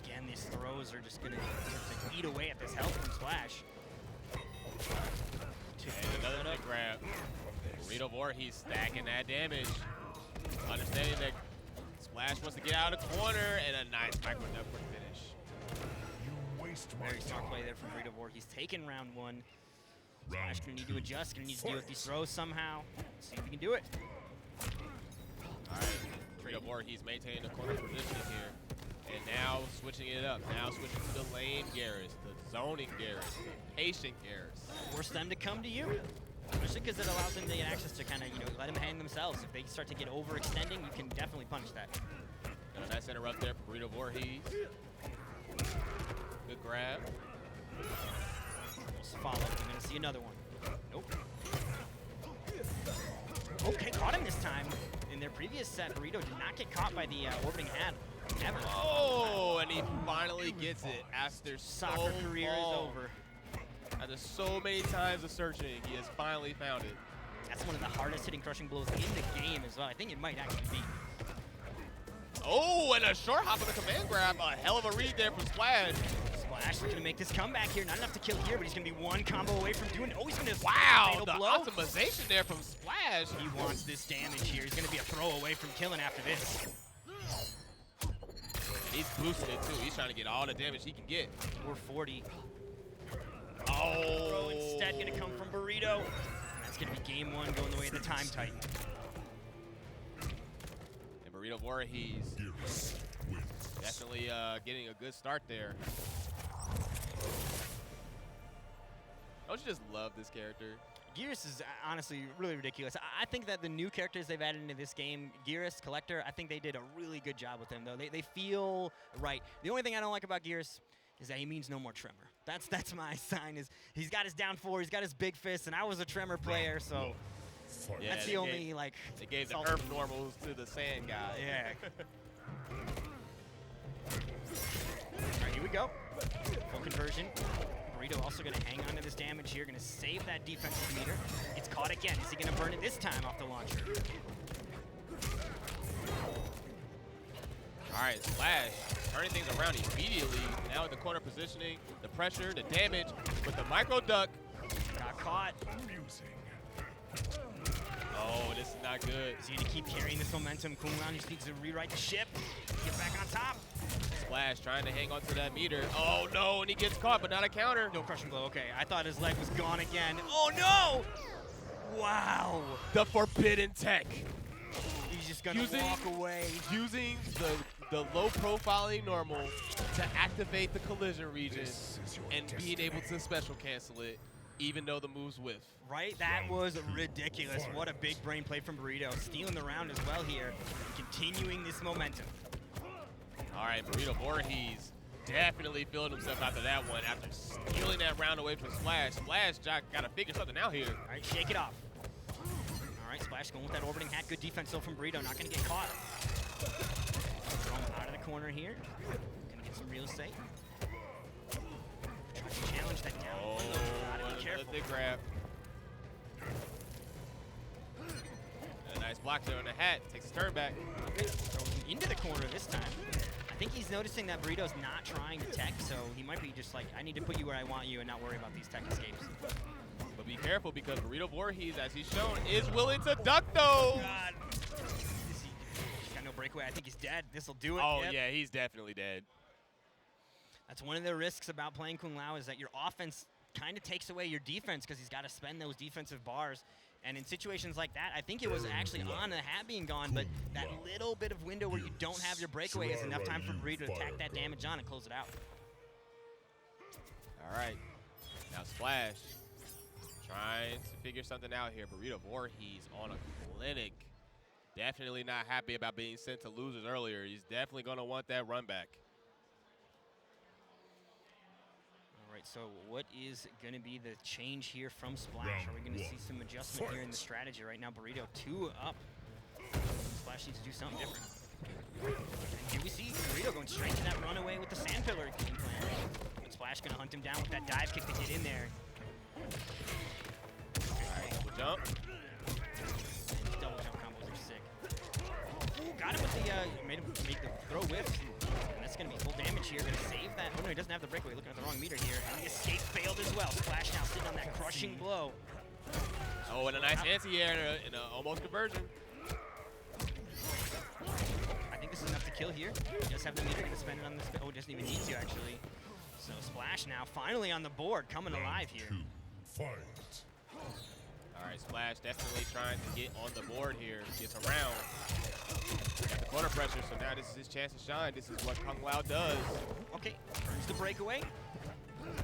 again, these throws are just going to eat away at this health from Splash. And another big grab. Burrito Voorhees stacking that damage. Understanding that Splash wants to get out of the corner, and a nice micro upward finish. Very smart play there from Burrito Voorhees. Taking round one. Splash gonna need to adjust, gonna need to deal with these throws somehow. See if he can do it. All right, Burrito Voorhees maintaining the corner position here. And now switching it up. Now switching to the lane Garrus, the zoning Garrus, the patient Garrus. Force them to come to you. Especially because it allows them to get access to kind of, let them hang themselves. If they start to get overextending, you can definitely punish that. Got a nice interrupt there for Burrito Voorhees. Good grab. Almost follow. We're going to see another one. Nope. Okay, caught him this time. In their previous set, Burrito did not get caught by the orbiting hat. Never. Oh, and he finally gets it after Soccer career is over. After so many times of searching, he has finally found it. That's one of the hardest hitting crushing blows in the game as well. I think it might actually be. Oh, and a short hop on the command grab. A hell of a read there from Splash. Splash looking to make this comeback here. Not enough to kill here, but he's going to be one combo away from doing it. Oh, he's going to wow, the blow. optimization there from Splash. He wants this damage here. He's going to be a throw away from killing after this. He's boosting it too. He's trying to get all the damage he can get. 440. Oh. Throw instead going to come from Burrito. And that's going to be game one going the way of the Time Titan. And Burrito Voorhees definitely getting a good start there. Don't you just love this character? Gears is honestly really ridiculous. I think that the new characters they've added into this game, Gears, Collector, I think they did a really good job with them, though. They feel right. The only thing I don't like about Gears is that he means no more Tremor. That's my sign. Is he's got his down four, he's got his big fist, and I was a Tremor player, so yeah, that's the only like. They gave the Earth normals to the Sand guy. Yeah. All right, here we go. Full conversion. Burrito also going to hang on to this damage here, going to save that defensive meter. It's caught again. Is he going to burn it this time off the launcher? All right, Splash turning things around immediately. Now in the corner positioning, the pressure, the damage with the micro duck. Got caught. Oh, this is not good. Is he going to keep carrying this momentum? Kung Lao just needs to rewrite the ship. Get back on top. Splash trying to hang on to that meter. Oh no, and he gets caught, but not a counter. No crushing blow. Okay, I thought his leg was gone again. Oh no! Wow. The forbidden tech. He's just gonna walk away. Using the low profiling normal to activate the collision region and being able to special cancel it, even though the move's whiff. Right? That was ridiculous. What a big brain play from Burrito. Stealing the round as well here. And continuing this momentum. All right, Burrito Voorhees definitely feeling himself after that one, after stealing that round away from Splash. Splash got to figure something out here. All right, shake it off. All right, Splash going with that orbiting hat. Good defense though from Burrito, not going to get caught. Throw him out of the corner here. Going to get some real estate. Try to challenge that down. Oh, Gotta be careful. big grab. A nice block there on the hat. Takes his turn back. Throws him into the corner this time. I think he's noticing that Burrito's not trying to tech, so he might be just like, I need to put you where I want you and not worry about these tech escapes. But be careful because Burrito Voorhees, as he's shown, is willing to duck those. God. He's got no breakaway. I think he's dead. This'll do it. Oh, Yep. yeah, he's definitely dead. That's one of the risks about playing Kung Lao is that your offense kind of takes away your defense because he's got to spend those defensive bars. And in situations like that, I think it was actually on the hat being gone, but that little bit of window where you don't have your breakaway is enough time for Burrito to tack that damage on and close it out. All right. Now Splash trying to figure something out here. Burrito Voorhees on a clinic. Definitely not happy about being sent to losers earlier. He's definitely going to want that run back. All right, so what is going to be the change here from Splash? Are we going to see some adjustment here in the strategy? Right now, Burrito 2 up. Splash needs to do something different. And here we see Burrito going straight to that runaway with the sand pillar game plan. And Splash going to hunt him down with that dive kick to get in there. All right, double jump. And double jump combos are sick. Ooh, got him with the, made the throw whip. And that's going to be full damage here. Going to save that. Oh no, he doesn't have the breakaway. Looking at the wrong meter here. And the escape failed as well. Splash now sitting on that crushing blow. Oh, and a nice anti-air and a almost conversion. I think this is enough to kill here. He does have the meter. Going to spend it on this. Oh, doesn't even need to actually. So Splash now finally on the board, coming alive here. Fight. All right, Splash definitely trying to get on the board here. Gets around. Got the corner pressure, so now this is his chance to shine. This is what Kung Lao does. Okay, turns the breakaway.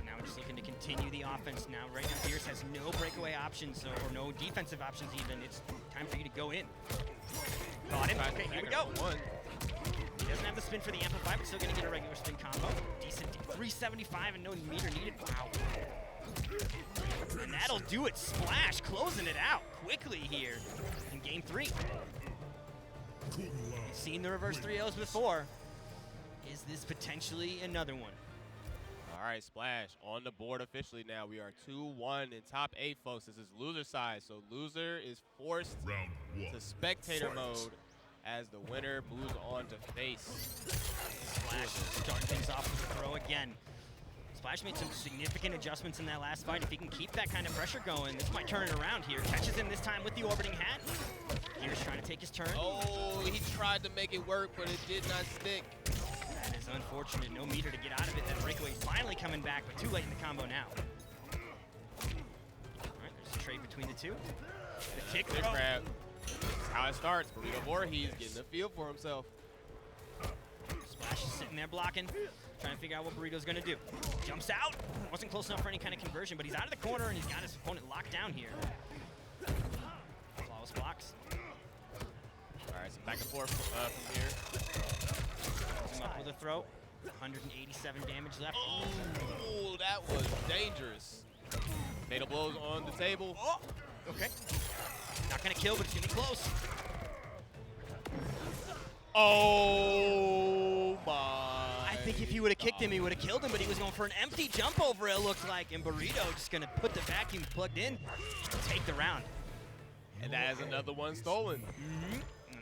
Now we're just looking to continue the offense. Now, right now, Pierce has no breakaway options, so, or no defensive options even. It's time for you to go in. Got him. Okay, here we go. One. He doesn't have the spin for the amplify, but still going to get a regular spin combo. Decent 375 and no meter needed. Wow. And that'll do it. Splash closing it out quickly here in game 3. We've seen the reverse 3-0s before. Is this potentially another one? All right, Splash on the board officially now. We are 2-1 in top 8, folks. This is loser side, so loser is forced Round 1. to spectator Fight. mode as the winner moves on to face. Splash starting things off with a throw again. Splash made some significant adjustments in that last fight. If he can keep that kind of pressure going, this might turn it around here. Catches him this time with the orbiting hat. Here's trying to take his turn. Oh, he tried to make it work, but it did not stick. That is unfortunate. No meter to get out of it. That breakaway finally coming back, but too late in the combo now. All right, there's a trade between the two. The kick Big throw. grab. This is how it starts. Burrito Voorhees getting a feel for himself. Splash is sitting there blocking, trying to figure out what Burrito's going to do. Jumps out. Wasn't close enough for any kind of conversion, but he's out of the corner, and he's got his opponent locked down here. Flawless blocks. All right, so back and forth from here. Puts him up with a throw. 187 damage left. Oh, that was dangerous. Fatal blows on the table. Oh, okay. Not going to kill, but it's going to be close. Oh, my. I think if he would have kicked him, he would have killed him, but he was going for an empty jump over, it looked like. And Burrito just going to put the vacuum plugged in and take the round. And that is another one stolen.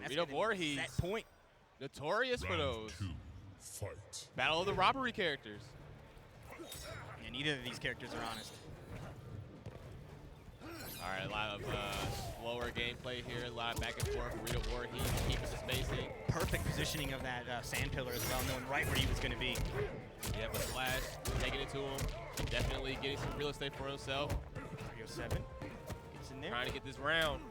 Burrito Voorhees. That point. Notorious for those. Round 2. Fight. Battle of the robbery characters. And neither of these characters are honest. All right, a lot of slower gameplay here, a lot of back and forth. Burrito Voorhees keeping the spacing. Perfect positioning of that sand pillar as well, knowing right where he was going to be. Yeah, but Splash taking it to him. Definitely getting some real estate for himself. 307 gets in there. Trying to get this round.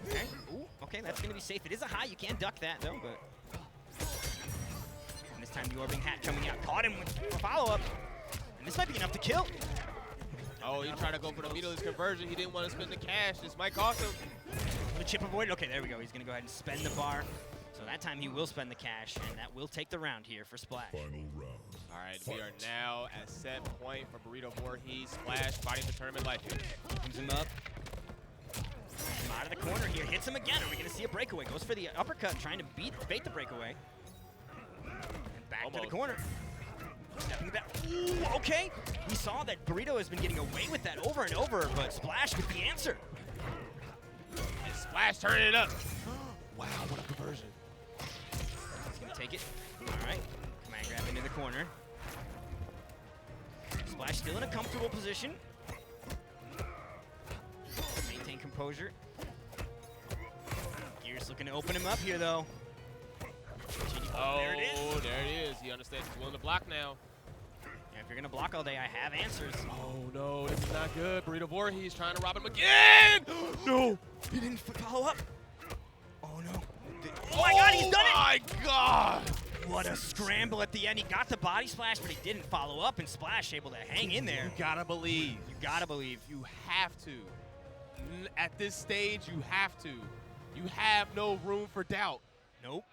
Okay. Ooh, okay, that's going to be safe. It is a high. You can duck that, though, but... And this time the orbiting hat coming out. Caught him with a follow-up. And this might be enough to kill. Oh, he tried to go for the meterless conversion. He didn't want to spend the cash. This might cost him. The chip avoided. Okay, there we go. He's going to go ahead and spend the bar. So that time he will spend the cash, and that will take the round here for Splash. Final round. All right, we are now at set point for Burrito Voorhees. Splash fighting for tournament life here. Comes him up. Him out of the corner here. Hits him again. Are we going to see a breakaway? Goes for the uppercut, trying to bait the breakaway. And back to the corner. Stepping back. Ooh, okay. We saw that Burrito has been getting away with that over and over, but Splash with the answer. And Splash turning it up. Wow, what a conversion. He's going to take it. All right. Command grab into the corner. Splash still in a comfortable position. Maintain composure. Gears looking to open him up here, though. Oh, there it is. There it is. He understands he's willing to block now. Yeah, if you're going to block all day, I have answers. Oh, no, this is not good. Burrito Voorhees trying to rob him again. No. He didn't follow up. Oh, no. Oh, my God, he's done it. Oh, my God. What a scramble at the end. He got the body splash, but he didn't follow up, and Splash able to hang in there. You gotta believe. You gotta believe. You have to. At this stage, you have to. You have no room for doubt. Nope.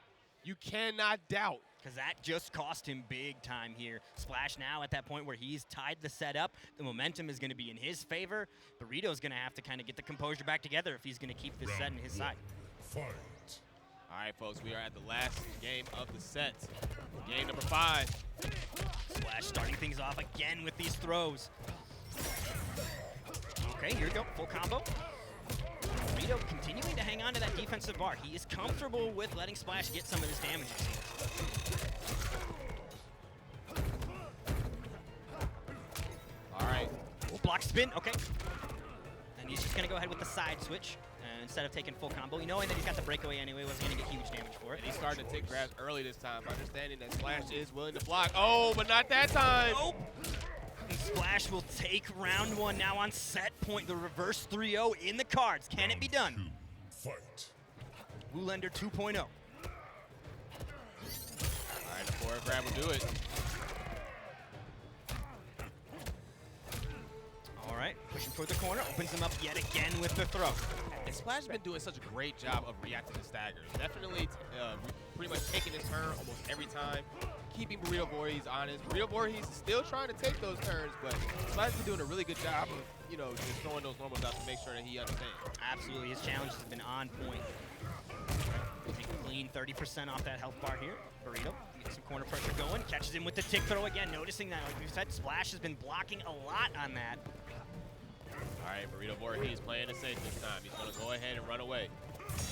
You cannot doubt. Because that just cost him big time here. Splash now at that point where he's tied the set up. The momentum is going to be in his favor. Burrito's going to have to kind of get the composure back together if he's going to keep this set in his side. Fight. All right, folks, we are at the last game of the set. Game number 5. Splash starting things off again with these throws. Okay, here we go. Full combo. Burrito continuing to hang on to that defensive bar. He is comfortable with letting Splash get some of this damage, it seems. All right. Oh, block spin. Okay. And he's just going to go ahead with the side switch. Instead of taking full combo, knowing that he's got the breakaway anyway, wasn't going to get huge damage for it. And he's starting to take grabs early this time, understanding that Splash is willing to block. Oh, but not that time. Nope. And Splash will take round 1 now on set point. The reverse 3-0 in the cards. Can it be done? Fight. WillEndure 2.0. All right, the forward grab will do it. All right, pushing toward the corner, opens him up yet again with the throw. And Splash has been doing such a great job of reacting to staggers. Definitely pretty much taking his turn almost every time, keeping Burrito Voorhees honest. Burrito Voorhees is still trying to take those turns, but Splash has been doing a really good job of, just throwing those normals out to make sure that he understands. Absolutely, his challenge has been on point. Take a clean 30% off that health bar here. Burrito gets some corner pressure going, catches him with the tick throw again, noticing that, like we said, Splash has been blocking a lot on that. All right, Burrito Voorhees playing it safe this time. He's going to go ahead and run away.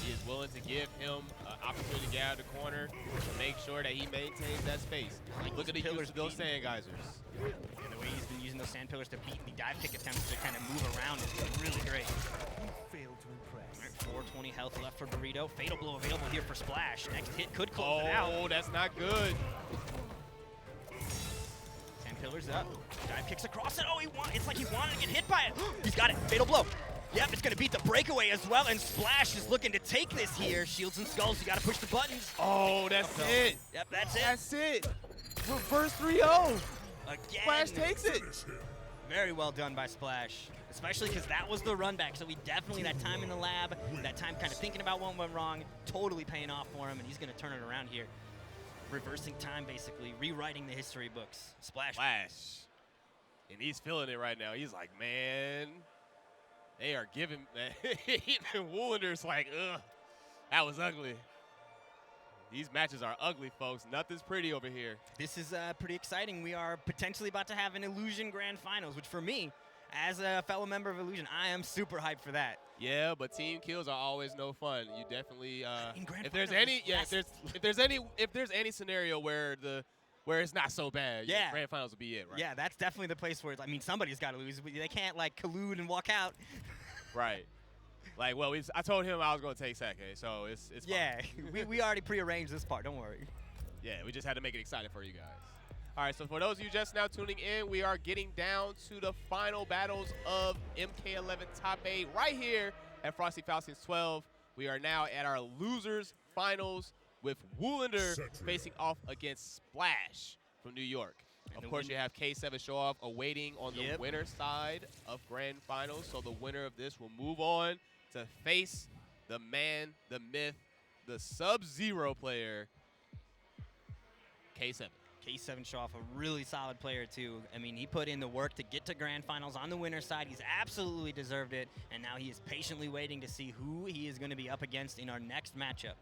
He is willing to give him an opportunity to get out of the corner to make sure that he maintains that space. Look at the use of those sand geysers. And the way he's been using those sand pillars to beat the dive kick attempts to kind of move around is really great. Failed to impress. All right, 420 health left for Burrito. Fatal blow available here for Splash. Next hit could close it out. Oh, that's not good. Pillars up. Dive kicks across it. Oh, it's like he wanted to get hit by it. He's got it. Fatal blow. Yep, it's going to beat the breakaway as well, and Splash is looking to take this here. Shields and skulls, you got to push the buttons. Oh, that's it. Yep, that's it. That's it. Reverse 3-0. Again. Splash takes it. Very well done by Splash, especially because that was the run back. So he definitely, that time in the lab, that time kind of thinking about what went wrong, totally paying off for him, and he's going to turn it around here. Reversing time, basically, rewriting the history books. Splash. And he's feeling it right now. He's like, man, they are giving, man. Even WillEndure's like, ugh, that was ugly. These matches are ugly, folks. Nothing's pretty over here. This is pretty exciting. We are potentially about to have an Illusion Grand Finals, which for me, as a fellow member of Illusion, I am super hyped for that. Yeah, but team kills are always no fun. You definitely, In Grand if there's Finals, any, yeah, if there's any scenario where it's not so bad, yeah, Grand Finals will be it, right? Yeah, that's definitely the place where, somebody's got to lose. They can't, collude and walk out. Right. I told him I was going to take Sake, so it's fine. Yeah, we already prearranged this part. Don't worry. Yeah, we just had to make it exciting for you guys. All right, so for those of you just now tuning in, we are getting down to the final battles of MK11 Top 8 right here at Frosty Faustings XII. We are now at our losers finals with WillEndure facing off against Splash from New York. And of course, you have K7 Show Off awaiting on the Yep. winner side of Grand Finals. So the winner of this will move on to face the man, the myth, the Sub-Zero player, K7. K7 show off a really solid player, too. I mean, he put in the work to get to Grand Finals on the winner's side. He's absolutely deserved it, and now he is patiently waiting to see who he is going to be up against in our next matchup.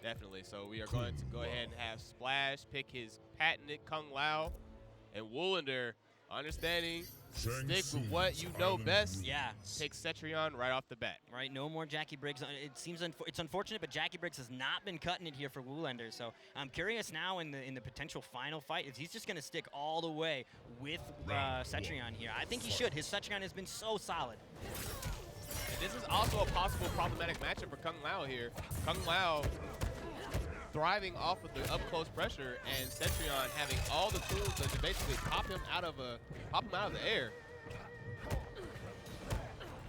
Definitely. So we are going to go ahead and have Splash pick his patented Kung Lao, and WillEndure, understanding, stick with what you know best. Yeah. Pick Cetrion right off the bat. Right, no more Jackie Briggs. It seems it's unfortunate, but Jackie Briggs has not been cutting it here for WillEndure. So I'm curious now in the potential final fight if he's just going to stick all the way with Cetrion here. I think he should. His Cetrion has been so solid. And this is also a possible problematic matchup for Kung Lao here. Kung Lao thriving off of the up-close pressure, and Cetrion having all the tools to basically pop him out of the air.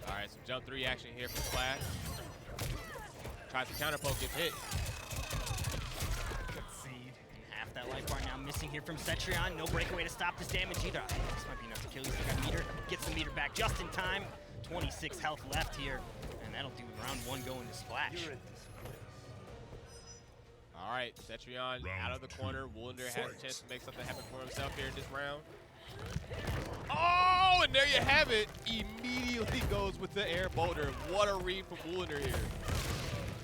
All right, some jump 3 action here from Splash. Tries to counter poke, gets hit. Concede. Half that life bar now missing here from Cetrion. No breakaway to stop this damage either. I think this might be enough to kill. He's still got meter. Gets the meter back just in time. 26 health left here, and that'll do round 1 going to Splash. All right, Cetrion out of the corner. WillEndure has a chance to make something happen for himself here in this round. Oh, and there you have it. Immediately goes with the air boulder. What a read from WillEndure here.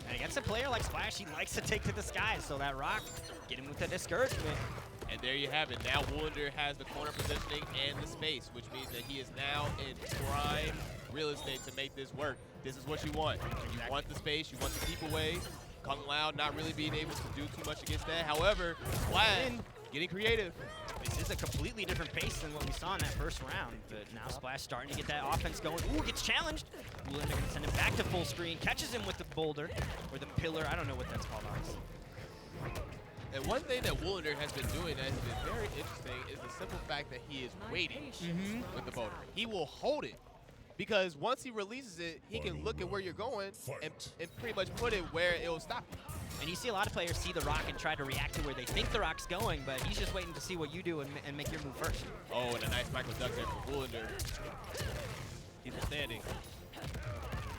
And against a player like Splash, he likes to take to the sky, so that rock, get him with the discouragement. And there you have it. Now WillEndure has the corner positioning and the space, which means that he is now in prime real estate to make this work. This is what you want. You want the space, you want to keep away. Kung Lao not really being able to do too much against that. However, Splash getting creative. This is a completely different pace than what we saw in that first round, but now Splash starting to get that offense going. Ooh, gets challenged. WillEndure going to send him back to full screen, catches him with the boulder, or the pillar. I don't know what that's called, honestly. And one thing that WillEndure has been doing that has been very interesting is the simple fact that he is waiting with the boulder. He will hold it, because once he releases it, he can look at where you're going and pretty much put it where it will stop you. And you see a lot of players see the rock and try to react to where they think the rock's going, but he's just waiting to see what you do and make your move first. Oh, and a nice Michael duck there from WillEndure. He's standing.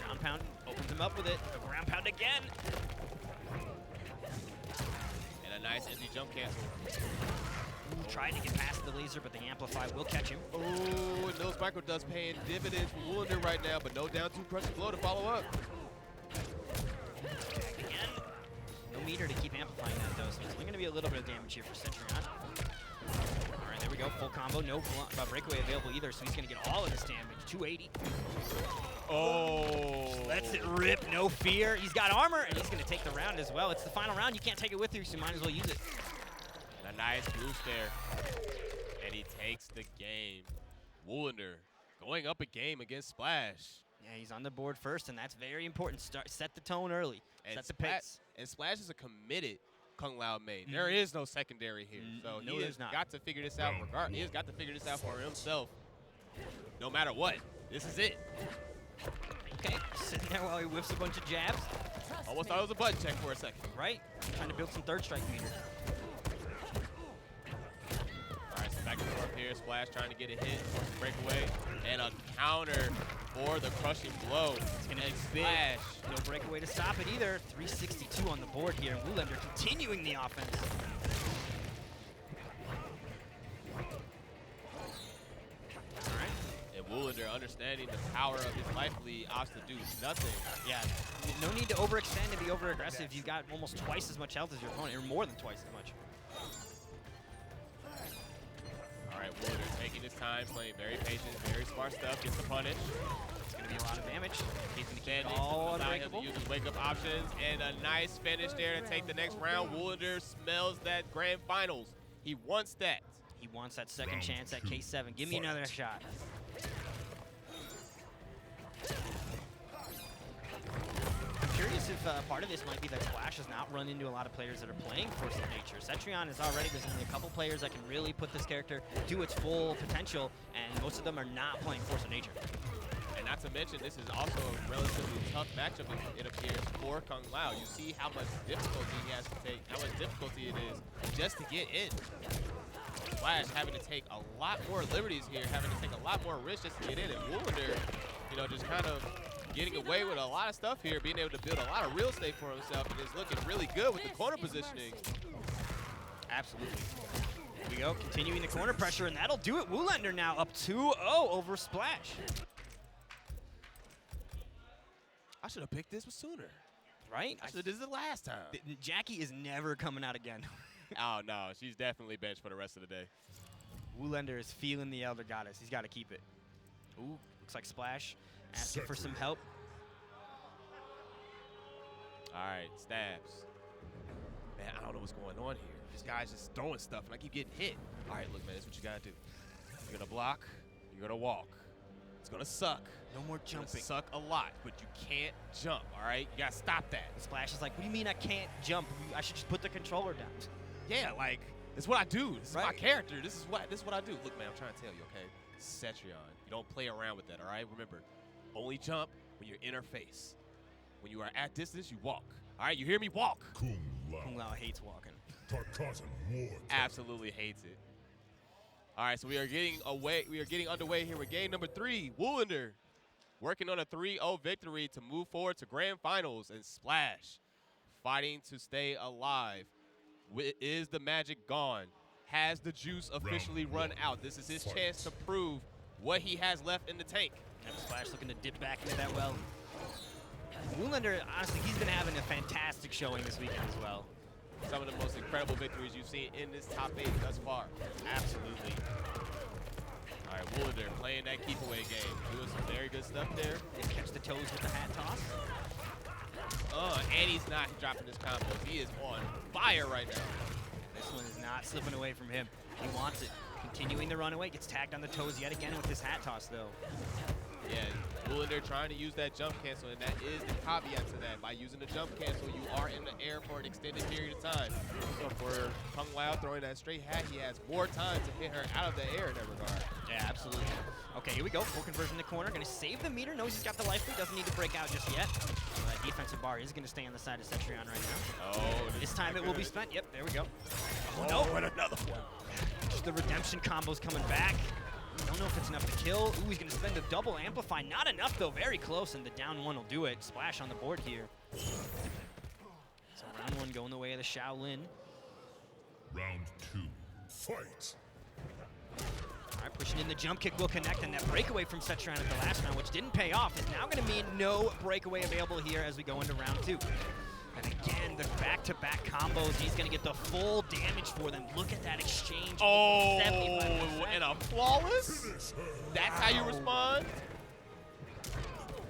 Ground pound, opens him up with it. A ground pound again. And a nice empty jump cancel. Ooh, trying to get past the laser, but the Amplify will catch him. Oh, and those micro ducks paying dividends for WillEndure right now, but no down 2 crushing blow to follow up. Again. No meter to keep amplifying that, though, so it's only going to be a little bit of damage here for Cetrion. All right, there we go. Full combo. No breakaway available either, so he's going to get all of this damage. 280. Oh. Lets it rip. No fear. He's got armor, and he's going to take the round as well. It's the final round. You can't take it with you, so you might as well use it. And a nice boost there. And he takes the game. WillEndure going up a game against Splash. Yeah, he's on the board first, and that's very important. Set the tone early. Set the pace. And Splash is a committed Kung Lao main. There is no secondary here. So no, he has got to figure this out. He has got to figure this out for himself. No matter what. This is it. Okay, sitting there while he whiffs a bunch of jabs. Almost thought it was a button check for a second. Right? Trying to build some third strike meter. All right, so back and forth here. Splash trying to get a hit, breakaway, and a counter for the crushing blow. It's going to be Splash. No breakaway to stop it either. 362 on the board here. WillEndure continuing the offense. All right. And WillEndure understanding the power of his life lead opts to do nothing. Yeah, no need to overextend and be over-aggressive. You've got almost twice as much health as your opponent, or more than twice as much. All right, WillEndure taking his time, playing very patient, very smart stuff, gets the punish. It's going to be a lot of damage. He's going to keep it Standing, all allowing him to unbreakable. use his wake-up options, and a nice finish there to take the next round. WillEndure smells that grand finals. He wants that. He wants that second chance at K7. Give me another shot. I'm curious if part of this might be that Splash has not run into a lot of players that are playing Force of Nature. Cetrion is already, there's only a couple players that can really put this character to its full potential, and most of them are not playing Force of Nature. And not to mention, this is also a relatively tough matchup, it appears, for Kung Lao. You see how much difficulty he has to take, how much difficulty it is just to get in. Splash having to take a lot more liberties here, having to take a lot more risks just to get in. And WillEndure, you know, just kind of getting away with a lot of stuff here, being able to build a lot of real estate for himself, and is looking really good with the corner positioning. Absolutely. Here we go, continuing the corner pressure, and that'll do it. WillEndure now up 2-0 over Splash. I should have picked this one sooner. Right? I should have did this last time. Jackie is never coming out again. Oh, no, she's definitely benched for the rest of the day. WillEndure is feeling the Elder Goddess. He's got to keep it. Ooh, looks like Splash asking for some help. All right, stabs. Man, I don't know what's going on here. This guy's just throwing stuff, and I keep getting hit. All right, look, man, this is what you got to do. You're going to block. You're going to walk. It's going to suck. No more It's gonna jumping. suck a lot, but you can't jump, all right? You got to stop that. Splash is like, what do you mean I can't jump? I should just put the controller down. Yeah, like, it's what I do. This is my Right. character. This is what I do. Look, man, I'm trying to tell you, okay? Cetrion. You don't play around with that, all right? Remember, only jump when you're in her face. When you are at distance, you walk. All right, you hear me? Walk. Kung Kung Lao. Lao hates walking. Tarkatan War. Absolutely hates it. All right, so we are getting underway here with game number 3. WillEndure working on a 3-0 victory to move forward to grand finals, and Splash fighting to stay alive. Is the magic gone? Has the juice officially run out? This is his chance to prove what he has left in the tank. And Splash looking to dip back into that well. WillEndure, honestly, he's been having a fantastic showing this weekend as well. Some of the most incredible victories you've seen in this top 8 thus far. Absolutely. All right, WillEndure playing that keep away game, doing some very good stuff there. Did catch the toes with the hat toss. And he's not dropping his combos. He is on fire right now. This one is not slipping away from him. He wants it. Continuing the runaway, gets tagged on the toes yet again with his hat toss, though. Yeah, WillEndure trying to use that jump cancel, and that is the caveat to that. By using the jump cancel, you are in the air for an extended period of time. So for Kung Lao throwing that straight hat, he has more time to hit her out of the air in that regard. Yeah, absolutely. Okay, here we go. Full conversion in the corner. Going to save the meter. Knows he's got the life lead. Doesn't need to break out just yet. So that defensive bar is going to stay on the side of Cetrion right now. Oh, This time it will be spent. Yep, there we go. Oh, no. and another one. Just the redemption combos coming back. Don't know if it's enough to kill. Ooh, he's going to spend a double amplify. Not enough, though. Very close, and the down one will do it. Splash on the board here. So round 1 going the way of the Shaolin. Round 2. Fight. All right, pushing in the jump kick will connect, and that breakaway from Cetrion at the last round, which didn't pay off, is now going to mean no breakaway available here as we go into round 2. And again, the back-to-back combos, he's going to get the full damage for them. Look at that exchange. Oh, 75%. and a flawless? That's how you respond?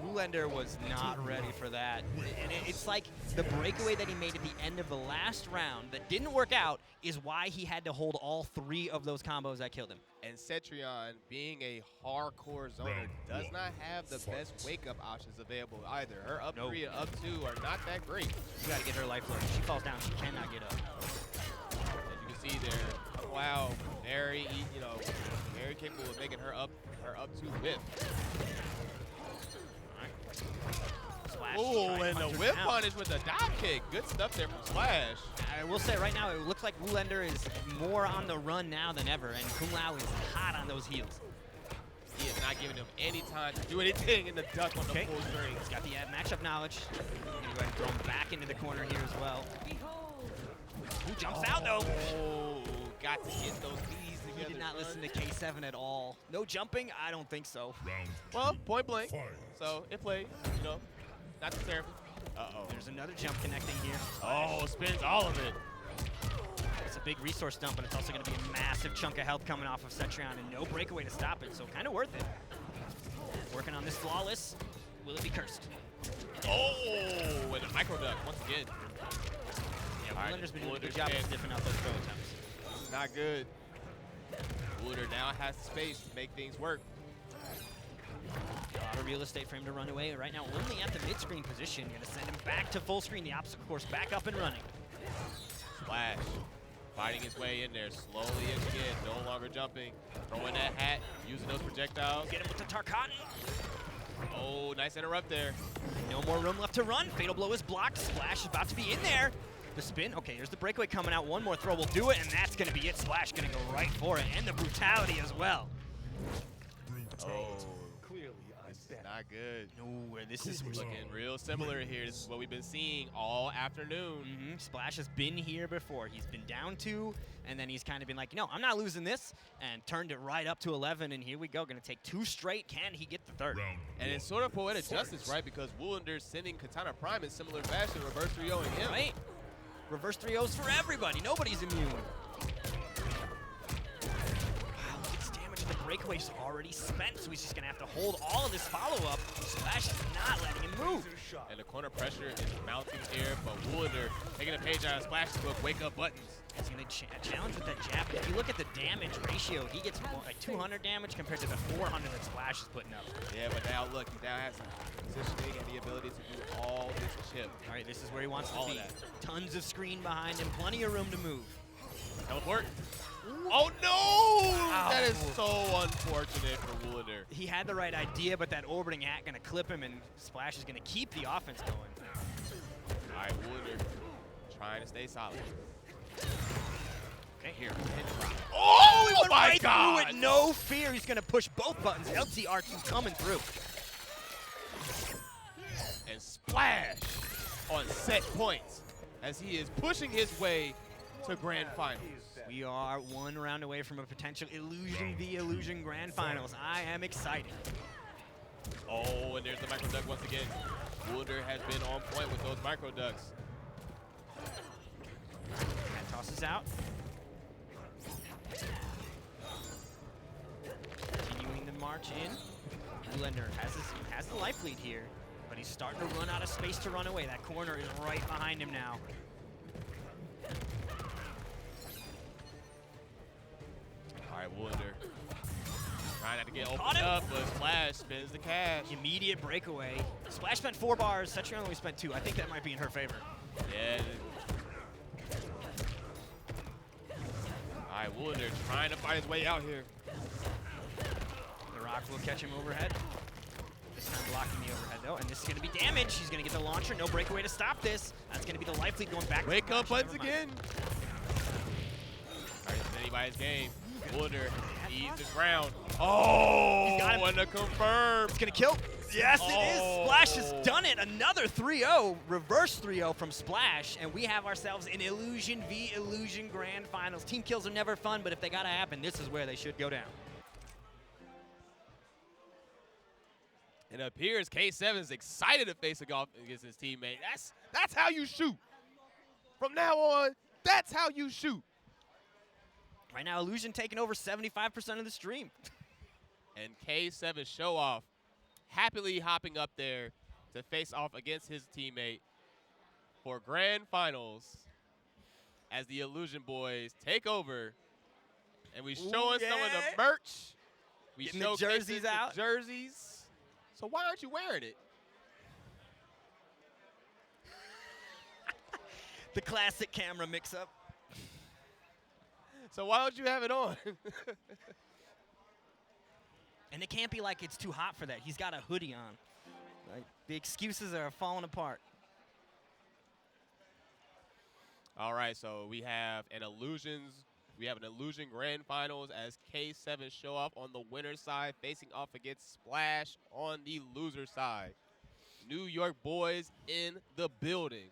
WillEndure was not ready for that. And it's like the breakaway that he made at the end of the last round that didn't work out is why he had to hold all 3 of those combos that killed him. And Cetrion, being a hardcore zoner, does not have the best wake-up options available either. Her up 3 and up 2 are not that great. You got to get her life load. If she falls down, she cannot get up. As you can see there, wow, very, very capable of making her up 2 whip. Splash. Oh, trying to and the hunt her whip down. punish with the dive kick. Good stuff there from Splash. I will say right now, it looks like WillEndure is more on the run now than ever, and Kung Lao is hot on those heels. He is not giving him any time to do anything in the duck on the full string. He's got the matchup knowledge. He's going to go ahead and throw him back into the corner here as well. Who jumps out, though? Oh, got to get those knees He together. did not listen to K7 at all. No jumping? I don't think so. Round 2. Well, point blank. Fight. So it played, not too terrible. Uh-oh. There's another jump connecting here. Oh, spins all of it. It's a big resource dump, but it's also going to be a massive chunk of health coming off of Cetrion, and no breakaway to stop it, so kind of worth it. Working on this flawless. Will it be cursed? Oh, and a micro duck once again. Yeah, All right, WillEndure's been doing a good WillEndure's job of dead. sniffing out those throw attempts. Not good. WillEndure now has the space to make things work. A lot of real estate for him to run away. Right now, only at the mid-screen position. Going to send him back to full screen. The obstacle course back up and running. Splash. Fighting his way in there, slowly again, no longer jumping. Throwing that hat, using those projectiles. Get him with the Tarkatan. Oh, nice interrupt there. No more room left to run. Fatal blow is blocked. Splash is about to be in there. The spin. Okay, here's the breakaway coming out. One more throw will do it, and that's going to be it. Splash going to go right for it, and the brutality as well. Brutality. Oh. Clearly, I step. Not good. No, this is Looking real similar here. This is what we've been seeing all afternoon. Splash has been here before. He's been down 2, and then he's kind of been like, no, I'm not losing this, and turned it right up to 11, and here we go. Going to take 2 straight. Can he get the 3rd? And it's sort of poetic justice, right? Because WillEndure sending Kitana Prime in similar fashion, reverse 3-0ing him. Right? Reverse 3-0s for everybody. Nobody's immune. Wow, look at this damage. The breakaway's already spent, so he's just going to have to hold all of this follow-up. Splash is not letting him move. And the corner pressure is mounting here, but WillEndure taking a page out of Splash's book, wake up buttons. He's going to challenge with that jab. If you look at the damage ratio, he gets more, like 200 damage compared to the 400 that Splash is putting up. Yeah, but now look, he now has positioning and the ability to do all this chip. All right, this is where he wants All to of be. that. Tons of screen behind him, plenty of room to move. Teleport. Oh no! Ow. That is so unfortunate for WillEndure. He had the right idea, but that orbiting act going to clip him, and Splash is going to keep the offense going. All right, WillEndure trying to stay solid. Okay, here. Oh, He went my right God! through it, no fear. He's going to push both buttons. LTR2 coming through. And Splash on set points as he is pushing his way to grand finals. We are 1 round away from a potential Illusion v Illusion Grand Finals. I am excited. Oh, and there's the micro duck once again. WillEndure has been on point with those micro ducks. That tosses out. Continuing the march in. WillEndure has the life lead here, but he's starting to run out of space to run away. That corner is right behind him now. All right, WillEndure trying not to get Caught opened him. up, but Splash spins the cash. Immediate breakaway. Splash spent 4 bars. Setri only spent 2. I think that might be in her favor. Yeah. All right, WillEndure trying to find his way out here. The rock will catch him overhead. This time blocking the overhead though, and this is going to be damage. He's going to get the launcher. No breakaway to stop this. That's going to be the life lead going back. Wake to up Splash. buttons Never mind. again. All right, it's anybody's game. WillEndure needs the ground. Oh, He's got him. and a confirm. It's going to kill. Yes, it is. Oh. Splash has done it. Another 3-0, reverse 3-0 from Splash, and we have ourselves an Illusion v Illusion Grand Finals. Team kills are never fun, but if they got to happen, this is where they should go down. It appears K7's excited to face off against his teammate. That's how you shoot. From now on, that's how you shoot. Right now, Illusion taking over 75% of the stream. And K7 show off happily hopping up there to face off against his teammate for grand finals as the Illusion boys take over. And we showing some of the merch. We Getting the showcasing jerseys out. Jerseys. So why aren't you wearing it? The classic camera mix-up. So why don't you have it on? And it can't be like it's too hot for that. He's got a hoodie on. Like, the excuses are falling apart. All right, so we have an Illusion Grand Finals as K7 show off on the winner's side, facing off against Splash on the loser side. New York boys in the building.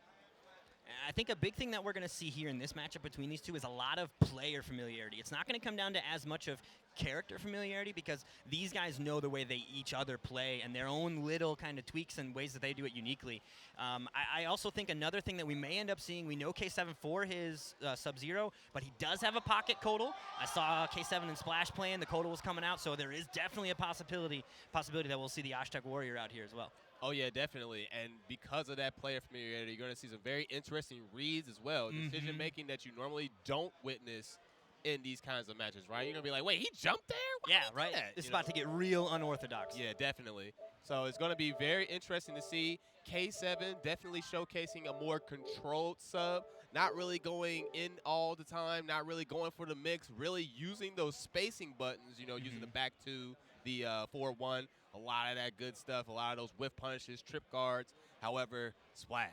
I think a big thing that we're going to see here in this matchup between these two is a lot of player familiarity. It's not going to come down to as much of character familiarity because these guys know the way they each other play and their own little kind of tweaks and ways that they do it uniquely. I also think another thing that we may end up seeing, we know K7 for his Sub-Zero, but he does have a pocket Kodal. I saw K7 and Splash playing. The Kodal was coming out, so there is definitely a possibility that we'll see the Aztec Warrior out here as well. Oh, yeah, definitely. And because of that player familiarity, you're going to see some very interesting reads as well. Decision-making that you normally don't witness in these kinds of matches, right? You're going to be like, wait, he jumped there? Why Yeah, did he do right. that? This is You know? about to get real unorthodox. Yeah, definitely. So it's going to be very interesting to see. K7 definitely showcasing a more controlled sub, not really going in all the time, not really going for the mix, really using those spacing buttons, you know, using the back two, the 4-1, a lot of that good stuff, a lot of those whiff punishes, trip guards. However, Splash.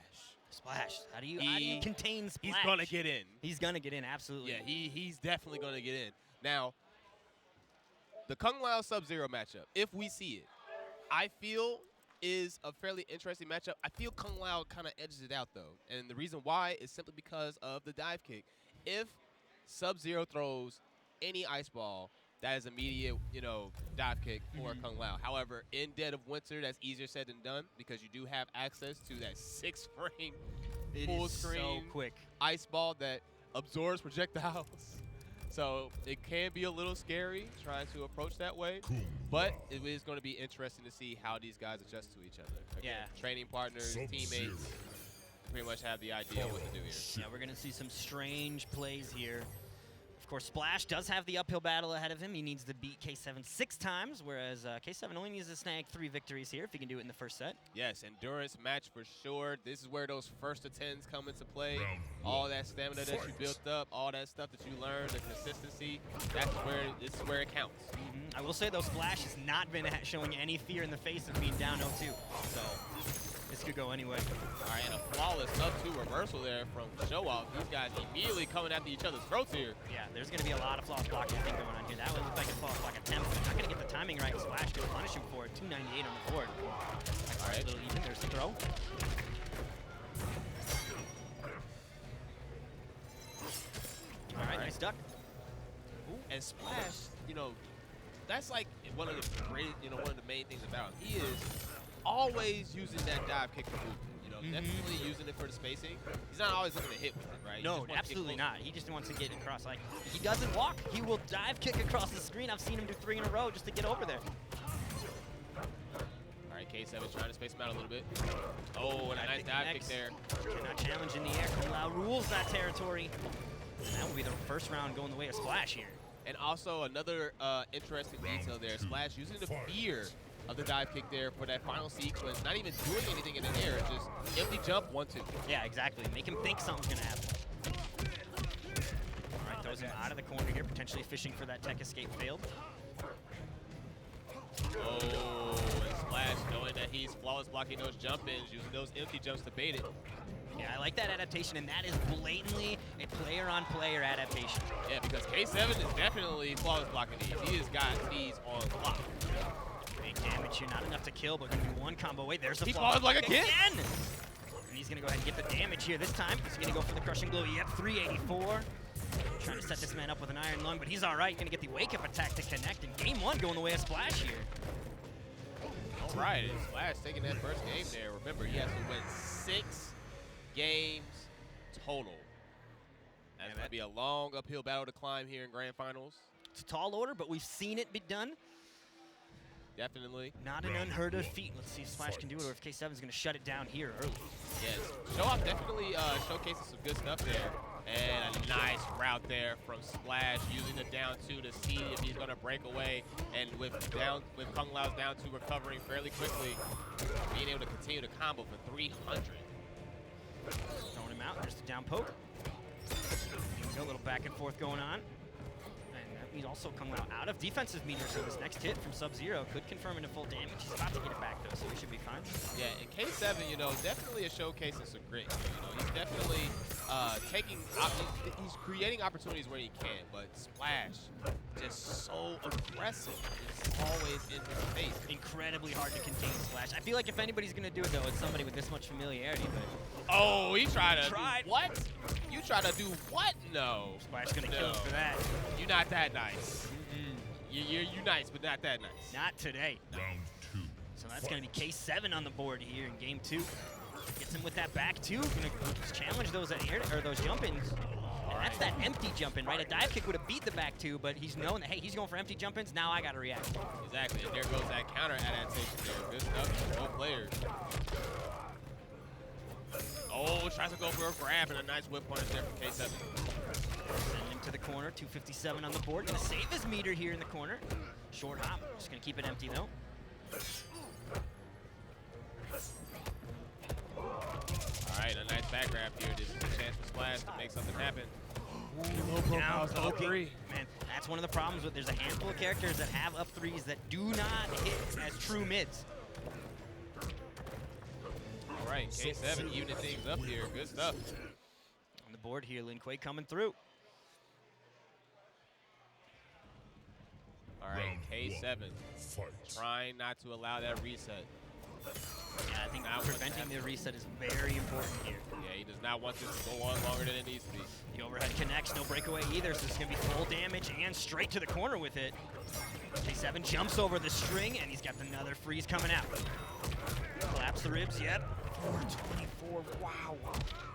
How do you contain Splash? He's going to get in. He's going to get in, absolutely. Yeah, he's definitely going to get in. Now, the Kung Lao Sub-Zero matchup, if we see it, I feel is a fairly interesting matchup. I feel Kung Lao kind of edges it out, though. And the reason why is simply because of the dive kick. If Sub-Zero throws any ice ball, that is immediate, dive kick for Kung Lao. However, in Dead of Winter, that's easier said than done because you do have access to that 6-frame full screen so quick ice ball that absorbs projectiles. So it can be a little scary trying to approach that way, but it is going to be interesting to see how these guys adjust to each other. Again, training partners, teammates, pretty much have the idea what to do here. Yeah, we're going to see some strange plays here. Of course, Splash does have the uphill battle ahead of him. He needs to beat K7 6 times, whereas K7 only needs to snag 3 victories here if he can do it in the first set. Yes, endurance match for sure. This is where those first to 10s come into play. All that stamina that you built up, all that stuff that you learned, the consistency, this is where it counts. I will say, though, Splash has not been showing any fear in the face of being down 0-2. So this could go anyway. All right, and a flawless up-2 reversal there from Show-Off. These guys immediately coming after each other's throats here. Yeah, there's going to be a lot of flawless blocking thing going on here. That one looked like a flawless block attempt. Not going to get the timing right. Splash going to punish him for it. 298 on the board. All right, a little even. There's the throw. All right, nice duck. Ooh. And Splash, that's like one of the great, one of the main things about him. He is always using that dive kick for movement. Definitely using it for the spacing. He's not always looking to hit with it, right? No, absolutely not. He just wants to get across. Like, he doesn't walk. He will dive kick across the screen. I've seen him do 3 in a row just to get over there. All right, K7 trying to space him out a little bit. Oh, and a nice dive kick there. Cannot challenge in the air. Kung Lao rules that territory. And that will be the first round going the way of Splash here. And also another interesting detail there. Splash using the fear of the dive kick there for that final sequence, not even doing anything in the air, just empty jump, 1-2. Yeah, exactly. Make him think something's gonna happen. All right, throws him out of the corner here, potentially fishing for that tech escape failed. Oh, and Splash knowing that he's flawless blocking those jump-ins, using those empty jumps to bait it. Yeah, I like that adaptation, and that is blatantly a player-on-player adaptation. Yeah, because K7 is definitely flawless blocking these. He has got these on lock. Big damage here, not enough to kill, but gonna be one combo away. There's the He flawless falls like block a kid. again! And he's gonna go ahead and get the damage here this time. He's gonna go for the crushing blow. Yep, 384. Trying to set this man up with an iron lung, but he's all right. Gonna get the wake-up attack to connect, and game 1 going the way of Splash here. All right, and Splash taking that first game there. Remember, he has to win 6 games total. That's going to be a long uphill battle to climb here in Grand Finals. It's a tall order, but we've seen it be done. Definitely. Not an unheard of feat. Let's see if Splash can do it, or if K7 is going to shut it down here early. Yes, Show-Off definitely showcasing some good stuff there. And a nice route there from Splash, using the down 2 to see if he's going to break away. And with Kung Lao's down 2 recovering fairly quickly, being able to continue to combo for 300. Throwing him out. There's the down poke. A little back and forth going on. And that means also Kung Lao out of defensive meter, so this next hit from Sub-Zero could confirm into full damage. He's about to get it back, though, so we should be fine. Yeah, and K7, definitely a showcase of some grit. He's definitely he's creating opportunities where he can, but Splash, just so aggressive. It's always in his face. Incredibly hard to contain Splash. I feel like if anybody's going to do it, though, it's somebody with this much familiarity, but... Oh, he tried to do what? You try to do what? No. Splash going to kill him for that. You're not that nice. You're nice, but not that nice. Not today. Round 2. So that's going to be K7 on the board here in game 2. Gets him with that back 2. Going to challenge those those jump-ins. And that's that empty jump-in, right? A dive kick would have beat the back 2, but he's known that, hey, he's going for empty jump-ins. Now I got to react. Exactly. And there goes that counter adaptation there. Good stuff from both players. Oh, tries to go for a grab and a nice whip punish there from K7. Send him to the corner. 257 on the board. Going to save his meter here in the corner. Short hop. Just going to keep it empty, though. All right, a nice back grab here. This is a chance for Splash to make something happen. Down poking. Man, that's one of the problems with there's a handful of characters that have up 3s that do not hit as true mids. All right, K7 evening things up here. Good stuff. On the board here, Lin Kuei coming through. All right, Round K7 one, fight. trying not to allow that reset. Yeah, I think Now preventing the reset is very important here. Yeah, he does not want this to go on longer than it needs to be. The overhead connects, no breakaway either, so it's going to be full damage and straight to the corner with it. K7 jumps over the string, and he's got another freeze coming out. Collapse the ribs, yep. 424, wow.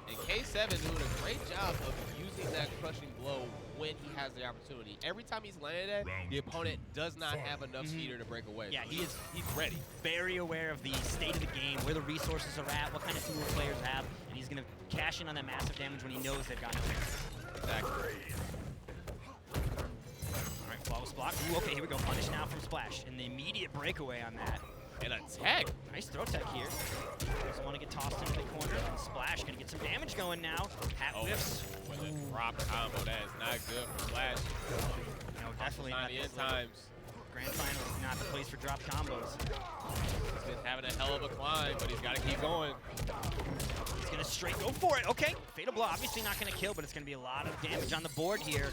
And K7 doing a great job of using that crushing blow when he has the opportunity. Every time he's landed that, the opponent does not have enough heater to break away. Yeah, he's ready. Very aware of the state of the game, where the resources are at, what kind of tools players have, and he's going to cash in on that massive damage when he knows they've got no answer. Exactly. All right, flawless block. Ooh, okay, here we go. Punish now from Splash, and the immediate breakaway on that. And a tech. Nice throw tech here. Doesn't want to get tossed into the corner. And Splash going to get some damage going now. Hat whiffs. With a drop combo, that is not good for Splash. No, definitely not. The end times. Grand Final is not the place for drop combos. He's been having a hell of a climb, but he's got to keep going. He's going to straight go for it. Okay, Fatal Blow obviously not going to kill, but it's going to be a lot of damage on the board here.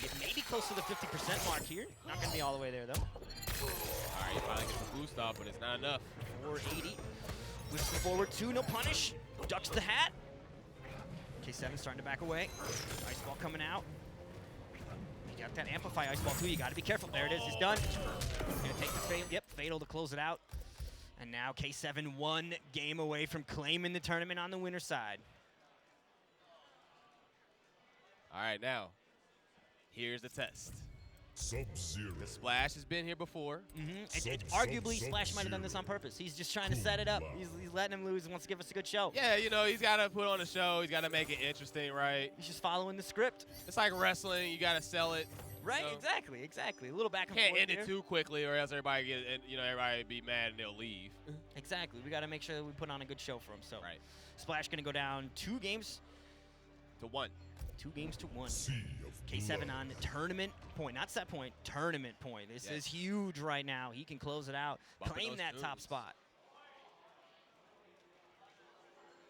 Get maybe close to the 50% mark here. Not going to be all the way there, though. All right, he finally gets the boost off, but it's not enough. 480. Whips the forward two, no punish. Ducks the hat. K7 starting to back away. Ice ball coming out. You got that amplify ice ball too. You got to be careful. There it is. It's done. He's gonna take the fatal. Yep, fatal to close it out. And now K7 one game away from claiming the tournament on the winner's side. All right, now here's the test. Sub-Zero. The Splash has been here before. Arguably, Splash might have done this on purpose. He's just trying to set it up. He's letting him lose and wants to give us a good show. Yeah, you know, he's got to put on a show. He's got to make it interesting, right? He's just following the script. It's like wrestling. You got to sell it. Right, know? exactly. A little back and Can't forth end it here. too quickly, or else everybody everybody be mad and they'll leave. Exactly. We got to make sure that we put on a good show for him. So, Right. Splash going to go down 2 games To 1. 2 games to 1. Sea of K7 blood. on tournament point, not set point, tournament point. This Yes. is huge right now. He can close it out, Bumping claim those that top tunes. spot.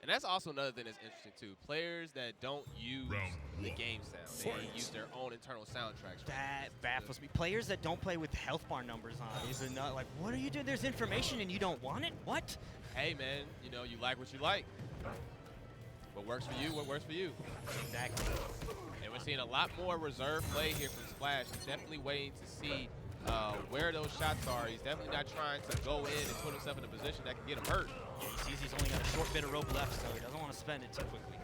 And that's also another thing that's interesting, too. Players that don't use Round the one. game sound. They use their own internal soundtracks. That baffles me. Players that don't play with health bar numbers on is another, like, what are you doing? There's information and you don't want it? What? Hey, man, you know, you like what you like. What works for you, what works for you. Exactly. And we're seeing a lot more reserve play here from Splash. He's definitely waiting to see where those shots are. He's definitely not trying to go in and put himself in a position that can get him hurt. Yeah, he sees he's only got a short bit of rope left, so he doesn't want to spend it too quickly.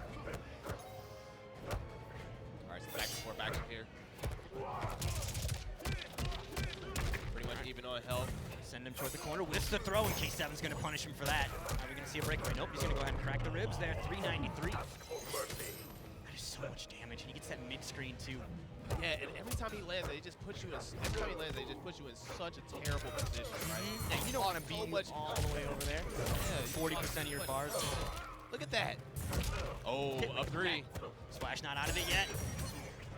All right, so back and forth action here. Pretty much even on health. Send him toward the corner, whiffs the throw, and K7's going to punish him for that. Are we going to see a breakaway? Nope, he's going to go ahead and crack the ribs there. 393. That is so much damage, and he gets that mid-screen too. Yeah, and every time he lands, they just put you in. Every time he lands, they just put you in such a terrible position, right? Yeah, you don't want to be So much all the way over there. Yeah, 40% of your bars. Look at that. Oh, Hit up with 3. that. Splash not out of it yet.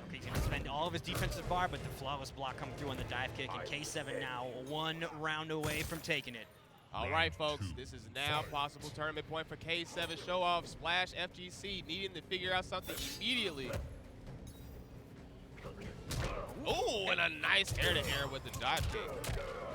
Okay, he's going to spend all of his defensive bar, but the flawless block coming through on the dive kick, and K7 now 1 round away from taking it. All right, folks, this is now possible tournament point for K7 show off. Splash FGC needing to figure out something immediately. Oh, and a nice air-to-air with the dive kick.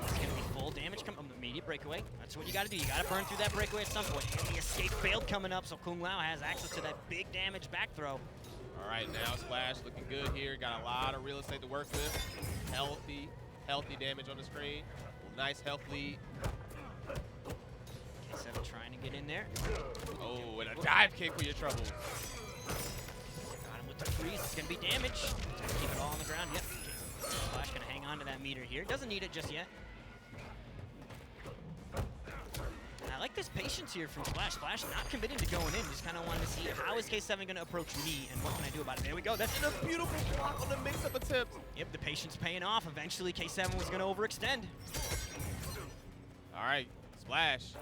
It's going to be full damage, immediate breakaway. That's what you got to do. You got to burn through that breakaway at some point. And the escape failed coming up, so Kung Lao has access to that big damage back throw. All right, now Splash looking good here. Got a lot of real estate to work with. Healthy damage on the screen. Nice health lead. K7 trying to get in there. Oh, and a dive kick for your troubles. Got him with the freeze. It's going to be damage. Keep it all on the ground. Yep. Splash going to hang on to that meter here. Doesn't need it just yet. And I like this patience here from Splash. Splash not committing to going in. Just kind of wanted to see how is K7 going to approach me and what can I do about it. There we go. That's And a beautiful block on the mix-up attempt. Yep, the patience paying off. Eventually, K7 was going to overextend. All right, Splash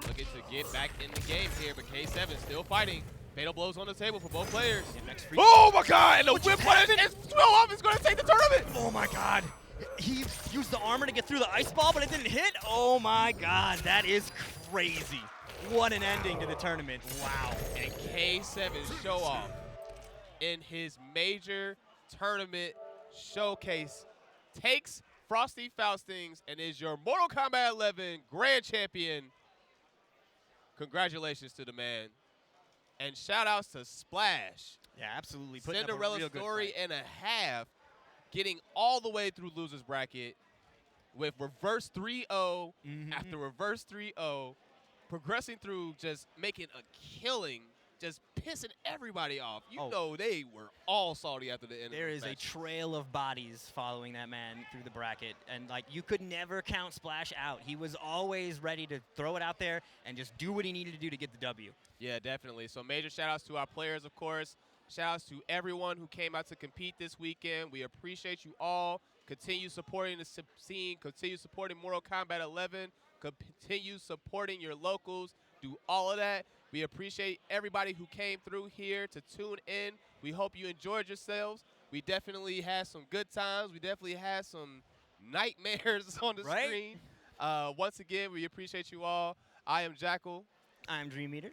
looking to get back in the game here, but K7 still fighting. Fatal blows on the table for both players. Yeah, next free. Oh my God! And the whip punish and 12 off is going to take the tournament. Oh my God. He used the armor to get through the ice ball, but it didn't hit. Oh my God, that is crazy. What an ending to the tournament. Wow. And K7 show off in his major tournament showcase takes Frosty Faustings and is your Mortal Kombat 11 Grand Champion. Congratulations to the man. And shout-outs to Splash. Yeah, absolutely. Putting up a Cinderella real good story fight. and a half, getting all the way through losers bracket with reverse 3-0 after reverse 3-0, progressing through, just making a killing, just pissing everybody off. You know they were all salty after the end There of is the a match. trail of bodies following that man through the bracket, and like you could never count Splash out. He was always ready to throw it out there and just do what he needed to do to get the W. Yeah, definitely. So major shout-outs to our players, of course. Shout-outs to everyone who came out to compete this weekend. We appreciate you all. Continue supporting the scene. Continue supporting Mortal Kombat 11. Continue supporting your locals. Do all of that. We appreciate everybody who came through here to tune in. We hope you enjoyed yourselves. We definitely had some good times. We definitely had some nightmares on the screen. Once again, we appreciate you all. I am Jackal. I'm Dream Eater.